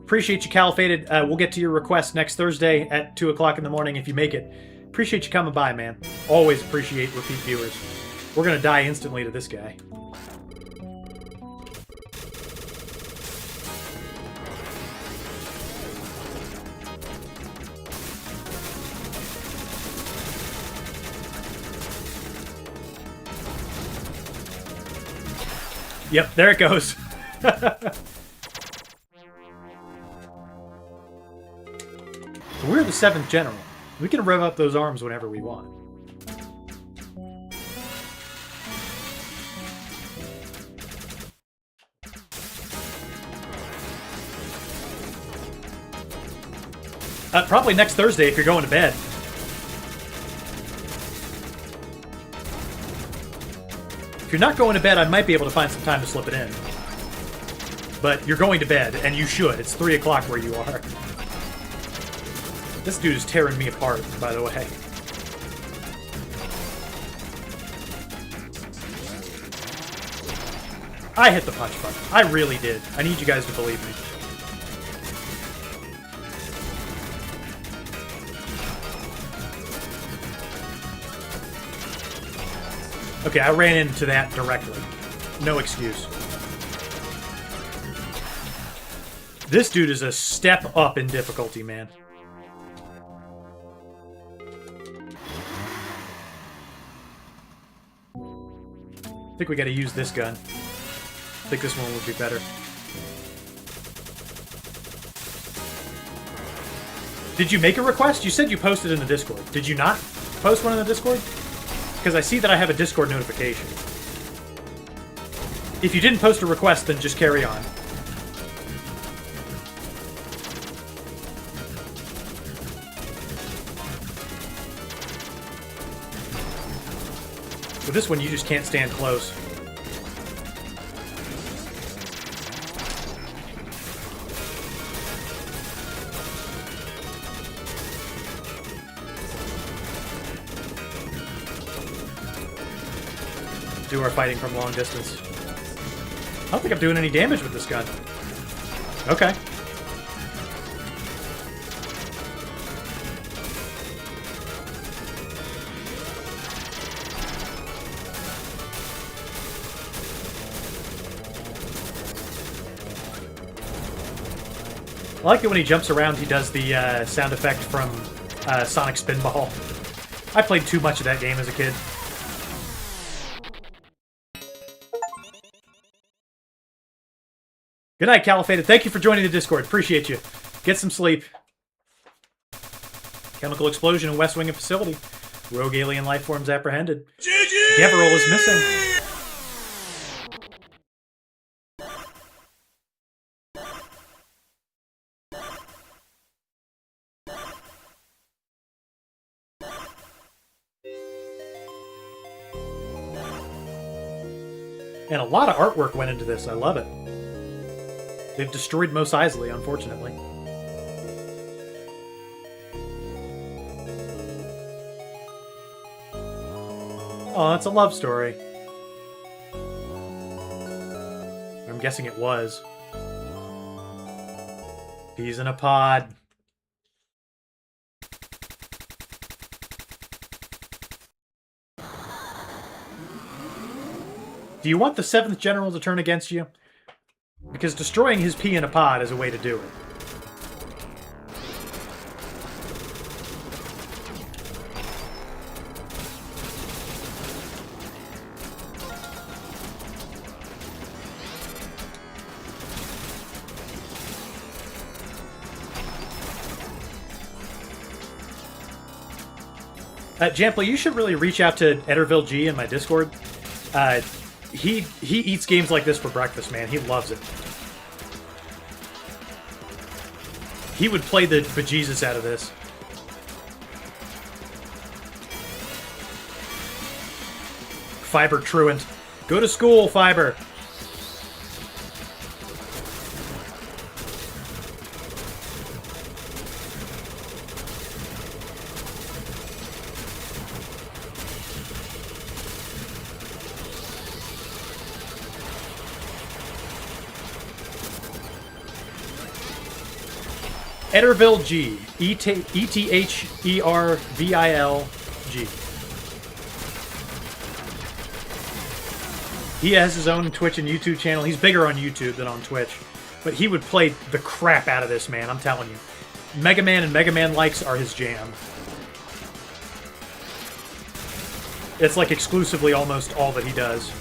Appreciate you, Califated. We'll get to your request next Thursday at 2 o'clock in the morning if you make it. Appreciate you coming by, man. Always appreciate repeat viewers. We're gonna die instantly to this guy. Yep, there it goes. We're the 7th general. We can rev up those arms whenever we want. Probably next Thursday if you're going to bed. If you're not going to bed, I might be able to find some time to slip it in. But you're going to bed, and you should. It's 3 o'clock where you are. This dude is tearing me apart, by the way. I hit the punch button. I really did. I need you guys to believe me. Okay, I ran into that directly. No excuse. This dude is a step up in difficulty, man. I think we gotta use this gun. I think this one would be better. Did you make a request? You said you posted in the Discord. Did you not post one in the Discord? Because I see that I have a Discord notification. If you didn't post a request, then just carry on. With this one, you just can't stand close. Do our fighting from long distance. I don't think I'm doing any damage with this gun. Okay. I like it when he jumps around, he does the sound effect from Sonic Spinball. I played too much of that game as a kid. Good night, Califated. Thank you for joining the Discord. Appreciate you. Get some sleep. Chemical explosion in West Wing of facility. Rogue alien life forms apprehended. Deverell is missing. And a lot of artwork went into this. I love it. They've destroyed Mos Eisley, unfortunately. Oh, that's a love story. I'm guessing it was. Peas in a pod. Do you want the 7th General to turn against you? Because destroying his pea in a pod is a way to do it. Jampla, you should really reach out to Ederville G in my Discord. He eats games like this for breakfast, man. He loves it. He would play the bejesus out of this. Fiber truant. Go to school, Fiber. Ederville G. E-T-H-E-R-V-I-L G. He has his own Twitch and YouTube channel. He's bigger on YouTube than on Twitch. But he would play the crap out of this, man. I'm telling you. Mega Man and Mega Man likes are his jam. It's like exclusively almost all that he does.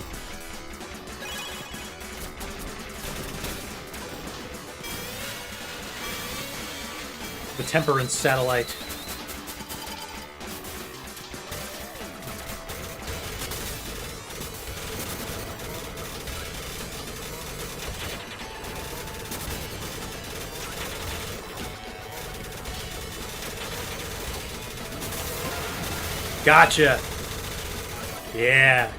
The Temperance Satellite. Gotcha. Yeah.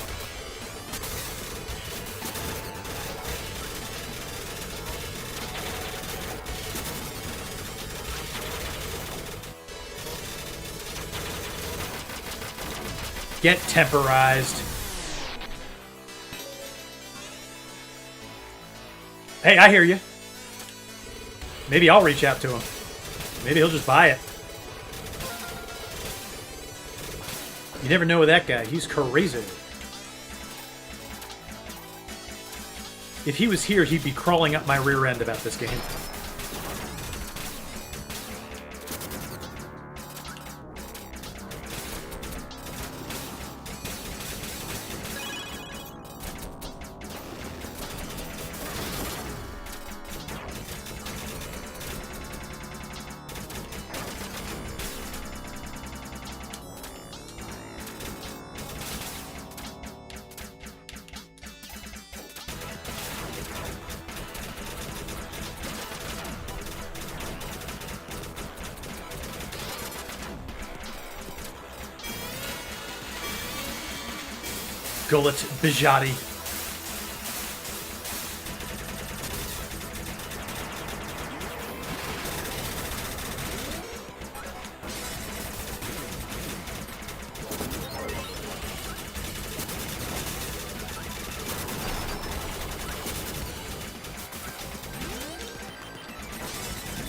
Get temporized. Hey, I hear you. Maybe I'll reach out to him. Maybe he'll just buy it. You never know with that guy. He's crazy. If he was here, he'd be crawling up my rear end about this game. Gullet Bijati.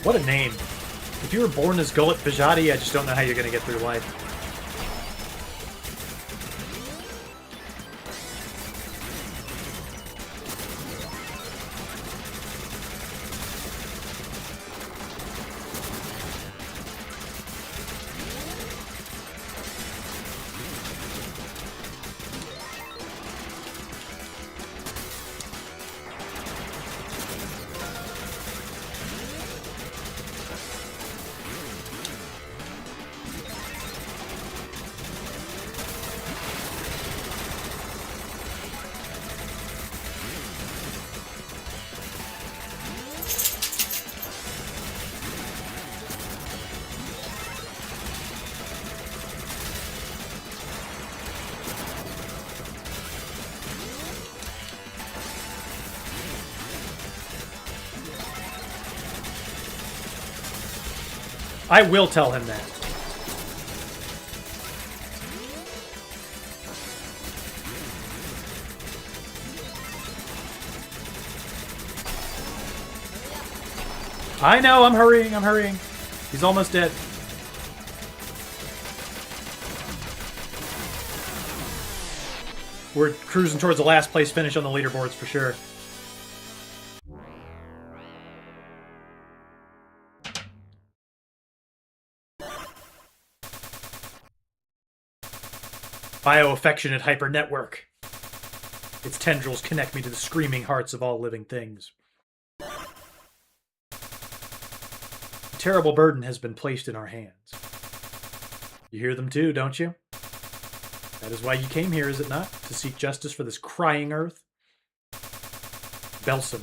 What a name. If you were born as Gullet Bijati, I just don't know how you're going to get through life. I will tell him that. I know, I'm hurrying, I'm hurrying. He's almost dead. We're cruising towards the last place finish on the leaderboards for sure. Bioaffectionate hyper network. Its tendrils connect me to the screaming hearts of all living things. A terrible burden has been placed in our hands. You hear them too, don't you? That is why you came here, is it not? To seek justice for this crying earth? Belson.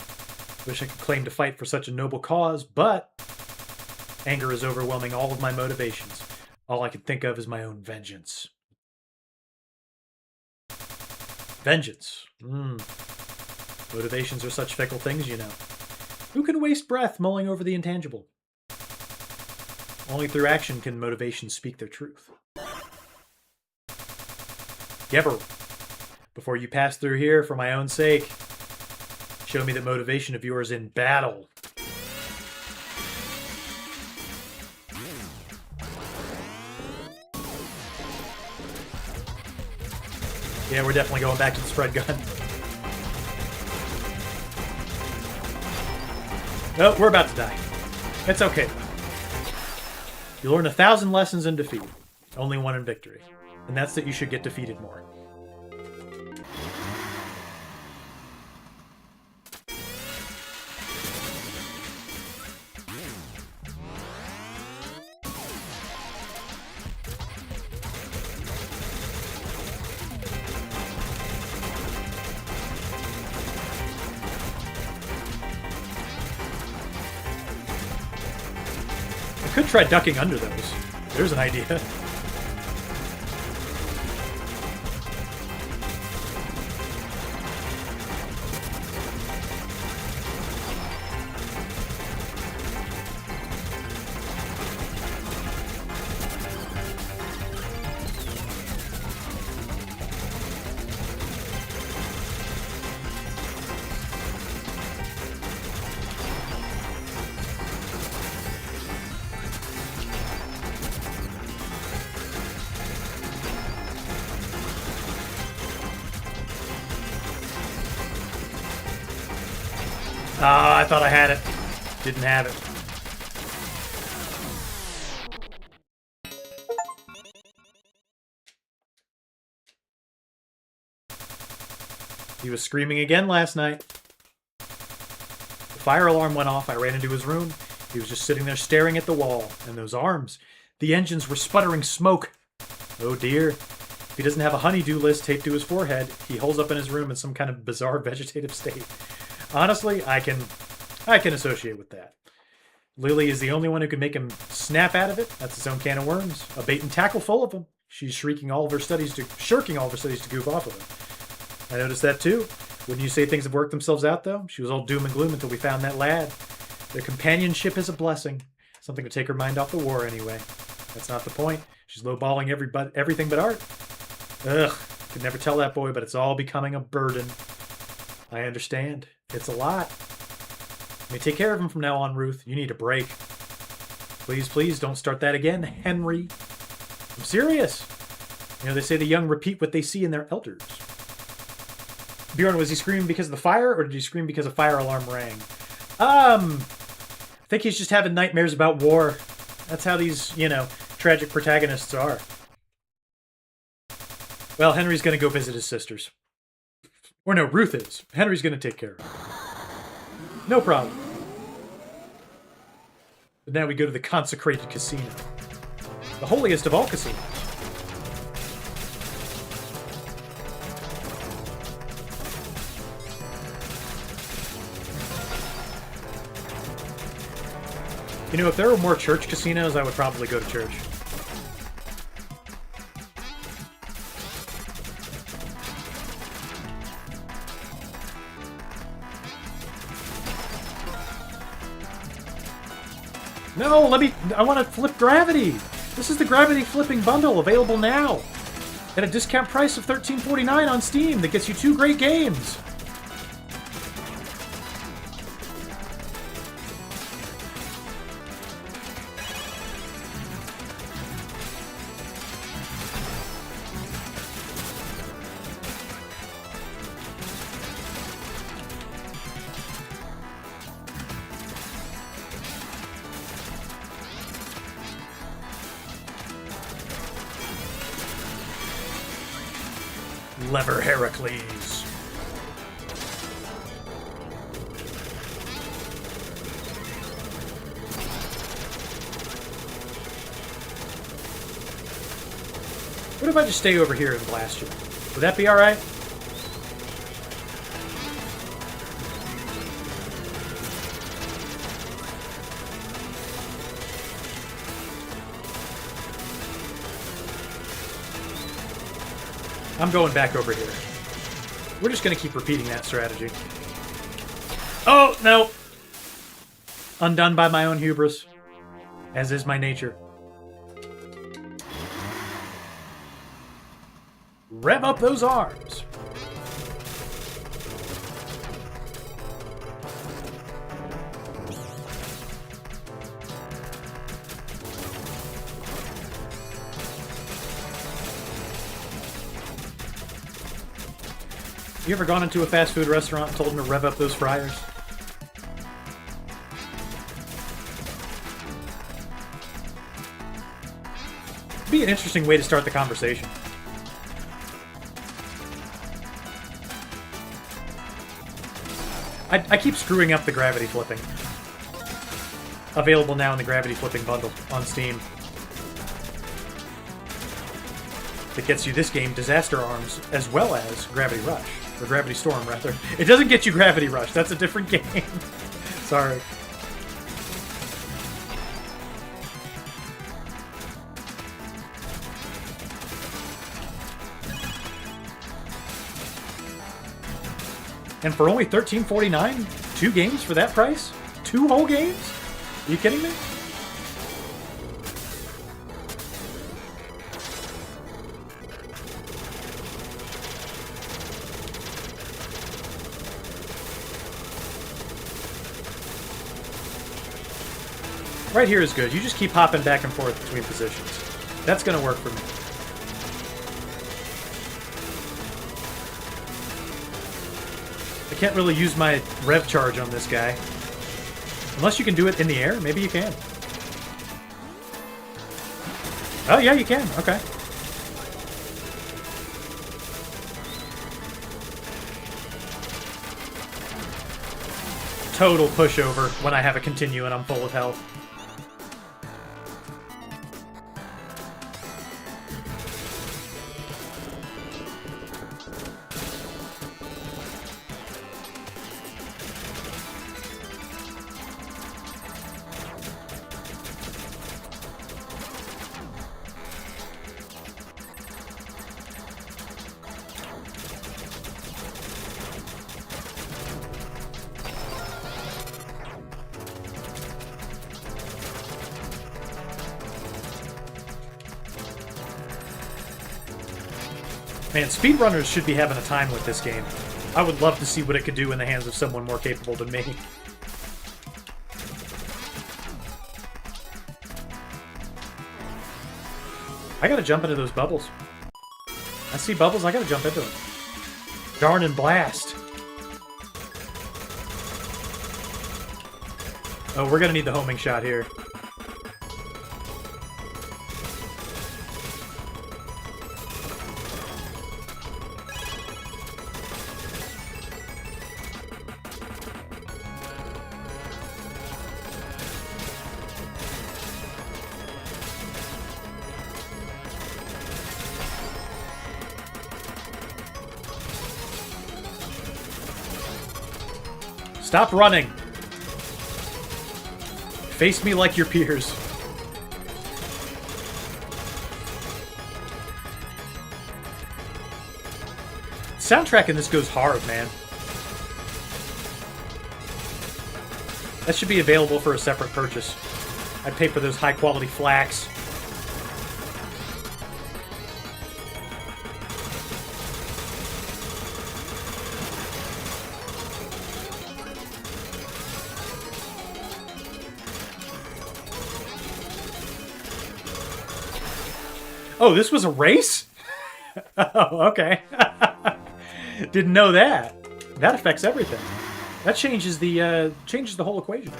Wish I could claim to fight for such a noble cause, but anger is overwhelming all of my motivations. All I can think of is my own vengeance. Vengeance. Motivations are such fickle things, you know. Who can waste breath mulling over the intangible? Only through action can motivations speak their truth. Geber, before you pass through here, for my own sake, show me the motivation of yours in battle. Yeah, we're definitely going back to the spread gun. No, we're about to die. It's okay, though. You learn 1,000 lessons in defeat, only one in victory. And that's that you should get defeated more. I could try ducking under those. There's an idea. Ah, I thought I had it. Didn't have it. He was screaming again last night. The fire alarm went off. I ran into his room. He was just sitting there staring at the wall. And those arms. The engines were sputtering smoke. Oh dear. If he doesn't have a honey-do list taped to his forehead, he holds up in his room in some kind of bizarre vegetative state. Honestly, I can associate with that. Lily is the only one who can make him snap out of it. That's his own can of worms. A bait and tackle full of them. She's shirking all of her studies to goof off of him. I noticed that too. Wouldn't you say things have worked themselves out, though? She was all doom and gloom until we found that lad. Their companionship is a blessing. Something to take her mind off the war, anyway. That's not the point. She's lowballing everything but art. Ugh, could never tell that boy, but it's all becoming a burden. I understand. It's a lot. Let me take care of him from now on, Ruth. You need a break. Please, please, don't start that again, Henry. I'm serious. You know, they say the young repeat what they see in their elders. Bjorn, was he screaming because of the fire, or did he scream because a fire alarm rang? I think he's just having nightmares about war. That's how these, you know, tragic protagonists are. Well, Henry's going to go visit his sisters. Or no, Ruth is. Henry's going to take care of her. No problem. But now we go to the consecrated casino. The holiest of all casinos. You know, if there were more church casinos, I would probably go to church. No, I want to flip Gravity. This is the Gravity Flipping Bundle, available now. At a discount price of $13.49 on Steam that gets you 2 great games. Lever Heracles. What if I just stay over here and blast you? Would that be alright? I'm going back over here. We're just going to keep repeating that strategy. Oh, no! Undone by my own hubris. As is my nature. Rev up those arms! You ever gone into a fast food restaurant and told them to rev up those fryers? It'd be an interesting way to start the conversation. I keep screwing up the Gravity Flipping. Available now in the Gravity Flipping Bundle on Steam. That gets you this game, Disaster Arms, as well as Gravity Rush. Or Gravity Storm, rather. It doesn't get you Gravity Rush. That's a different game. Sorry. And for only $13.49, 2 games for that price? 2 whole games? Are you kidding me? Right here is good. You just keep hopping back and forth between positions. That's going to work for me. I can't really use my rev charge on this guy. Unless you can do it in the air. Maybe you can. Oh, yeah, you can. Okay. Total pushover when I have a continue and I'm full of health. Man, speedrunners should be having a time with this game. I would love to see what it could do in the hands of someone more capable than me. I gotta jump into those bubbles. I see bubbles, I gotta jump into them. Darn and blast. Oh, we're gonna need the homing shot here. Stop running! Face me like your peers. Soundtrack in this goes hard, man. That should be available for a separate purchase. I'd pay for those high-quality flax. Oh, this was a race? Oh, okay. Didn't know that. That affects everything. That changes the whole equation.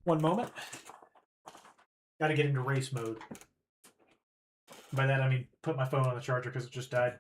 One moment. Gotta get into race mode. By that I mean put my phone on the charger because it just died.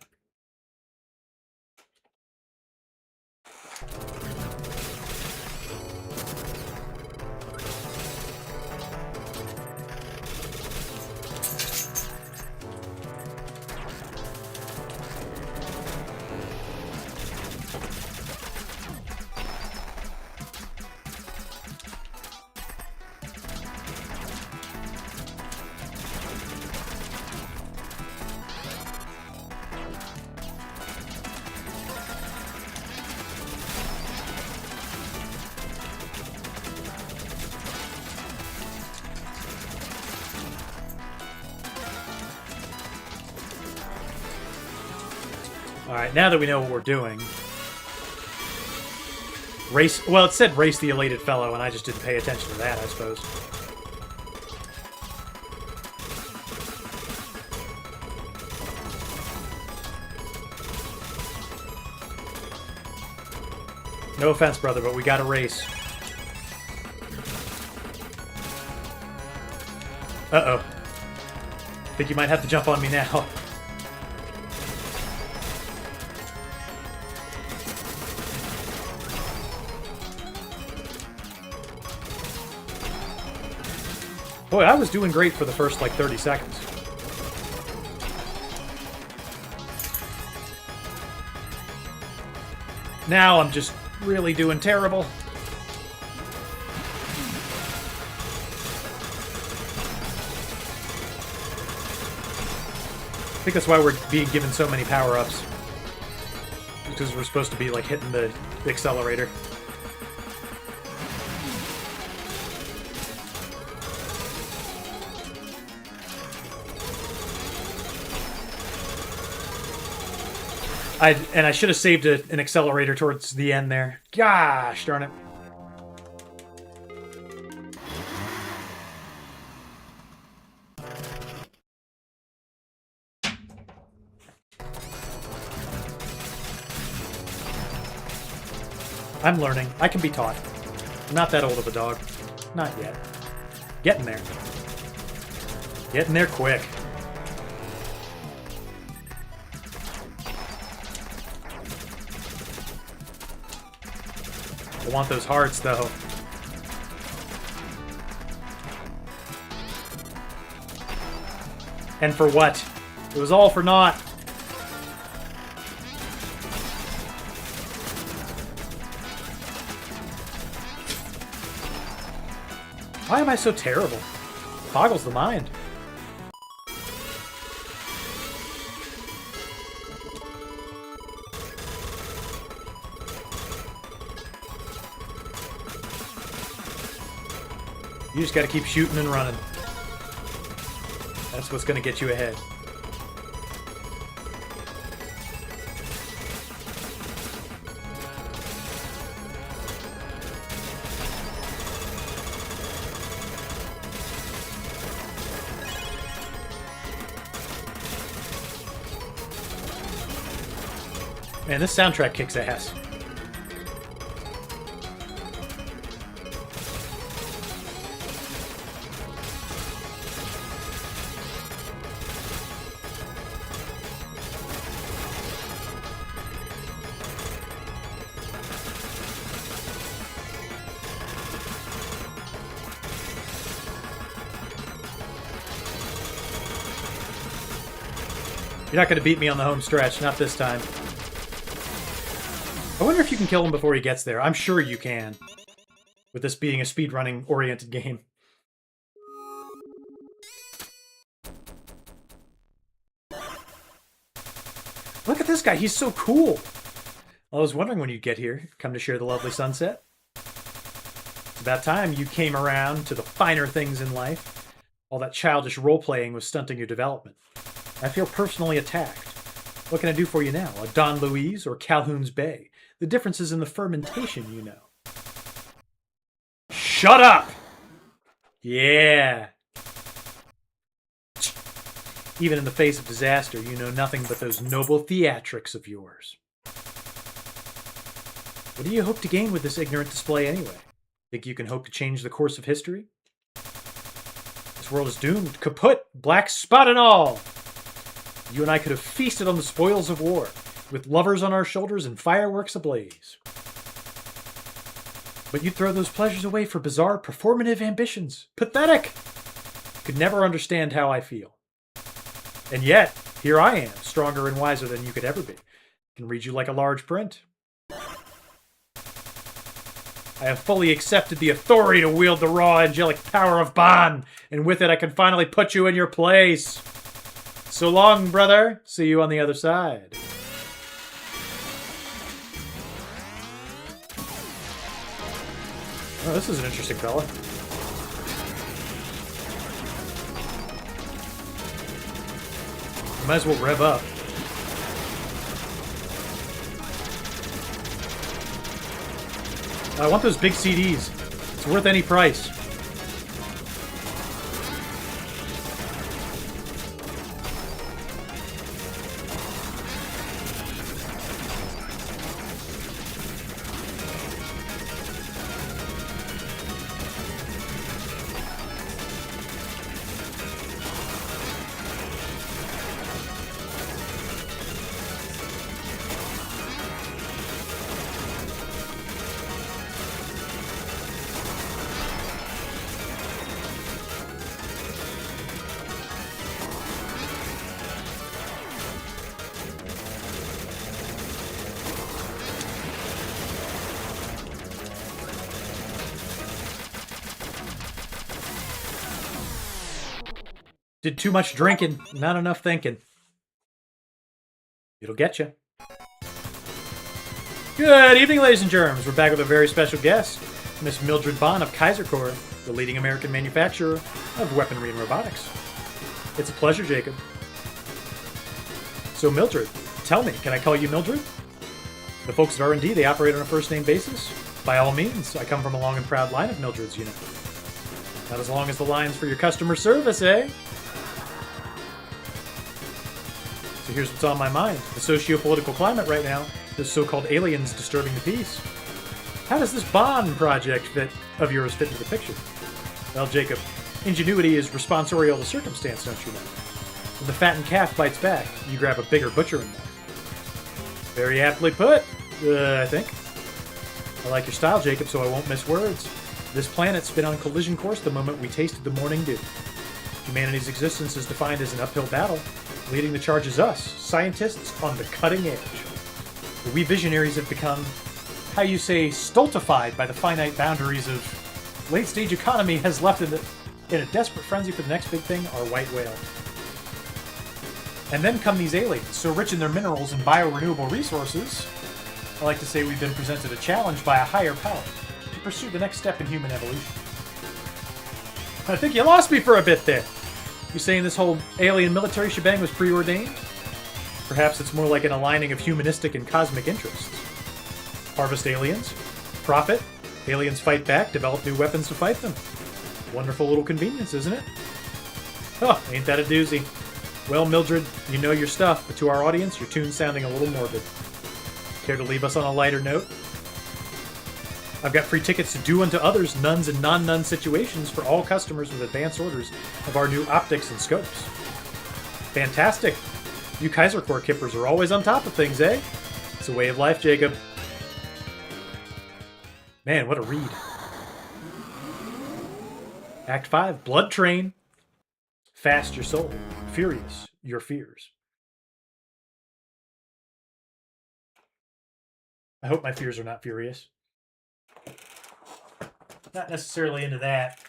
Alright, now that we know what we're doing... Race... Well, it said race the elated fellow, and I just didn't pay attention to that, I suppose. No offense, brother, but we got a race. Uh-oh. Think you might have to jump on me now. Boy, I was doing great for the first, like, 30 seconds. Now I'm just really doing terrible. I think that's why we're being given so many power-ups. Because we're supposed to be, like, hitting the accelerator. And I should have saved an accelerator towards the end there. Gosh darn it. I'm learning. I can be taught. I'm not that old of a dog. Not yet. Getting there. Getting there quick. I want those hearts, though. And for what? It was all for naught. Why am I so terrible? Boggles the mind. You just gotta keep shooting and running. That's what's gonna get you ahead. Man, this soundtrack kicks ass. You're not going to beat me on the home stretch, not this time. I wonder if you can kill him before he gets there. I'm sure you can. With this being a speedrunning oriented game. Look at this guy, he's so cool! I was wondering when you'd get here, come to share the lovely sunset. It's about time you came around to the finer things in life. All that childish role-playing was stunting your development. I feel personally attacked. What can I do for you now? A Don Luis or Calhoun's Bay? The difference is in the fermentation, you know. Shut up! Yeah. Even in the face of disaster, you know nothing but those noble theatrics of yours. What do you hope to gain with this ignorant display anyway? Think you can hope to change the course of history? This world is doomed. Kaput! Black spot and all! You and I could have feasted on the spoils of war, with lovers on our shoulders and fireworks ablaze. But you throw those pleasures away for bizarre performative ambitions. Pathetic! You could never understand how I feel. And yet, here I am, stronger and wiser than you could ever be. I can read you like a large print. I have fully accepted the authority to wield the raw angelic power of Ban, and with it I can finally put you in your place. So long, brother. See you on the other side. Oh, this is an interesting fella. Might as well rev up. I want those big CDs. It's worth any price. Did too much drinking, not enough thinking. It'll get you. Good evening, ladies and germs. We're back with a very special guest, Miss Mildred Bond of Kaiser Corps, the leading American manufacturer of weaponry and robotics. It's a pleasure, Jacob. So, Mildred, tell me, can I call you Mildred? The folks at R&D, they operate on a first-name basis. By all means, I come from a long and proud line of Mildreds, you know. Not as long as the lines for your customer service, eh? So here's what's on my mind. The socio-political climate right now. The so-called aliens disturbing the peace. How does this Bond project of yours fit into the picture? Well, Jacob, ingenuity is responsorial to circumstance, don't you know? When the fattened calf bites back, you grab a bigger butchering knife. Very aptly put, I think. I like your style, Jacob, so I won't miss words. This planet's been on collision course the moment we tasted the morning dew. Humanity's existence is defined as an uphill battle. Leading the charge is us, scientists on the cutting edge. We visionaries have become, how you say, stultified by the finite boundaries of late-stage economy has left in a desperate frenzy for the next big thing, our white whale. And then come these aliens, so rich in their minerals and biorenewable resources, I like to say we've been presented a challenge by a higher power to pursue the next step in human evolution. I think you lost me for a bit there. You saying this whole alien military shebang was preordained? Perhaps it's more like an aligning of humanistic and cosmic interests. Harvest aliens, profit, aliens fight back, develop new weapons to fight them. Wonderful little convenience, isn't it? Oh, ain't that a doozy? Well, Mildred, you know your stuff, but to our audience, your tune's sounding a little morbid. Care to leave us on a lighter note? I've got free tickets to Do Unto Others nuns and non-nun situations for all customers with advance orders of our new optics and scopes. Fantastic! You Kaiser Corps kippers are always on top of things, eh? It's a way of life, Jacob. Man, what a read. Act 5, Blood Train. Fast your soul, furious your fears. I hope my fears are not furious. Not necessarily into that.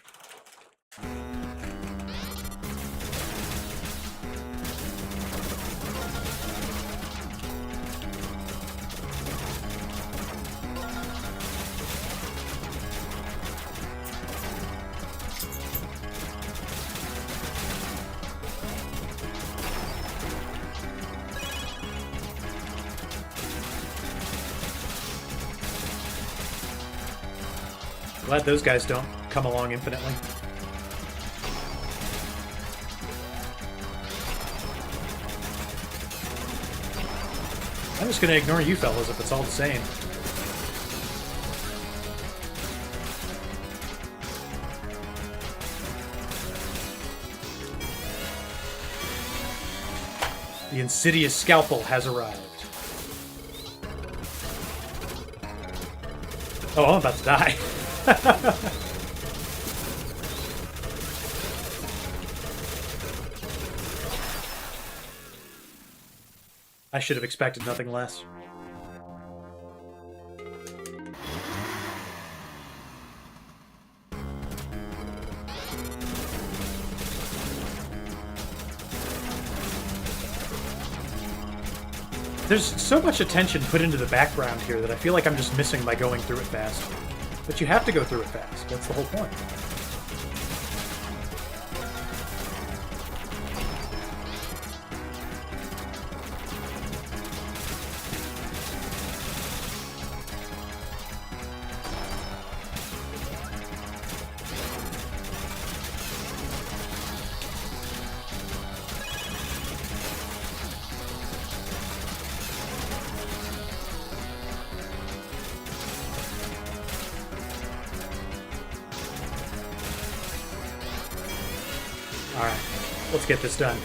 Glad those guys don't come along infinitely. I'm just going to ignore you fellas if it's all the same. The insidious scalpel has arrived. Oh, I'm about to die. I should have expected nothing less. There's so much attention put into the background here that I feel like I'm just missing by going through it fast. But you have to go through it fast. That's the whole point. Alright, let's get this done.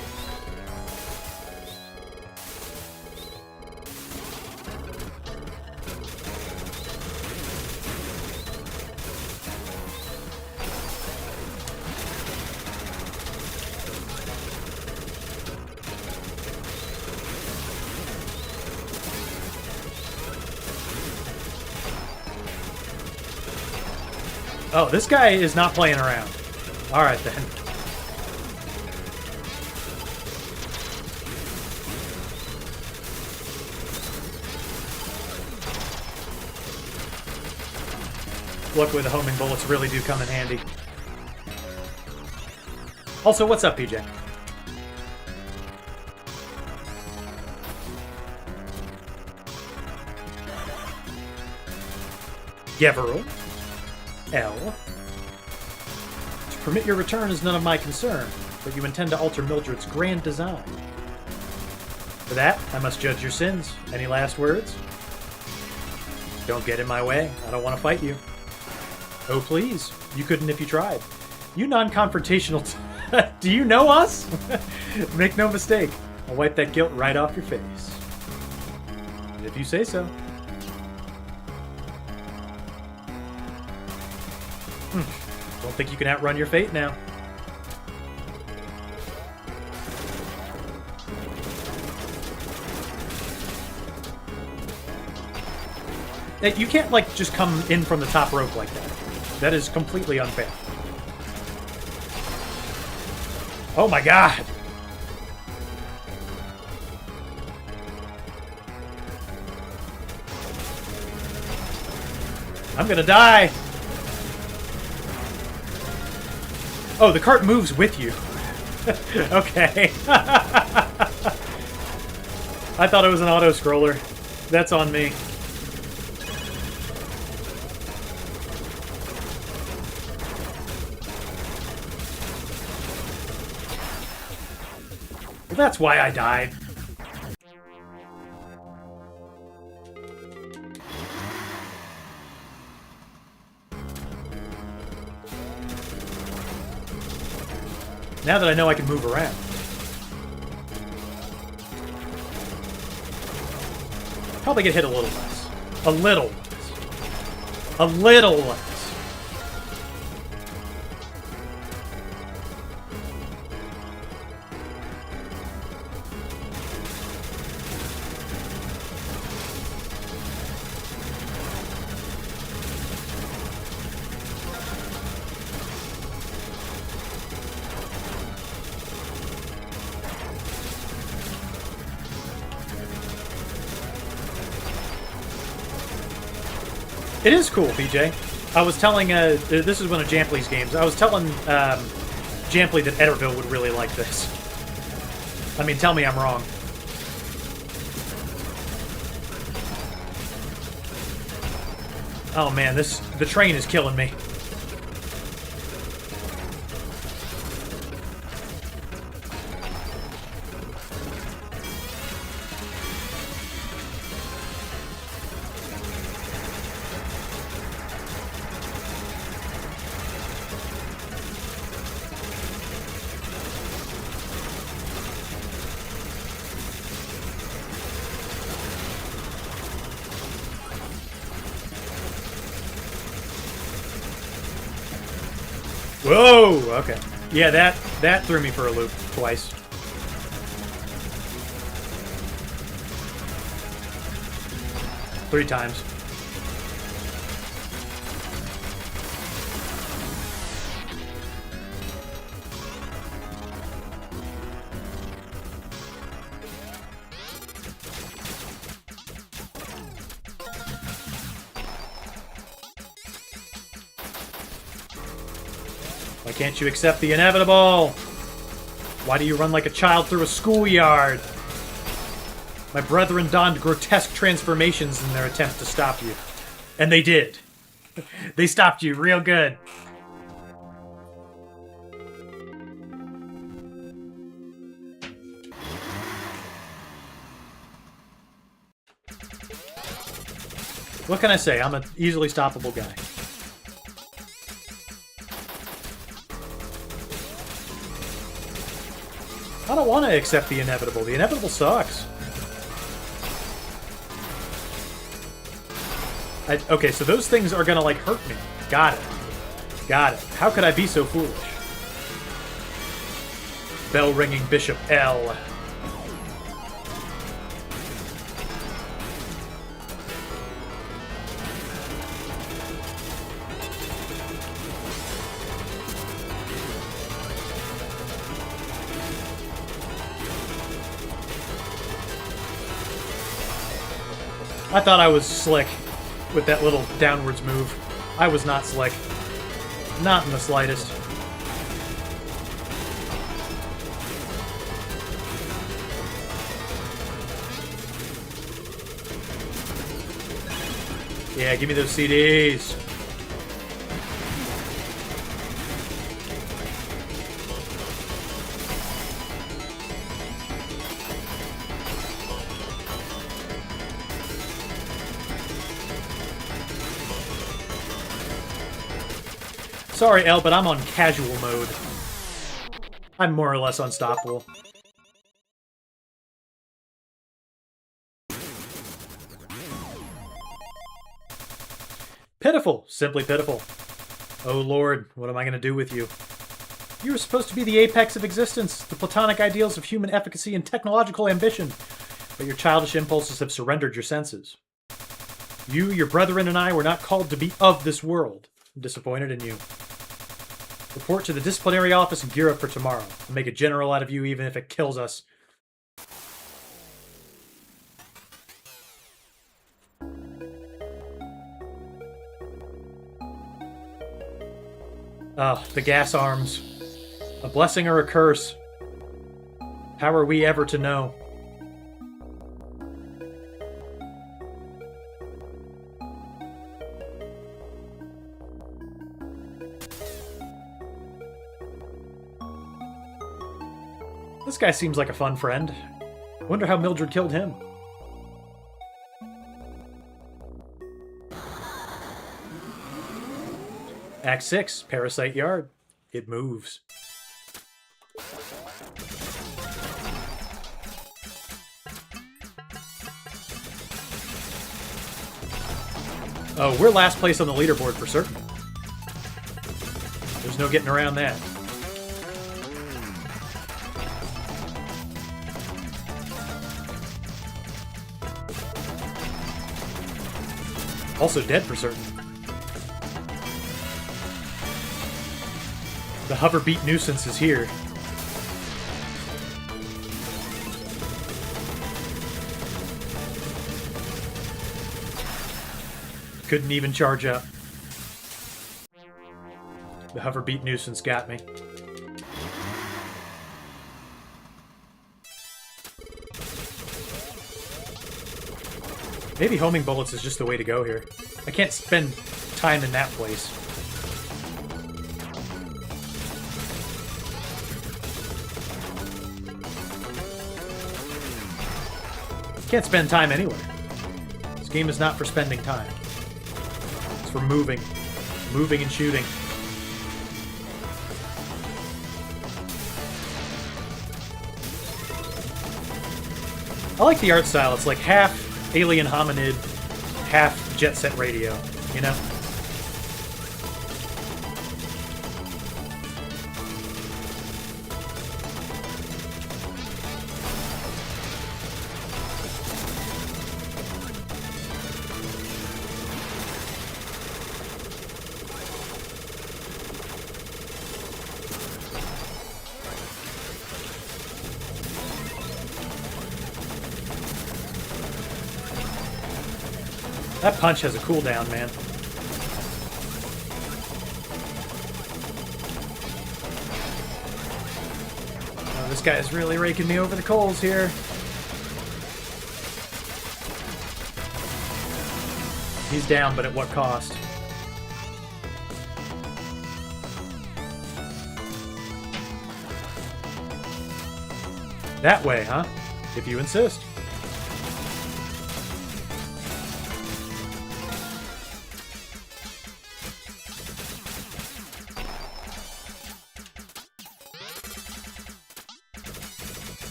Oh, this guy is not playing around. Alright then. Luckily, the homing bullets really do come in handy. Also, what's up, PJ? Geverl. L. To permit your return is none of my concern, but you intend to alter Mildred's grand design. For that, I must judge your sins. Any last words? Don't get in my way. I don't want to fight you. Oh, please. You couldn't if you tried. You non-confrontational... Do you know us? Make no mistake. I'll wipe that guilt right off your face. If you say so. Don't think you can outrun your fate now. Hey, you can't, like, just come in from the top rope like that. That is completely unfair. Oh my god! I'm gonna die! Oh, the cart moves with you. Okay. I thought it was an auto-scroller. That's on me. Well, that's why I died. Now that I know I can move around. Probably get hit a little less. A little less. A little less. It is cool, BJ. I was telling, this is one of Jampley's games. I was telling Jampley that Ederville would really like this. I mean, tell me I'm wrong. Oh man, the train is killing me. Whoa! Okay. Yeah, that threw me for a loop twice. Three times. Why can't you accept the inevitable? Why do you run like a child through a schoolyard? My brethren donned grotesque transformations in their attempt to stop you. And they did. They stopped you real good. What can I say? I'm an easily stoppable guy. I don't want to accept the inevitable. The inevitable sucks. Okay, so those things are gonna, like, hurt me. Got it. Got it. How could I be so foolish? Bell-ringing Bishop L. I thought I was slick with that little downwards move. I was not slick. Not in the slightest. Yeah, give me those CDs. Sorry, El, but I'm on casual mode. I'm more or less unstoppable. Pitiful. Simply pitiful. Oh lord, what am I going to do with you? You were supposed to be the apex of existence, the platonic ideals of human efficacy and technological ambition, but your childish impulses have surrendered your senses. You, your brethren, and I were not called to be of this world. I'm disappointed in you. Report to the disciplinary office and gear up for tomorrow. I'll make a general out of you even if it kills us. Ah, the gas arms. A blessing or a curse? How are we ever to know? This guy seems like a fun friend. Wonder how Mildred killed him. Act 6, Parasite Yard. It moves. Oh, we're last place on the leaderboard for certain. There's no getting around that. Also dead for certain. The Hoverbeat nuisance is here. Couldn't even charge up. The Hoverbeat nuisance got me. Maybe homing bullets is just the way to go here. I can't spend time in that place. Can't spend time anywhere. This game is not for spending time. It's for moving. Moving and shooting. I like the art style. It's like half Alien Hominid, half Jet Set Radio, you know? That punch has a cooldown, man. Oh, this guy is really raking me over the coals here. He's down, but at what cost? That way, huh? If you insist.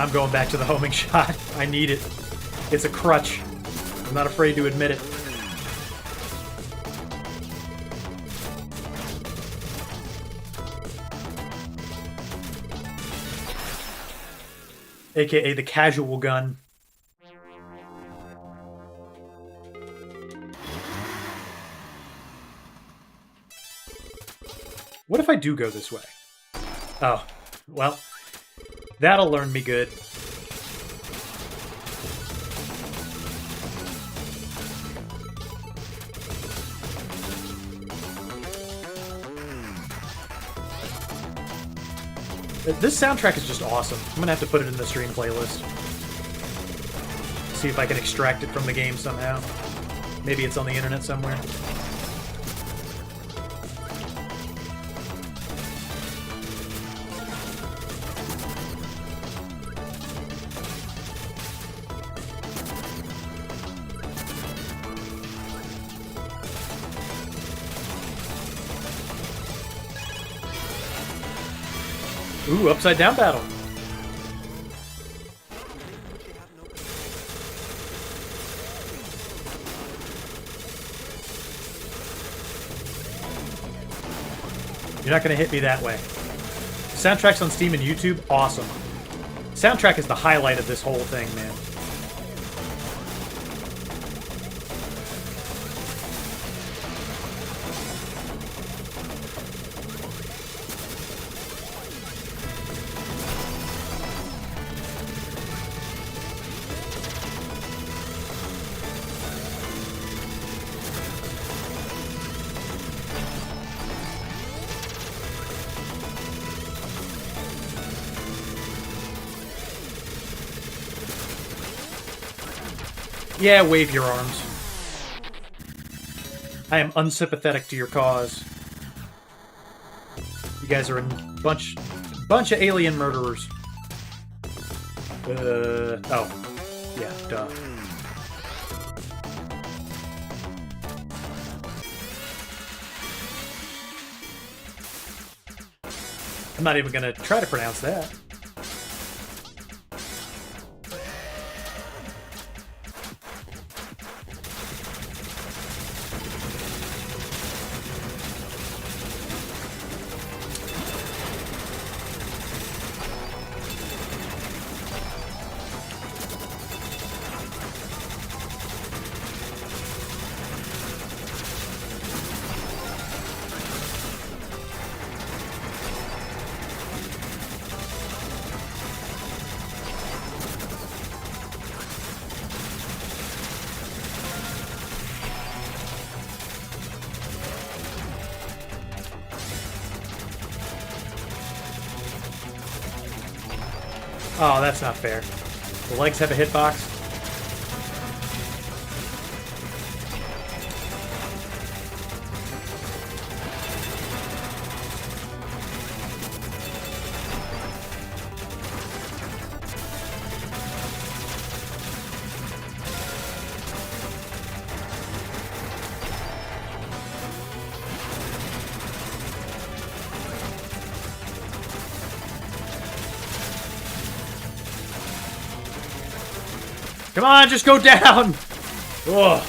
I'm going back to the homing shot. I need it. It's a crutch. I'm not afraid to admit it. AKA the casual gun. What if I do go this way? Oh, well, that'll learn me good. This soundtrack is just awesome. I'm gonna have to put it in the stream playlist. See if I can extract it from the game somehow. Maybe it's on the internet somewhere. Ooh, upside down battle. You're not going to hit me that way. Soundtracks on Steam and YouTube, awesome. Soundtrack is the highlight of this whole thing, man. Yeah, wave your arms. I am unsympathetic to your cause. You guys are a bunch of alien murderers. Oh. Yeah, duh. I'm not even gonna try to pronounce that. Oh, that's not fair. The legs have a hitbox. Come on, just go down! Ugh.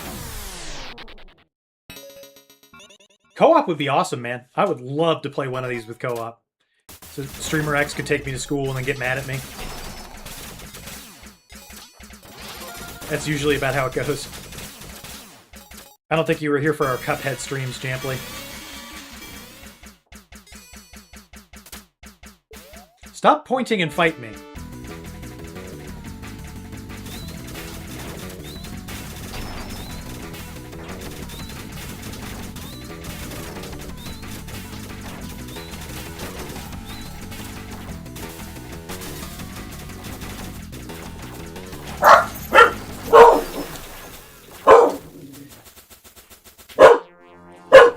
Co-op would be awesome, man. I would love to play one of these with co-op. So Streamer X could take me to school and then get mad at me. That's usually about how it goes. I don't think you were here for our Cuphead streams, Jampley. Stop pointing and fight me.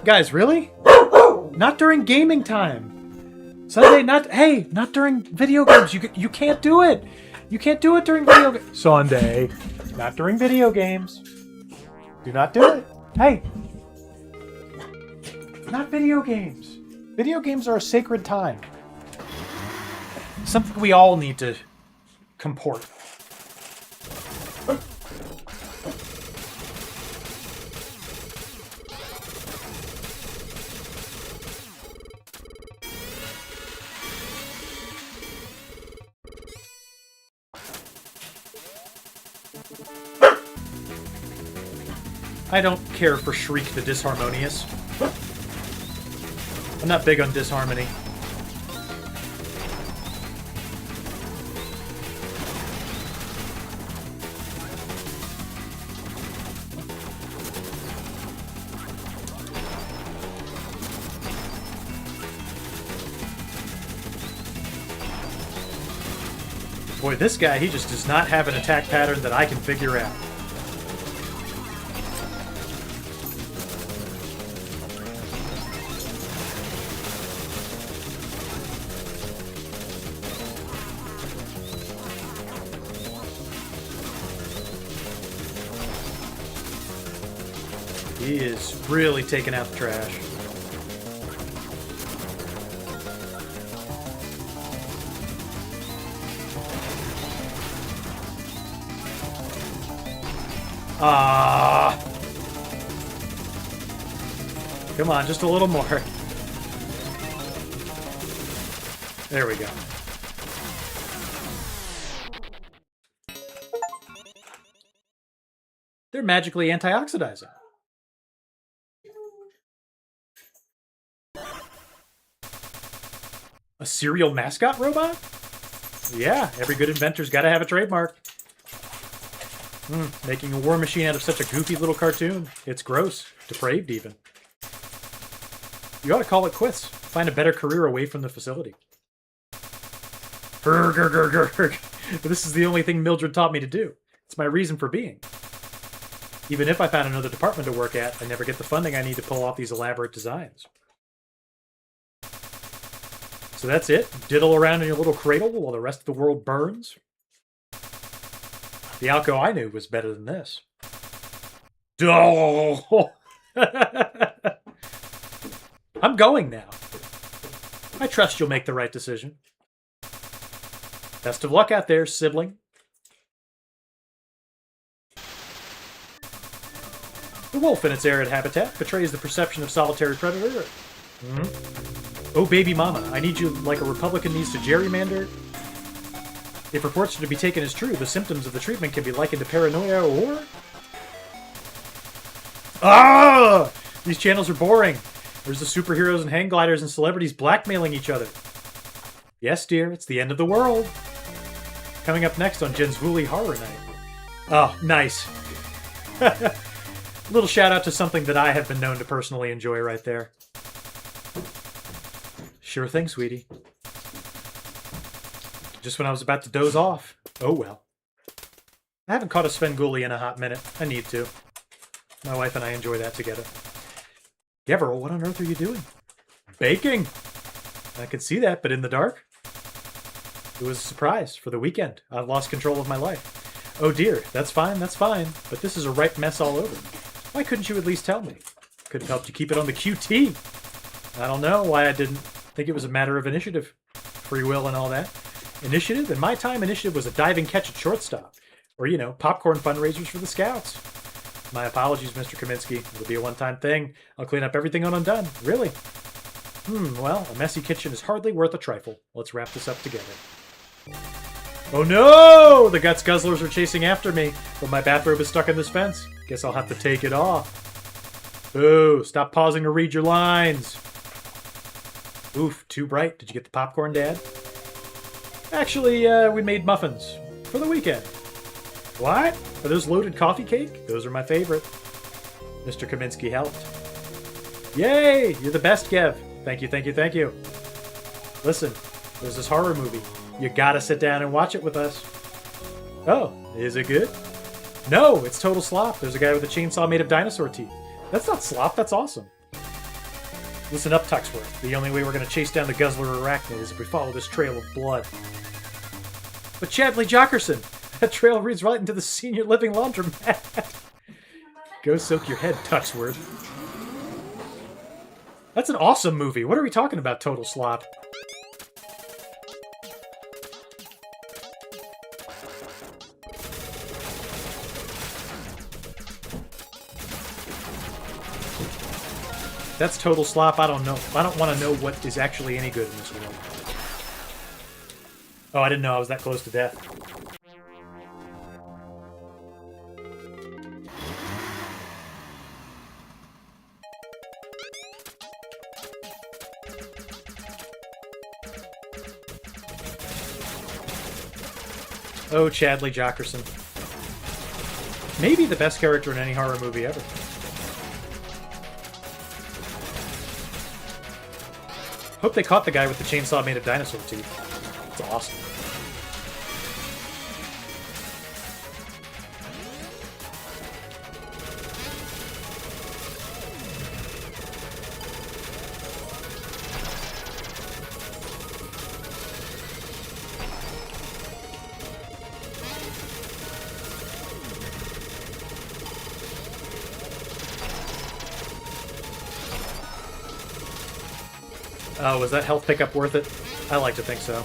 Guys, really? Not during gaming time. Sunday, not during video games. You can't do it. You can't do it during video games. Sunday, not during video games. Do not do it. Hey, not video games. Video games are a sacred time. Something we all need to comport. I don't care for Shriek the Disharmonious. I'm not big on disharmony. Boy, this guy, he just does not have an attack pattern that I can figure out. He is really taking out the trash. Ah. Come on, just a little more. There we go. They're magically antioxidizing. A cereal mascot robot? Yeah, every good inventor's got to have a trademark. Making a war machine out of such a goofy little cartoon. It's gross. Depraved, even. You ought to call it quits. Find a better career away from the facility. But this is the only thing Mildred taught me to do. It's my reason for being. Even if I found another department to work at, I never get the funding I need to pull off these elaborate designs. So that's it? Diddle around in your little cradle while the rest of the world burns? The Alco I knew was better than this. Oh! I'm going now. I trust you'll make the right decision. Best of luck out there, sibling. The wolf in its arid habitat betrays the perception of solitary predator. Oh, baby mama, I need you like a Republican needs to gerrymander. If reports are to be taken as true, the symptoms of the treatment can be likened to paranoia or... Ah! These channels are boring. There's the superheroes and hang gliders and celebrities blackmailing each other. Yes, dear, it's the end of the world. Coming up next on Jen's Woolly Horror Night. Oh, nice. Little shout out to something that I have been known to personally enjoy right there. Sure thing, sweetie. Just when I was about to doze off. Oh well. I haven't caught a Svengoolie in a hot minute. I need to. My wife and I enjoy that together. Gavril, what on earth are you doing? Baking! I could see that, but in the dark? It was a surprise for the weekend. I've lost control of my life. Oh dear, that's fine, but this is a ripe mess all over. Why couldn't you at least tell me? Could have helped you keep it on the QT. I don't know why I didn't think it was a matter of initiative. Free will and all that. Initiative? In my time, initiative was a diving catch at shortstop. Or, you know, popcorn fundraisers for the Scouts. My apologies, Mr. Kaminsky. It'll be a one-time thing. I'll clean up everything on undone. Really? Well, a messy kitchen is hardly worth a trifle. Let's wrap this up together. Oh no! The Guts Guzzlers are chasing after me, but my bathrobe is stuck in this fence. Guess I'll have to take it off. Boo! Stop pausing to read your lines. Oof, too bright. Did you get the popcorn, Dad? Actually, we made muffins for the weekend. What? Are those loaded coffee cake? Those are my favorite. Mr. Kaminsky helped. Yay! You're the best, Kev. Thank you, thank you, thank you. Listen, there's this horror movie. You gotta sit down and watch it with us. Oh, is it good? No, it's total slop. There's a guy with a chainsaw made of dinosaur teeth. That's not slop, that's awesome. Listen up, Tuxworth. The only way we're gonna chase down the Guzzler Arachnid is if we follow this trail of blood. But Chadley Jockerson! That trail leads right into the senior living laundromat. Go soak your head, Tuxworth. That's an awesome movie. What are we talking about, total slop? That's total slop. I don't know. I don't want to know what is actually any good in this world. Oh, I didn't know I was that close to death. Oh, Chadley Jockerson. Maybe the best character in any horror movie ever. Hope they caught the guy with the chainsaw made of dinosaur teeth. It's awesome. Oh, was that health pickup worth it? I like to think so.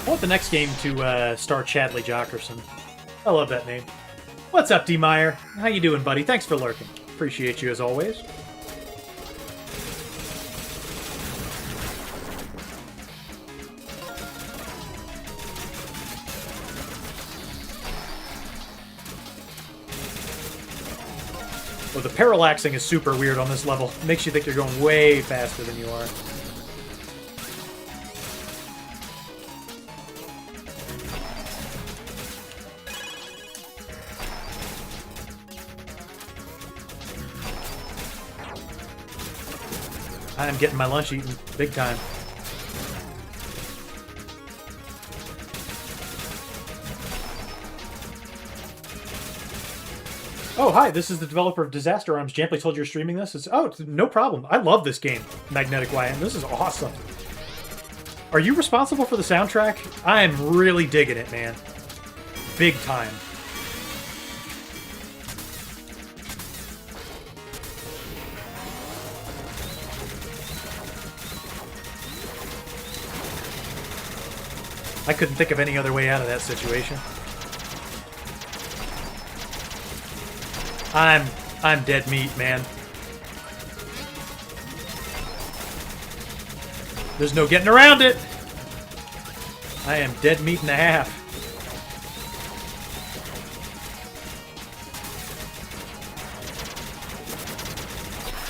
I want the next game to star Chadley Jockerson. I love that name. What's up, D. Meyer? How you doing, buddy? Thanks for lurking. Appreciate you as always. Well, the parallaxing is super weird on this level. It makes you think you're going way faster than you are. I'm getting my lunch eaten big time. Oh, hi, this is the developer of Disaster Arms. Jamply told you you're streaming this. It's no problem. I love this game, Magnetic YM. This is awesome. Are you responsible for the soundtrack? I am really digging it, man. Big time. I couldn't think of any other way out of that situation. I'm dead meat, man. There's no getting around it. I am dead meat and a half.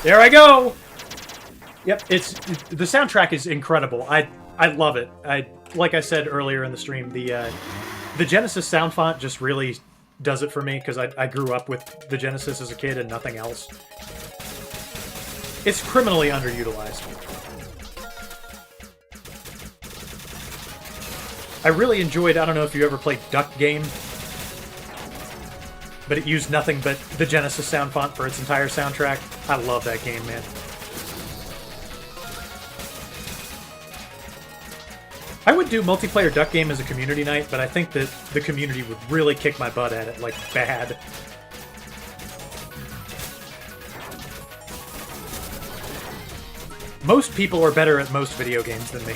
There I go. Yep, the soundtrack is incredible. I love it. Like I said earlier in the stream, the Genesis sound font just really does it for me, because I grew up with the Genesis as a kid and nothing else. It's criminally underutilized. I really enjoyed, I don't know if you ever played Duck Game, but it used nothing but the Genesis sound font for its entire soundtrack. I love that game, man. I would do multiplayer Duck Game as a community night, but I think that the community would really kick my butt at it, like, bad. Most people are better at most video games than me.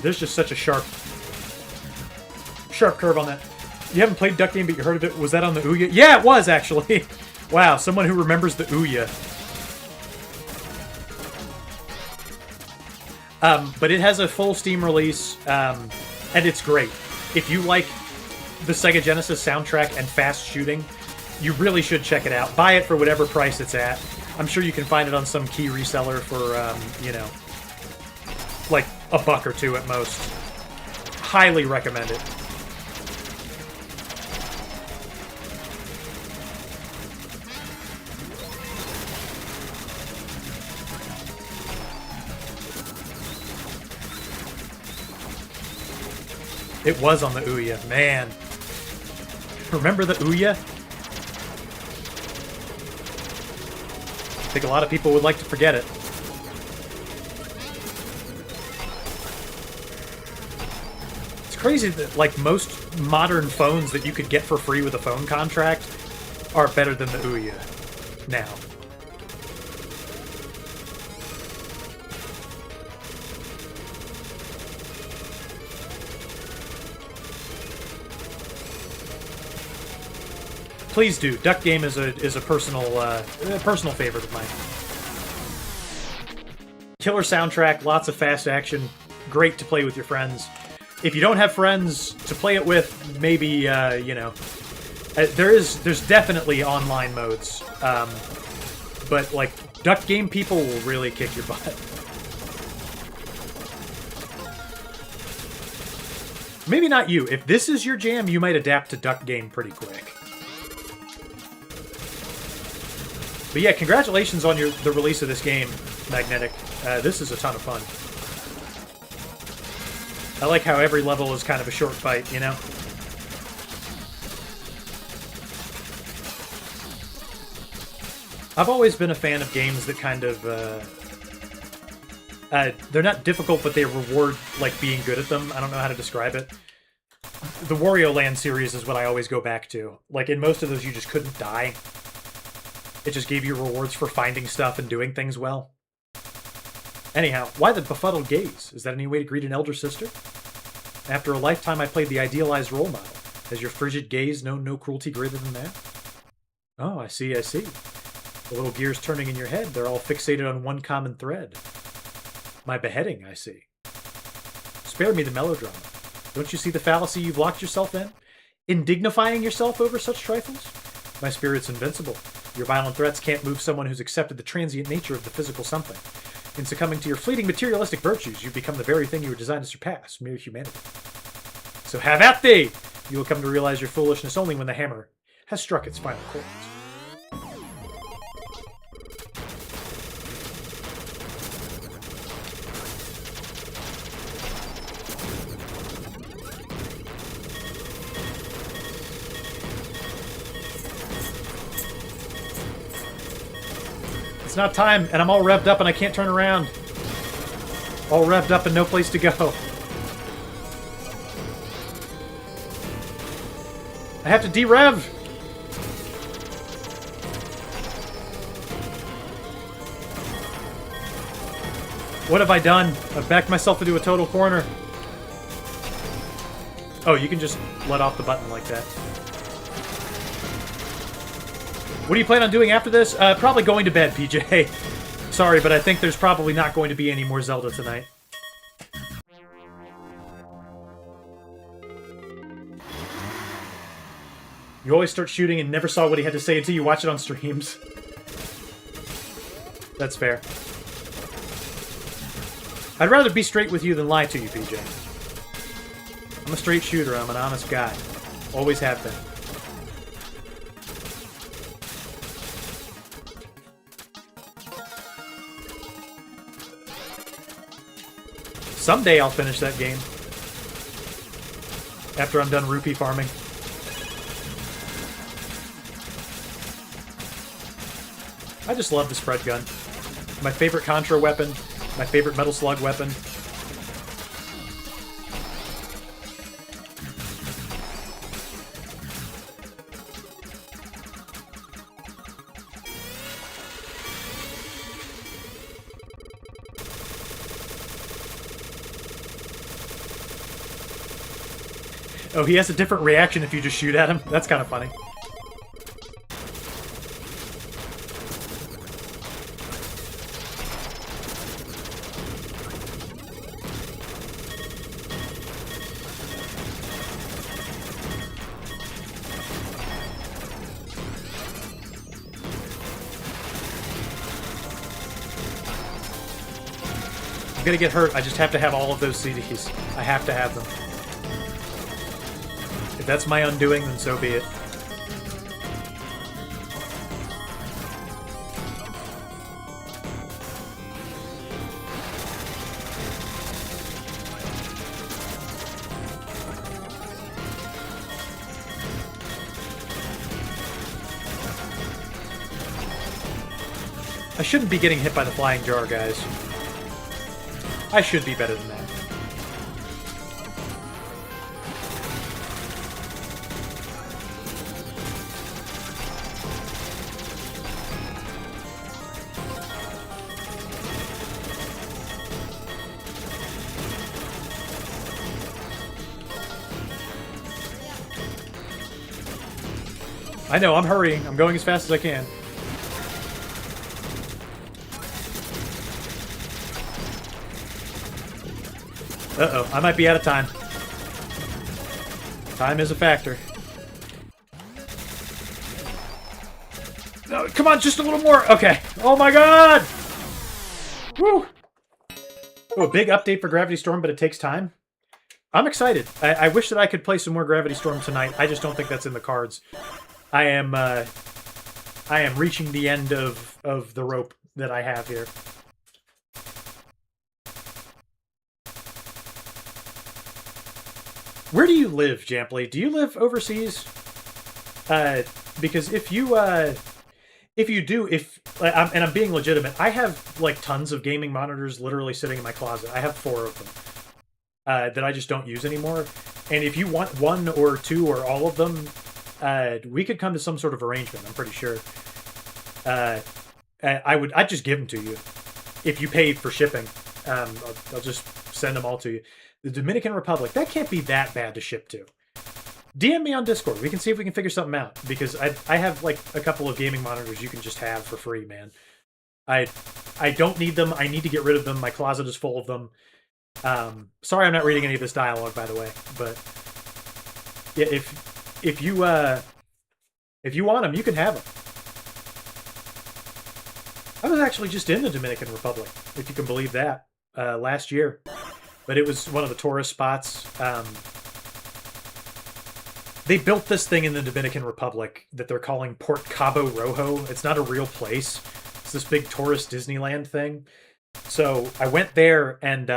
There's just such a sharp curve on that. You haven't played Duck Game, but you heard of it. Was that on the Ouya? Yeah, it was, actually. Wow, someone who remembers the Ouya. But it has a full Steam release, and it's great. If you like the Sega Genesis soundtrack and fast shooting, you really should check it out. Buy it for whatever price it's at. I'm sure you can find it on some key reseller for, you know, like $1 or $2 at most. Highly recommend it. It was on the Ouya, man. Remember the Ouya? I think a lot of people would like to forget it. It's crazy that, like, most modern phones that you could get for free with a phone contract are better than the Ouya now. Please do. Duck Game is a personal favorite of mine. Killer soundtrack, lots of fast action, great to play with your friends. If you don't have friends to play it with, maybe you know, there's definitely online modes, but like Duck Game people will really kick your butt. Maybe not you. If this is your jam, you might adapt to Duck Game pretty quick. But yeah, congratulations on the release of this game, Magnetic. This is a ton of fun. I like how every level is kind of a short fight, you know? I've always been a fan of games that kind of, they're not difficult, but they reward, like, being good at them. I don't know how to describe it. The Wario Land series is what I always go back to. Like, in most of those, you just couldn't die. It just gave you rewards for finding stuff and doing things well. Anyhow, why the befuddled gaze? Is that any way to greet an elder sister? After a lifetime, I played the idealized role model. Has your frigid gaze known no cruelty greater than that? Oh, I see, I see. The little gears turning in your head, they're all fixated on one common thread. My beheading, I see. Spare me the melodrama. Don't you see the fallacy you've locked yourself in? Indignifying yourself over such trifles? My spirit's invincible. Your violent threats can't move someone who's accepted the transient nature of the physical something. In succumbing to your fleeting materialistic virtues, you've become the very thing you were designed to surpass, mere humanity. So have at thee! You will come to realize your foolishness only when the hammer has struck its final chords. It's not time, and I'm all revved up and I can't turn around. All revved up and no place to go. I have to de-rev! What have I done? I've backed myself into a total corner. Oh, you can just let off the button like that. What do you plan on doing after this? Probably going to bed, PJ. Sorry, but I think there's probably not going to be any more Zelda tonight. You always start shooting and never saw what he had to say until you watch it on streams. That's fair. I'd rather be straight with you than lie to you, PJ. I'm a straight shooter. I'm an honest guy. Always have been. Someday I'll finish that game. After I'm done rupee farming. I just love the spread gun. My favorite Contra weapon. My favorite Metal Slug weapon. Oh, he has a different reaction if you just shoot at him. That's kind of funny. I'm gonna get hurt. I just have to have all of those CDs. I have to have them. If that's my undoing, then so be it. I shouldn't be getting hit by the flying jar, guys. I should be better than that. I know, I'm hurrying. I'm going as fast as I can. Uh-oh, I might be out of time. Time is a factor. No, come on, just a little more. Okay. Oh my god! Woo! Oh, a big update for Gravity Storm, but it takes time. I'm excited. I wish that I could play some more Gravity Storm tonight. I just don't think that's in the cards. I am reaching the end of the rope that I have here. Where do you live, Jampley? Do you live overseas? Because if you do, and I'm being legitimate, I have like tons of gaming monitors literally sitting in my closet. I have 4 of them that I just don't use anymore. And if you want 1 or 2 or all of them, we could come to some sort of arrangement. I'm pretty sure. I'd just give them to you if you paid for shipping. I'll just send them all to you. The Dominican Republic, that can't be that bad to ship to. DM me on Discord. We can see if we can figure something out. Because I have like a couple of gaming monitors you can just have for free, man. I don't need them. I need to get rid of them. My closet is full of them. Sorry I'm not reading any of this dialogue, by the way. But yeah, if you want them, you can have them. I was actually just in the Dominican Republic, if you can believe that, last year. But it was one of the tourist spots. They built this thing in the Dominican Republic that they're calling Port Cabo Rojo. It's not a real place. It's this big tourist Disneyland thing. So I went there, and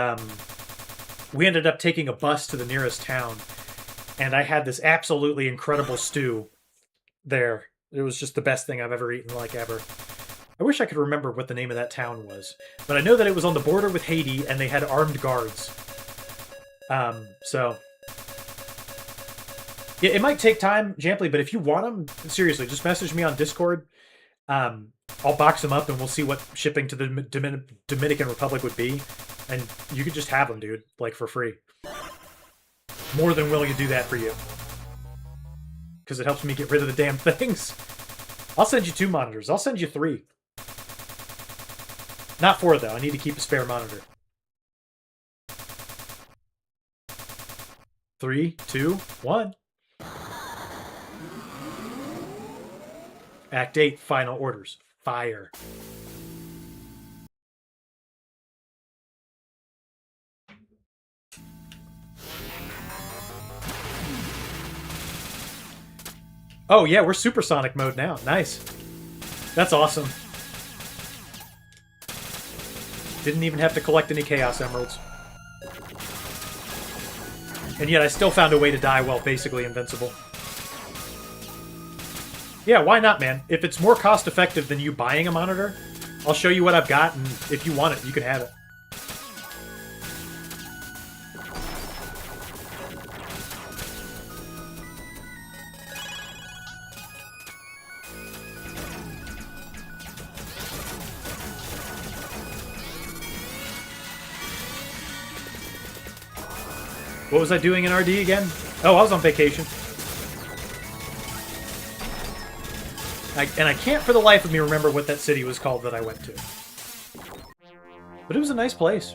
we ended up taking a bus to the nearest town. And I had this absolutely incredible stew there. It was just the best thing I've ever eaten, like ever. I wish I could remember what the name of that town was. But I know that it was on the border with Haiti, and they had armed guards. So... yeah, it might take time, Jampley, but if you want them, seriously, just message me on Discord. I'll box them up, and we'll see what shipping to the Dominican Republic would be. And you could just have them, dude, like, for free. More than willing to do that for you. Because it helps me get rid of the damn things. I'll send you 2 monitors. I'll send you 3. Not 4, though. I need to keep a spare monitor. 3, 2, 1. Act 8, final orders. Fire. Oh yeah, we're supersonic mode now. Nice. That's awesome. Didn't even have to collect any Chaos Emeralds. And yet I still found a way to die while basically invincible. Yeah, why not, man? If it's more cost-effective than you buying a monitor, I'll show you what I've got, and if you want it, you can have it. What was I doing in RD again? Oh, I was on vacation. And I can't for the life of me remember what that city was called that I went to. But it was a nice place.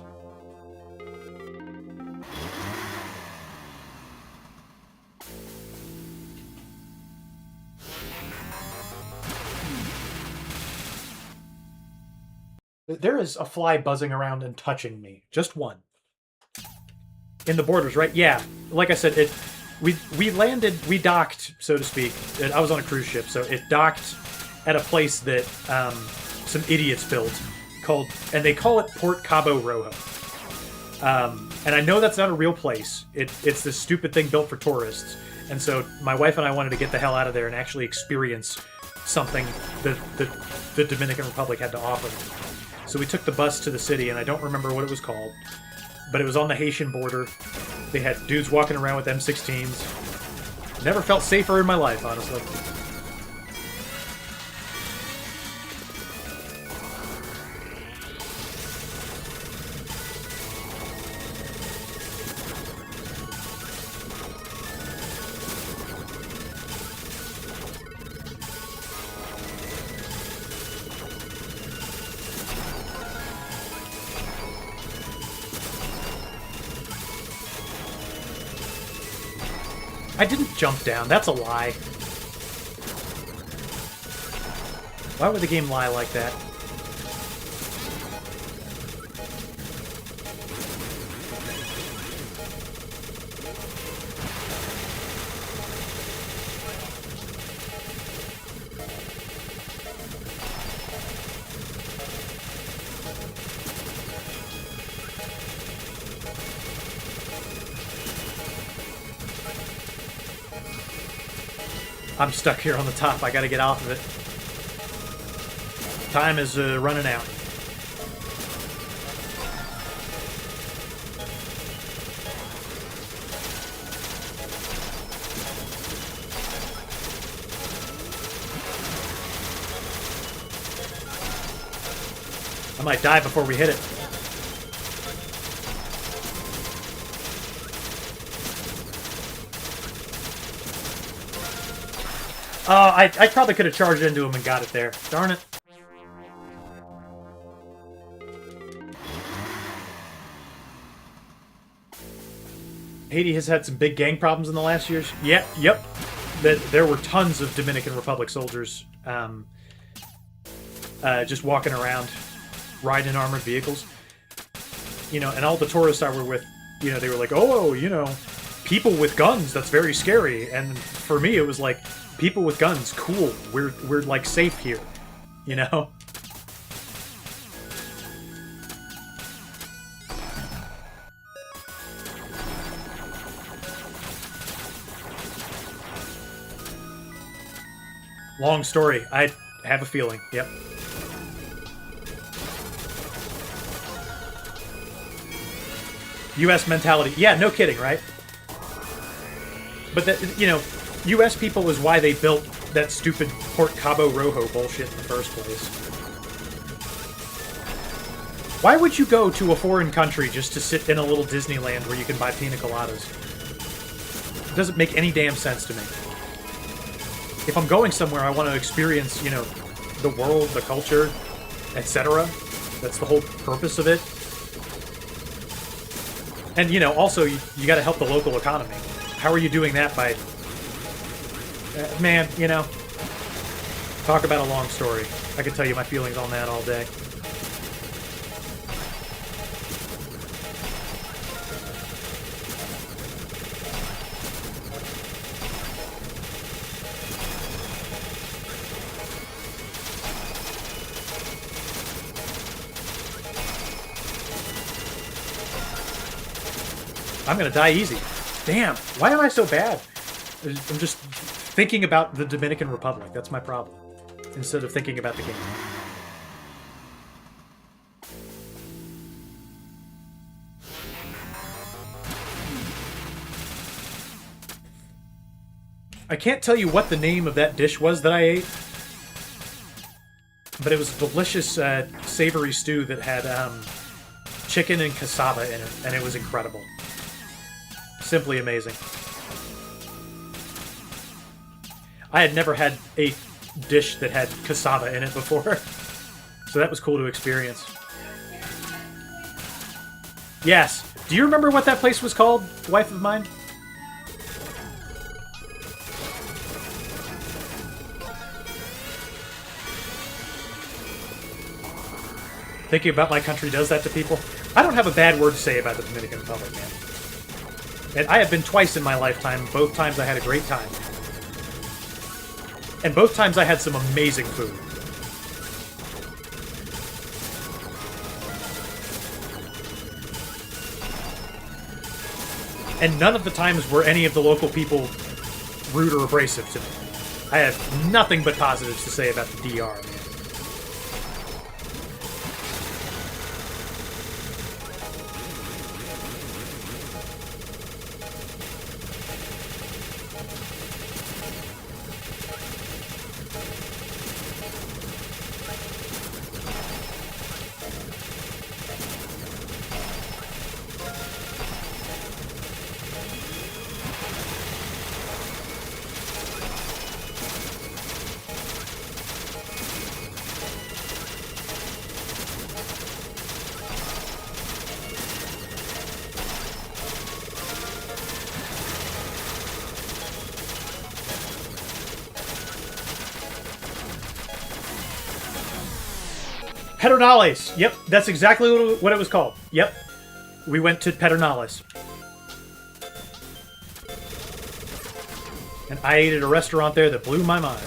There is a fly buzzing around and touching me. Just one. In the borders, right? Yeah. Like I said, we landed, we docked, so to speak. I was on a cruise ship, so it docked at a place that some idiots built called, and they call it Port Cabo Rojo. And I know that's not a real place. It's this stupid thing built for tourists. And so my wife and I wanted to get the hell out of there and actually experience something that the Dominican Republic had to offer. So we took the bus to the city, and I don't remember what it was called. But it was on the Haitian border. They had dudes walking around with M16s. Never felt safer in my life, honestly. I didn't jump down. That's a lie. Why would the game lie like that? I'm stuck here on the top. I gotta get off of it. Time is running out. I might die before we hit it. I probably could have charged into him and got it there. Darn it. Haiti has had some big gang problems in the last years. Yeah, yep. There were tons of Dominican Republic soldiers just walking around, riding in armored vehicles. You know, and all the tourists I were with, you know, they were like, oh, you know, people with guns, that's very scary. And for me, it was like, people with guns, cool. We're like safe here, you know? Long story. I have a feeling. Yep. U.S. mentality. Yeah, no kidding, right? But, that, you know, U.S. people is why they built that stupid Port Cabo Rojo bullshit in the first place. Why would you go to a foreign country just to sit in a little Disneyland where you can buy pina coladas? It doesn't make any damn sense to me. If I'm going somewhere, I want to experience, you know, the world, the culture, etc. That's the whole purpose of it. And, you know, also, you got to help the local economy. How are you doing that by... man, you know, talk about a long story. I could tell you my feelings on that all day. I'm gonna die easy. Damn, why am I so bad? I'm just thinking about the Dominican Republic. That's my problem. Instead of thinking about the game. I can't tell you what the name of that dish was that I ate. But it was a delicious savory stew that had chicken and cassava in it. And it was incredible. Simply amazing. I had never had a dish that had cassava in it before. So that was cool to experience. Yes. Do you remember what that place was called, wife of mine? Thinking about my country does that to people. I don't have a bad word to say about the Dominican Republic, man. And I have been twice in my lifetime. Both times I had a great time. And both times I had some amazing food. And none of the times were any of the local people rude or abrasive to me. I have nothing but positives to say about the DR, man. Pedernales. Yep, that's exactly what it was called. Yep. We went to Pedernales. And I ate at a restaurant there that blew my mind.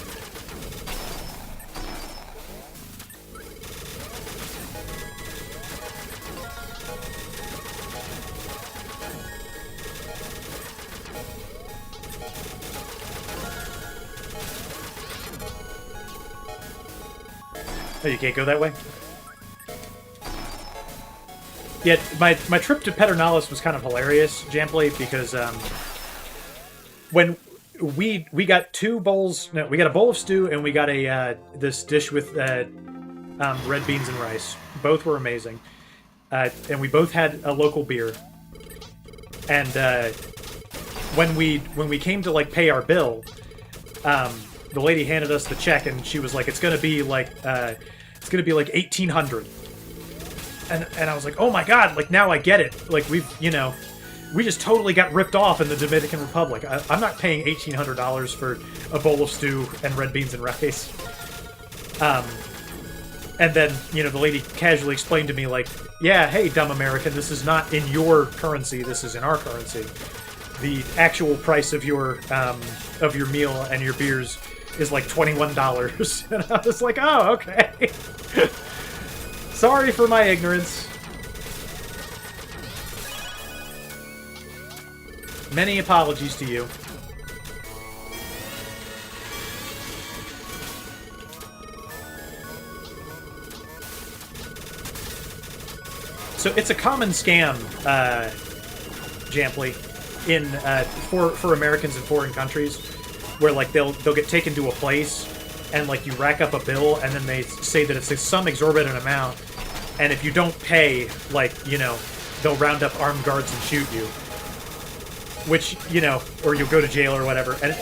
Oh, you can't go that way? Yeah, my trip to Pedernales was kind of hilarious, Jampley, because when we got two bowls, no, we got a bowl of stew and we got a this dish with red beans and rice. Both were amazing, and we both had a local beer. And when we came to like pay our bill, the lady handed us the check, and she was like, "It's gonna be like 1,800." And I was like, "Oh my god! Like now I get it. Like we just totally got ripped off in the Dominican Republic. I'm not paying $1,800 for a bowl of stew and red beans and rice." And then, the lady casually explained to me, like, "Yeah, hey, dumb American, this is not in your currency, this is in our currency. The actual price of your meal and your beers is like $21. And I was like, "Oh, okay." Sorry for my ignorance. Many apologies to you. So it's a common scam, Jamply, in for Americans in foreign countries, where like they'll get taken to a place and like you rack up a bill and then they say that it's some exorbitant amount, and if you don't pay, like they'll round up armed guards and shoot you, which or you'll go to jail or whatever. And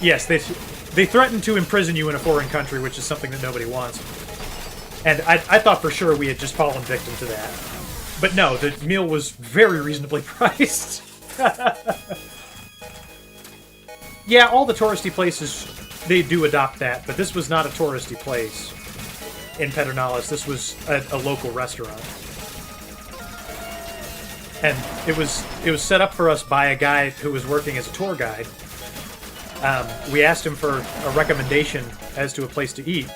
yes, they threaten to imprison you in a foreign country, which is something that nobody wants. And I thought for sure we had just fallen victim to that. But no, the meal was very reasonably priced. Yeah, all the touristy places, they do adopt that, but this was not a touristy place in Pedernales. This was a local restaurant. And it was set up for us by a guy who was working as a tour guide. We asked him for a recommendation as to a place to eat.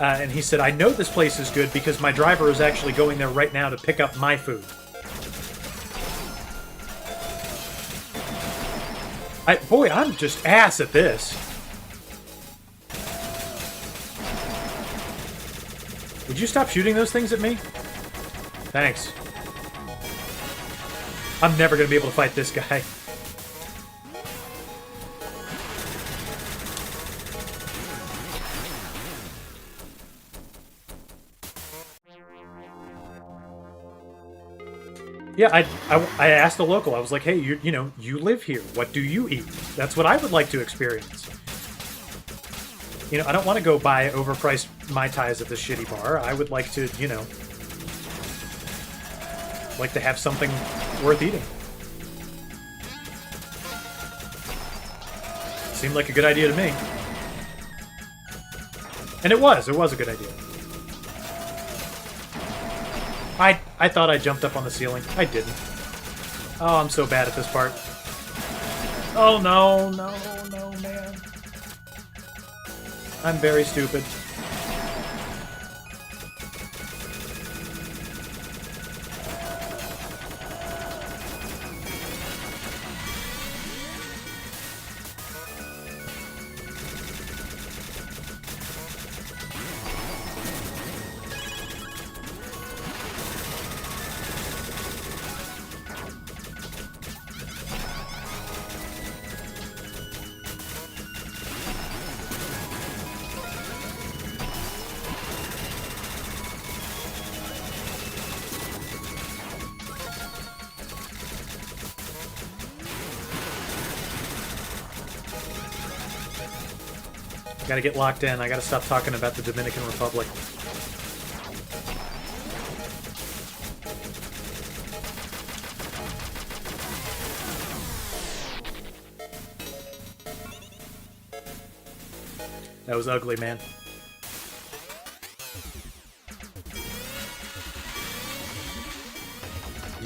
And he said, "I know this place is good because my driver is actually going there right now to pick up my food." Boy, I'm just ass at this. Would you stop shooting those things at me? Thanks. I'm never going to be able to fight this guy. Yeah, I asked the local. I was like, "Hey, you live here. What do you eat? That's what I would like to experience. I don't want to go buy overpriced Mai Tais at this shitty bar. I would like to, like to have something worth eating." Seemed like a good idea to me. And it was a good idea. I thought I jumped up on the ceiling. I didn't. Oh, I'm so bad at this part. Oh, no, man. I'm very stupid. Gotta get locked in. I gotta stop talking about the Dominican Republic. That was ugly, man.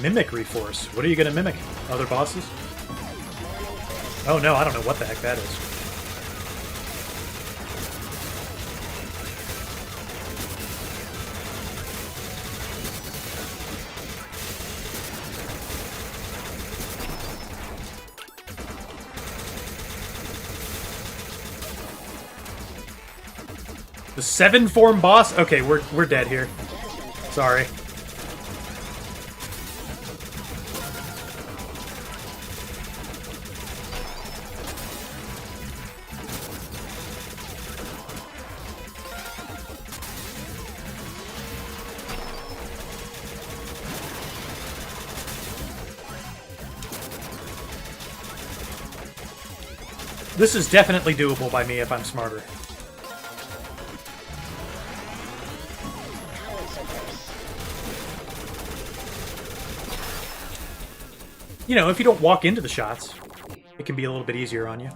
Mimicry Force. What are you gonna mimic? Other bosses? Oh no, I don't know what the heck that is. The 7-form boss? Okay, we're dead here. Sorry. This is definitely doable by me if I'm smarter. You know, if you don't walk into the shots, it can be a little bit easier on you.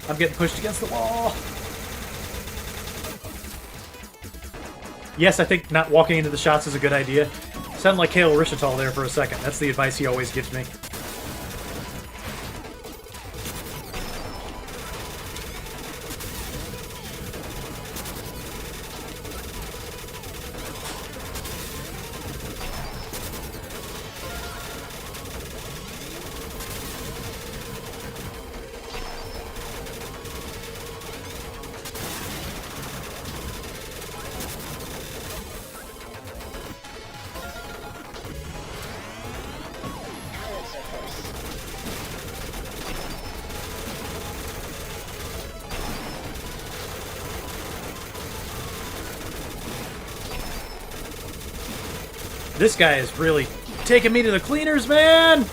I'm getting pushed against the wall. Yes, I think not walking into the shots is a good idea. Sounded like Kale Rishital there for a second. That's the advice he always gives me. This guy is really taking me to the cleaners, man!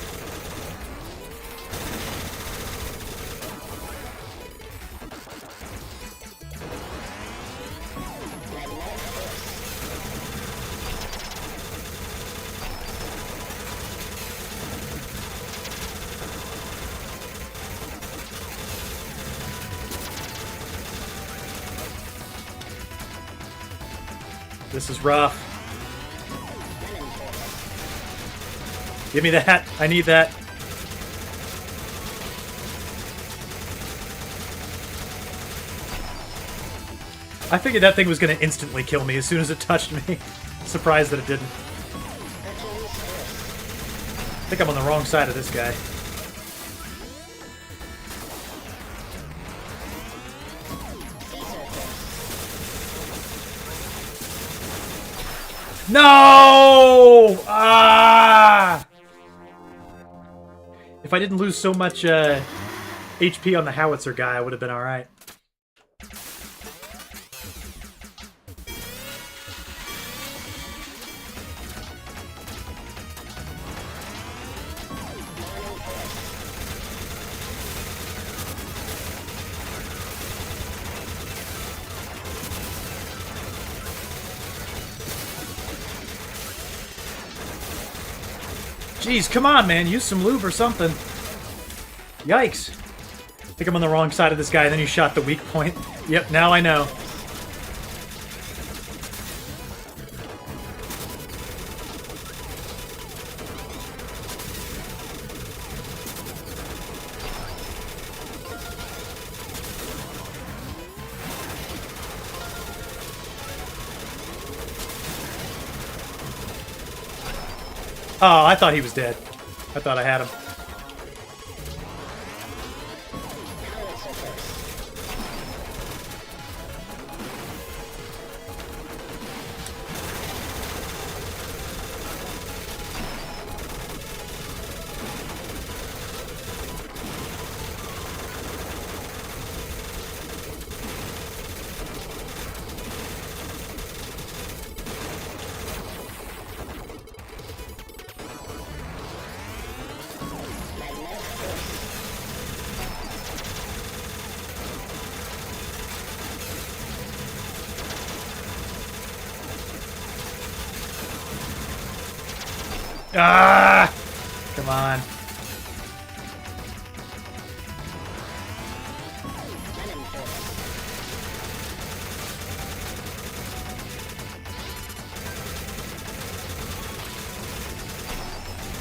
This is rough. Give me that. I need that. I figured that thing was going to instantly kill me as soon as it touched me. Surprised that it didn't. I think I'm on the wrong side of this guy. No! Ah! If I didn't lose so much HP on the howitzer guy, I would have been alright. Jeez, come on, man. Use some lube or something. Yikes. I think I'm on the wrong side of this guy, and then you shot the weak point. Yep, now I know. Oh, I thought he was dead. I thought I had him. Ah! Come on.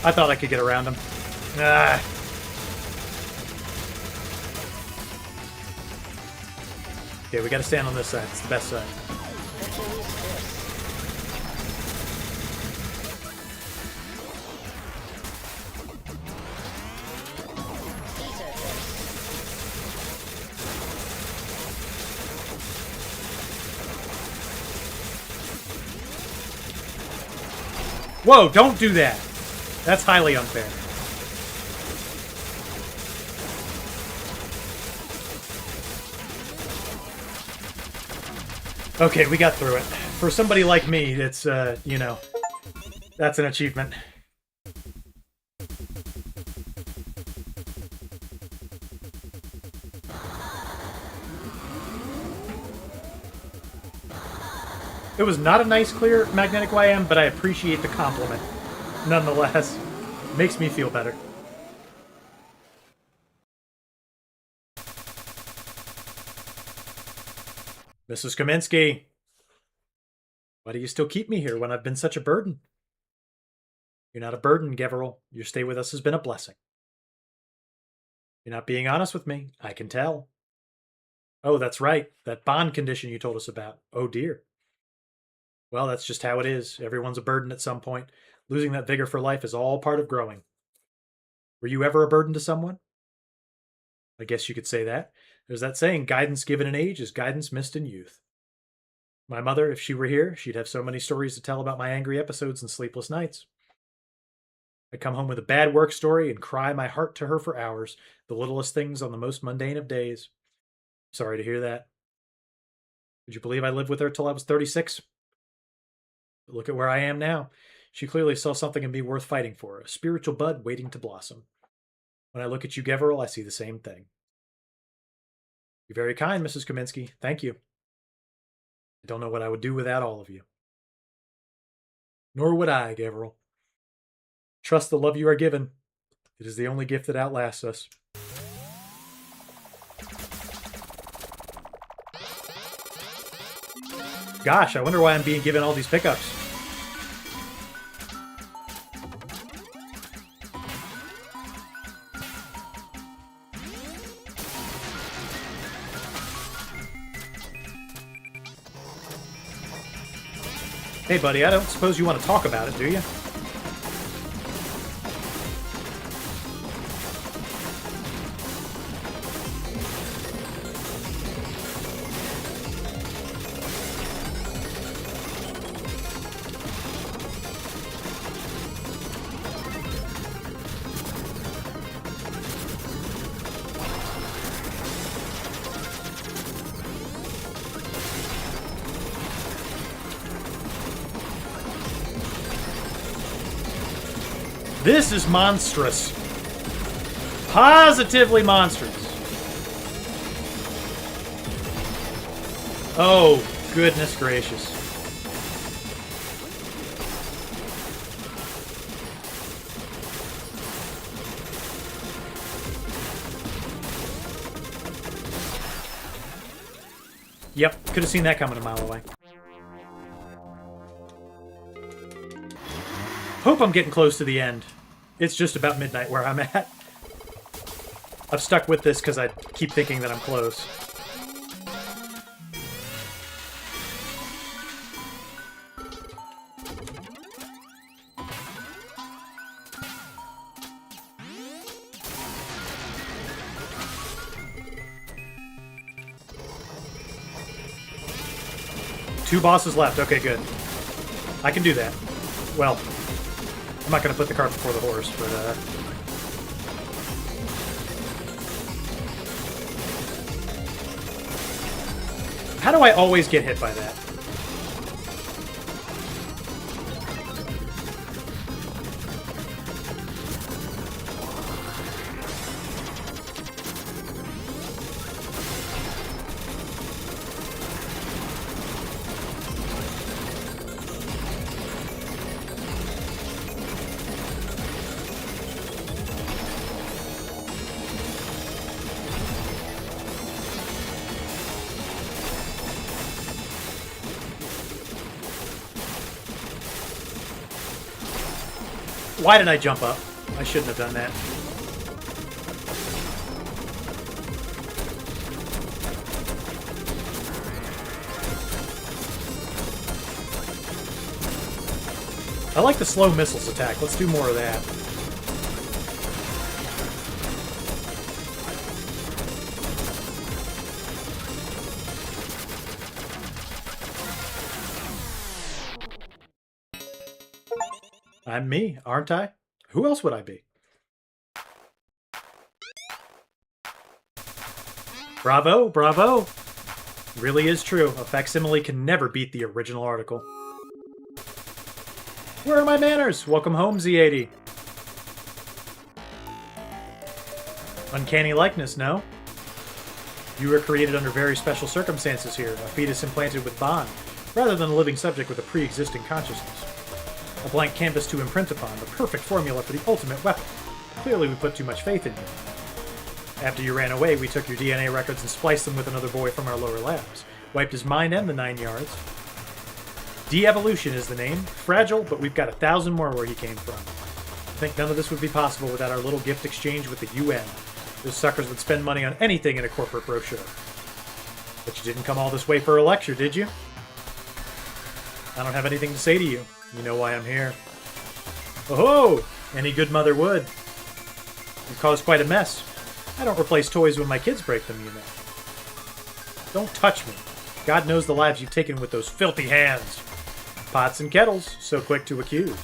I thought I could get around him. Ah. Okay, we gotta stand on this side. It's the best side. Whoa, don't do that. That's highly unfair. Okay, we got through it. For somebody like me, it's, you know, that's an achievement. It was not a nice, clear magnetic YM, but I appreciate the compliment. Nonetheless, makes me feel better. Mrs. Kaminsky, why do you still keep me here when I've been such a burden? You're not a burden, Geveril. Your stay with us has been a blessing. You're not being honest with me. I can tell. Oh, that's right. That bond condition you told us about. Oh, dear. Well, that's just how it is. Everyone's a burden at some point. Losing that vigor for life is all part of growing. Were you ever a burden to someone? I guess you could say that. There's that saying, guidance given in age is guidance missed in youth. My mother, if she were here, she'd have so many stories to tell about my angry episodes and sleepless nights. I'd come home with a bad work story and cry my heart to her for hours, the littlest things on the most mundane of days. Sorry to hear that. Would you believe I lived with her till I was 36? But look at where I am now. She clearly saw something in me worth fighting for, a spiritual bud waiting to blossom. When I look at you, Geveril, I see the same thing. You're very kind, Mrs. Kaminsky. Thank you. I don't know what I would do without all of you. Nor would I, Geveril. Trust the love you are given. It is the only gift that outlasts us. Gosh, I wonder why I'm being given all these pickups. Hey, buddy, I don't suppose you want to talk about it, do you? This is monstrous. Positively monstrous. Oh, goodness gracious. Yep, could have seen that coming a mile away. Hope I'm getting close to the end. It's just about midnight where I'm at. I've stuck with this because I keep thinking that I'm close. Two bosses left. Okay, good. I can do that. Well, I'm not going to put the cart before the horse, but, how do I always get hit by that? Why did I jump up? I shouldn't have done that. I like the slow missiles attack. Let's do more of that. I'm me, aren't I? Who else would I be? Bravo, bravo! Really is true. A facsimile can never beat the original article. Where are my manners? Welcome home, Z80. Uncanny likeness, no? You were created under very special circumstances here, a fetus implanted with bond, rather than a living subject with a pre-existing consciousness. A blank canvas to imprint upon, the perfect formula for the ultimate weapon. Clearly we put too much faith in you. After you ran away, we took your DNA records and spliced them with another boy from our lower labs. Wiped his mind and the 9 yards. De-evolution is the name. Fragile, but we've got 1,000 more where he came from. I think none of this would be possible without our little gift exchange with the UN. Those suckers would spend money on anything in a corporate brochure. But you didn't come all this way for a lecture, did you? I don't have anything to say to you. You know why I'm here. Oh-ho! Any good mother would. You caused quite a mess. I don't replace toys when my kids break them, you know. Don't touch me. God knows the lives you've taken with those filthy hands. Pots and kettles, so quick to accuse.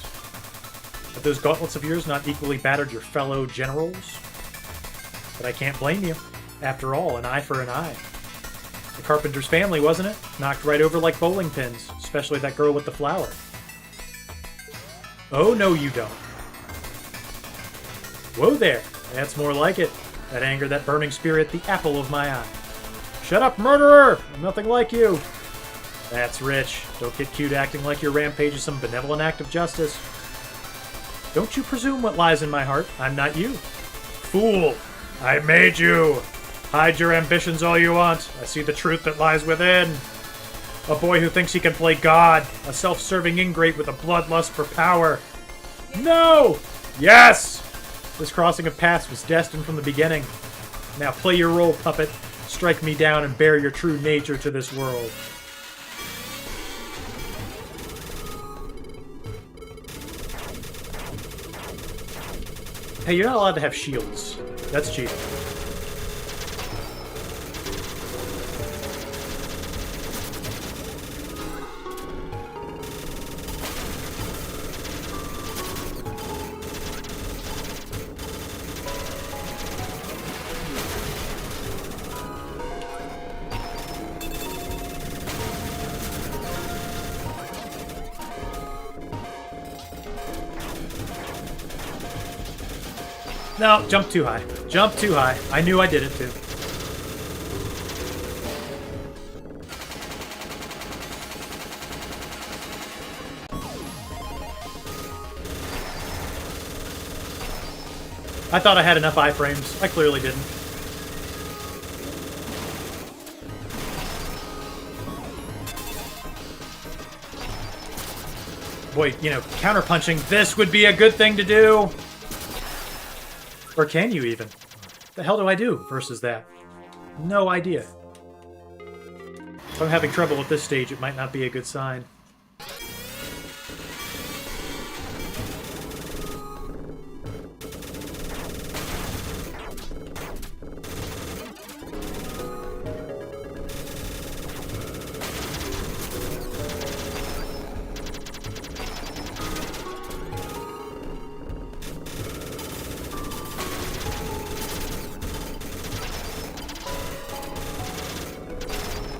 Have those gauntlets of yours not equally battered your fellow generals? But I can't blame you. After all, an eye for an eye. The carpenter's family, wasn't it? Knocked right over like bowling pins, especially that girl with the flower. Oh, no, you don't. Whoa there. That's more like it. That anger, that burning spirit, the apple of my eye. Shut up, murderer! I'm nothing like you. That's rich. Don't get cute acting like your rampage is some benevolent act of justice. Don't you presume what lies in my heart. I'm not you. Fool! I made you! Hide your ambitions all you want. I see the truth that lies within. A boy who thinks he can play God. A self-serving ingrate with a bloodlust for power. No! Yes! This crossing of paths was destined from the beginning. Now play your role, puppet. Strike me down and bear your true nature to this world. Hey, you're not allowed to have shields. That's cheating. No, jump too high. Jump too high. I knew I did it too. I thought I had enough iframes. I clearly didn't. Boy, you know, counterpunching, this would be a good thing to do. Or can you even? The hell do I do versus that? No idea. If I'm having trouble at this stage, it might not be a good sign.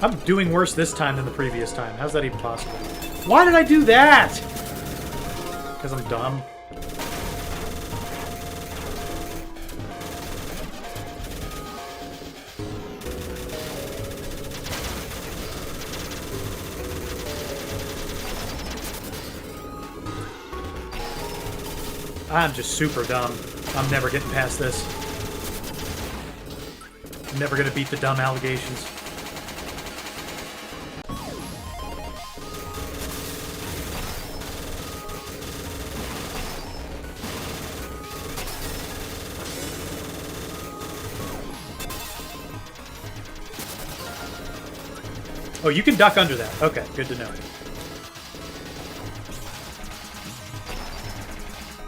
I'm doing worse this time than the previous time. How's that even possible? Why did I do that? Because I'm dumb. I'm just super dumb. I'm never getting past this. I'm never gonna beat the dumb allegations. Oh, you can duck under that. Okay, good to know.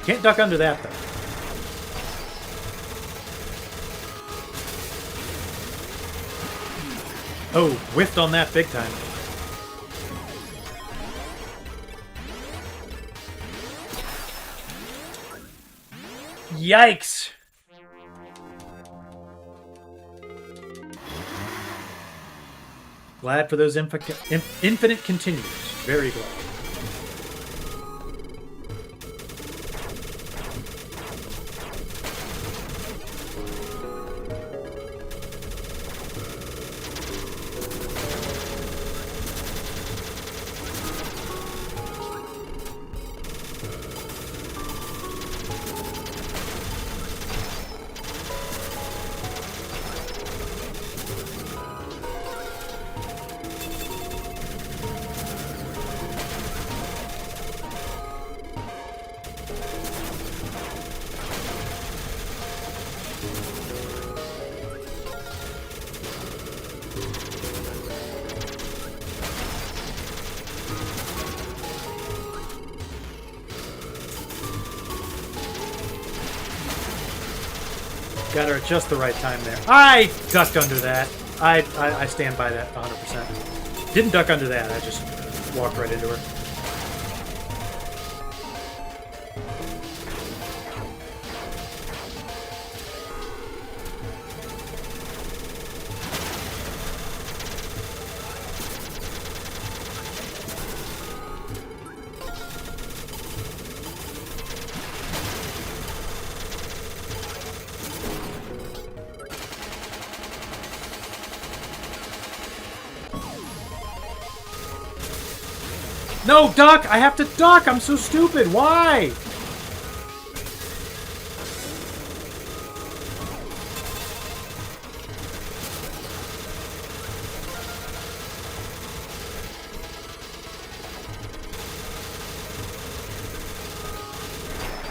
Can't duck under that, though. Oh, whiffed on that big time. Yikes. Glad for those infinite continues. Very glad. Got her at just the right time there. I ducked under that. I stand by that 100%. Didn't duck under that. I just walked right into her. No, duck! I have to duck! I'm so stupid! Why?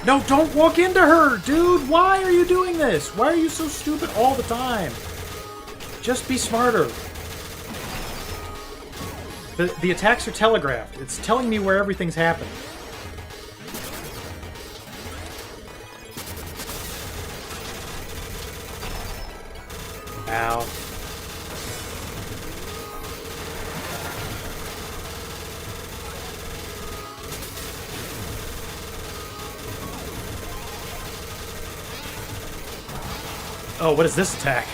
No, don't walk into her, dude! Why are you doing this? Why are you so stupid all the time? Just be smarter. The attacks are telegraphed. It's telling me where everything's happening. Ow. Oh, what is this attack?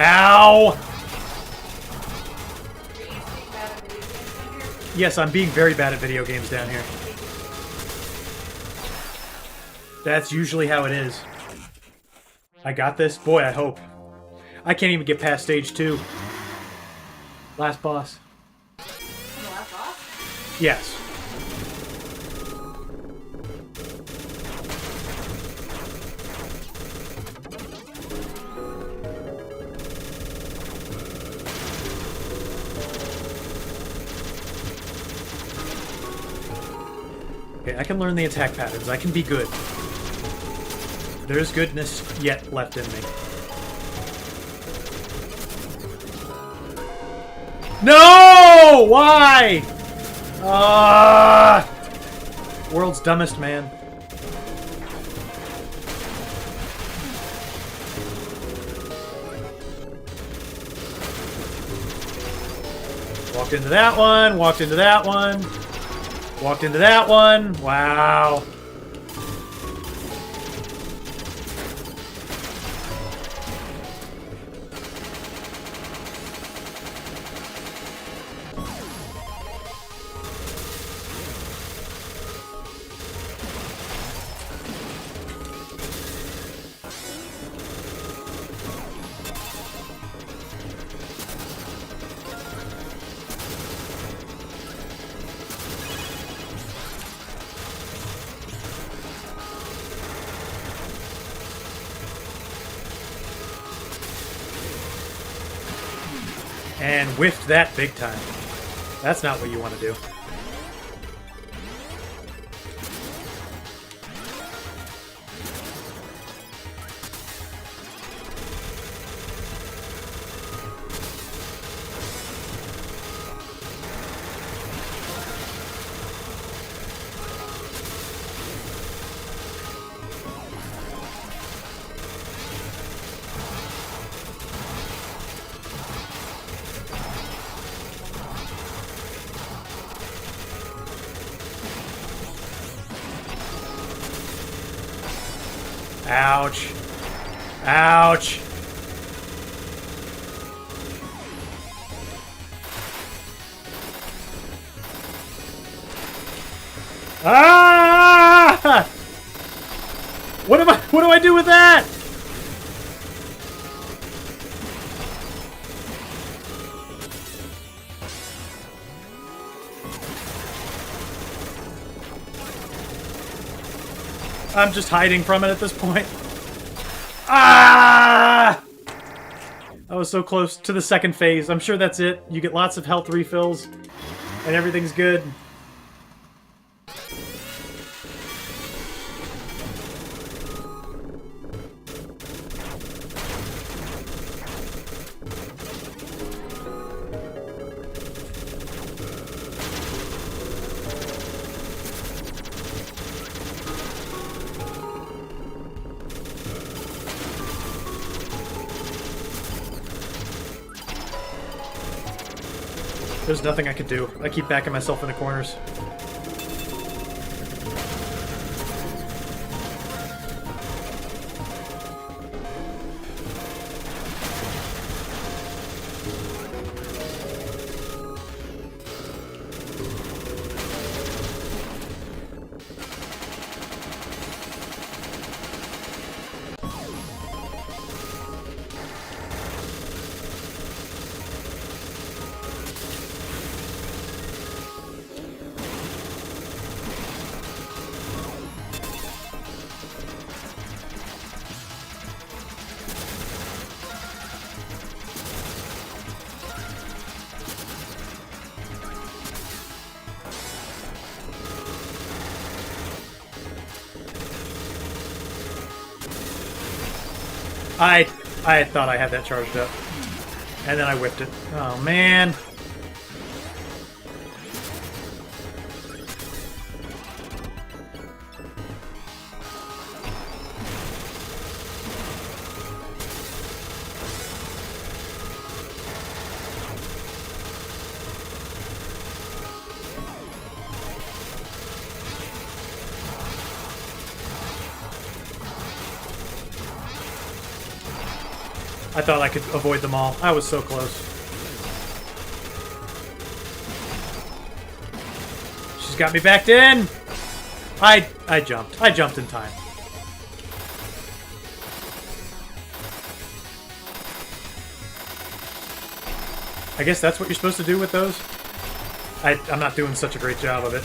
Ow! Yes, I'm being very bad at video games down here. That's usually how it is. I got this? Boy, I hope. I can't even get past stage 2. Last boss. The last boss? Yes. Okay, I can learn the attack patterns. I can be good. There's goodness yet left in me. No! Why? World's dumbest man. Walked into that one, walked into that one. Walked into that one. Wow. And whiffed that big time. That's not what you want to do. Ouch. Ouch. Ah! What do I do with that? I'm just hiding from it at this point. Ah! I was so close to the second phase. I'm sure that's it. You get lots of health refills, and everything's good. There's nothing I could do. I keep backing myself into corners. I thought I had that charged up. And then I whipped it. Oh, man. I thought I could avoid them all. I was so close. She's got me backed in! I jumped. I jumped in time. I guess that's what you're supposed to do with those? I'm not doing such a great job of it.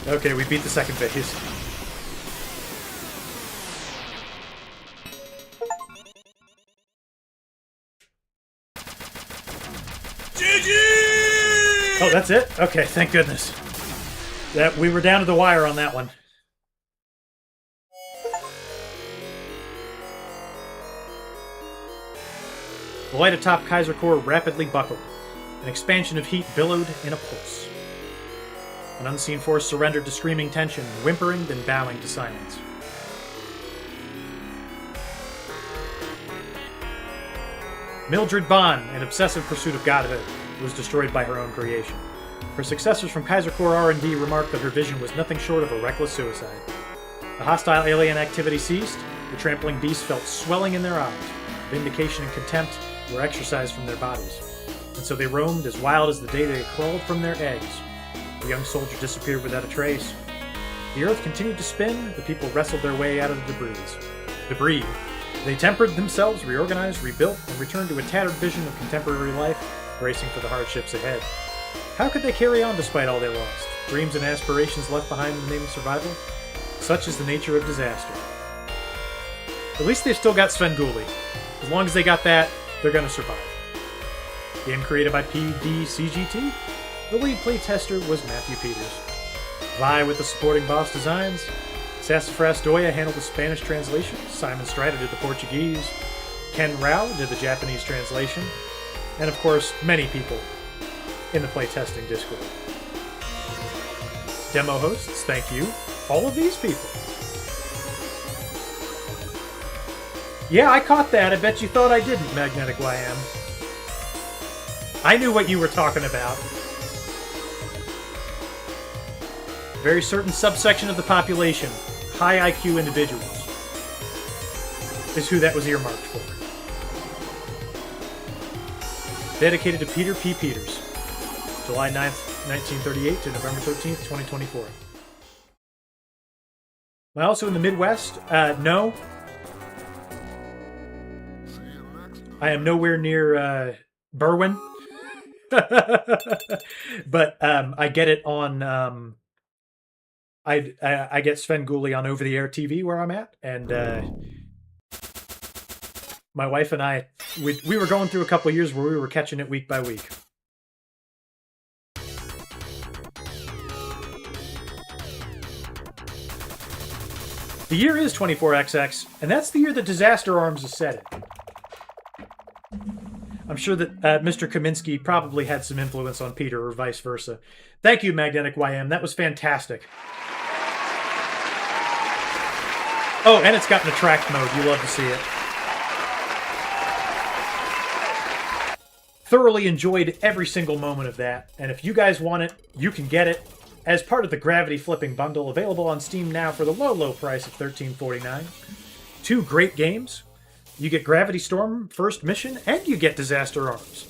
Okay, we beat the second phase. GG! Oh, that's it? Okay, thank goodness. That we were down to the wire on that one. The light atop Kaiser Core rapidly buckled. An expansion of heat billowed in a pulse. An unseen force surrendered to screaming tension, whimpering, then bowing to silence. Mildred Bond, in obsessive pursuit of godhood, was destroyed by her own creation. Her successors from Kaiser Core R&D remarked that her vision was nothing short of a reckless suicide. The hostile alien activity ceased, the trampling beasts felt swelling in their eyes. Vindication and contempt were exorcised from their bodies. And so they roamed as wild as the day they crawled from their eggs. The young soldier disappeared without a trace. The Earth continued to spin, the people wrestled their way out of the debris. They tempered themselves, reorganized, rebuilt, and returned to a tattered vision of contemporary life, bracing for the hardships ahead. How could they carry on despite all they lost? Dreams and aspirations left behind in the name of survival? Such is the nature of disaster. At least they've still got Svengoolie. As long as they got that, they're gonna survive. Game created by PDCGT? The lead playtester was Matthew Peters. Vi with the supporting boss designs. Sassafras Doya handled the Spanish translation. Simon Strider did the Portuguese. Ken Rao did the Japanese translation. And of course, many people in the playtesting Discord. Demo hosts, thank you. All of these people. Yeah, I caught that. I bet you thought I didn't, Magnetic YM. I knew what you were talking about. Very certain subsection of the population, high IQ individuals, is who that was earmarked for. Dedicated to Peter P. Peters, July 9th, 1938 to November 13th, 2024. Am I also in the Midwest? No. I am nowhere near Berwyn. But I get it on... I get Sven Gulli on over-the-air TV where I'm at, and my wife and I, we were going through a couple of years where we were catching it week by week. The year is 24XX, and that's the year that Disaster Arms is set in. I'm sure that Mr. Kaminsky probably had some influence on Peter or vice versa. Thank you, Magnetic YM. That was fantastic. Oh, and it's got an attract mode. You love to see it. Thoroughly enjoyed every single moment of that. And if you guys want it, you can get it as part of the Gravity Flipping Bundle, available on Steam now for the low, low price of $13.49. 2 great games. You get Gravity Storm First Mission, and you get Disaster Arms.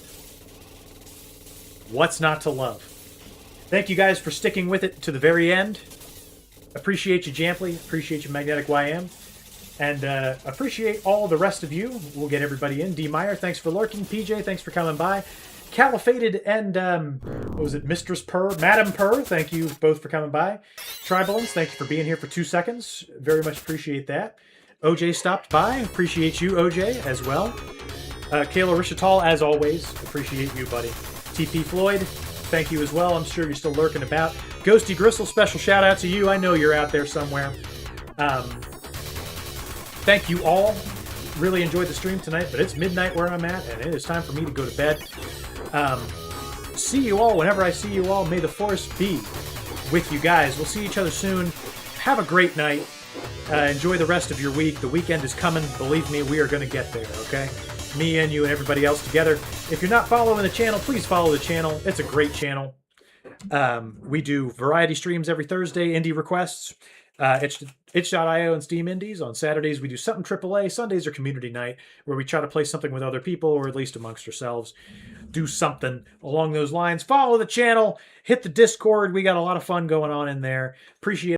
What's not to love? Thank you guys for sticking with it to the very end. Appreciate you, Jamply. Appreciate you, Magnetic YM. And appreciate all the rest of you. We'll get everybody in. D. Meyer, thanks for lurking. PJ, thanks for coming by. Califated and, what was it, Mistress Purr? Madam Purr, thank you both for coming by. Tribalins, thank you for being here for 2 seconds. Very much appreciate that. OJ stopped by. Appreciate you, OJ, as well. Kayla Rishatal, as always. Appreciate you, buddy. TP Floyd, thank you as well. I'm sure you're still lurking about. Ghosty Gristle, special shout out to you. I know you're out there somewhere. Thank you all. Really enjoyed the stream tonight, but it's midnight where I'm at, and it is time for me to go to bed. See you all whenever I see you all. May the force be with you guys. We'll see each other soon. Have a great night. Enjoy the rest of your week. The weekend is coming. Believe me, we are going to get there, okay? Me and you and everybody else together. If you're not following the channel, please follow the channel. It's a great channel. We do variety streams every Thursday, indie requests. Itch.io and Steam Indies. On Saturdays, we do something AAA. Sundays are community night, where we try to play something with other people, or at least amongst ourselves. Do something along those lines. Follow the channel. Hit the Discord. We got a lot of fun going on in there. Appreciate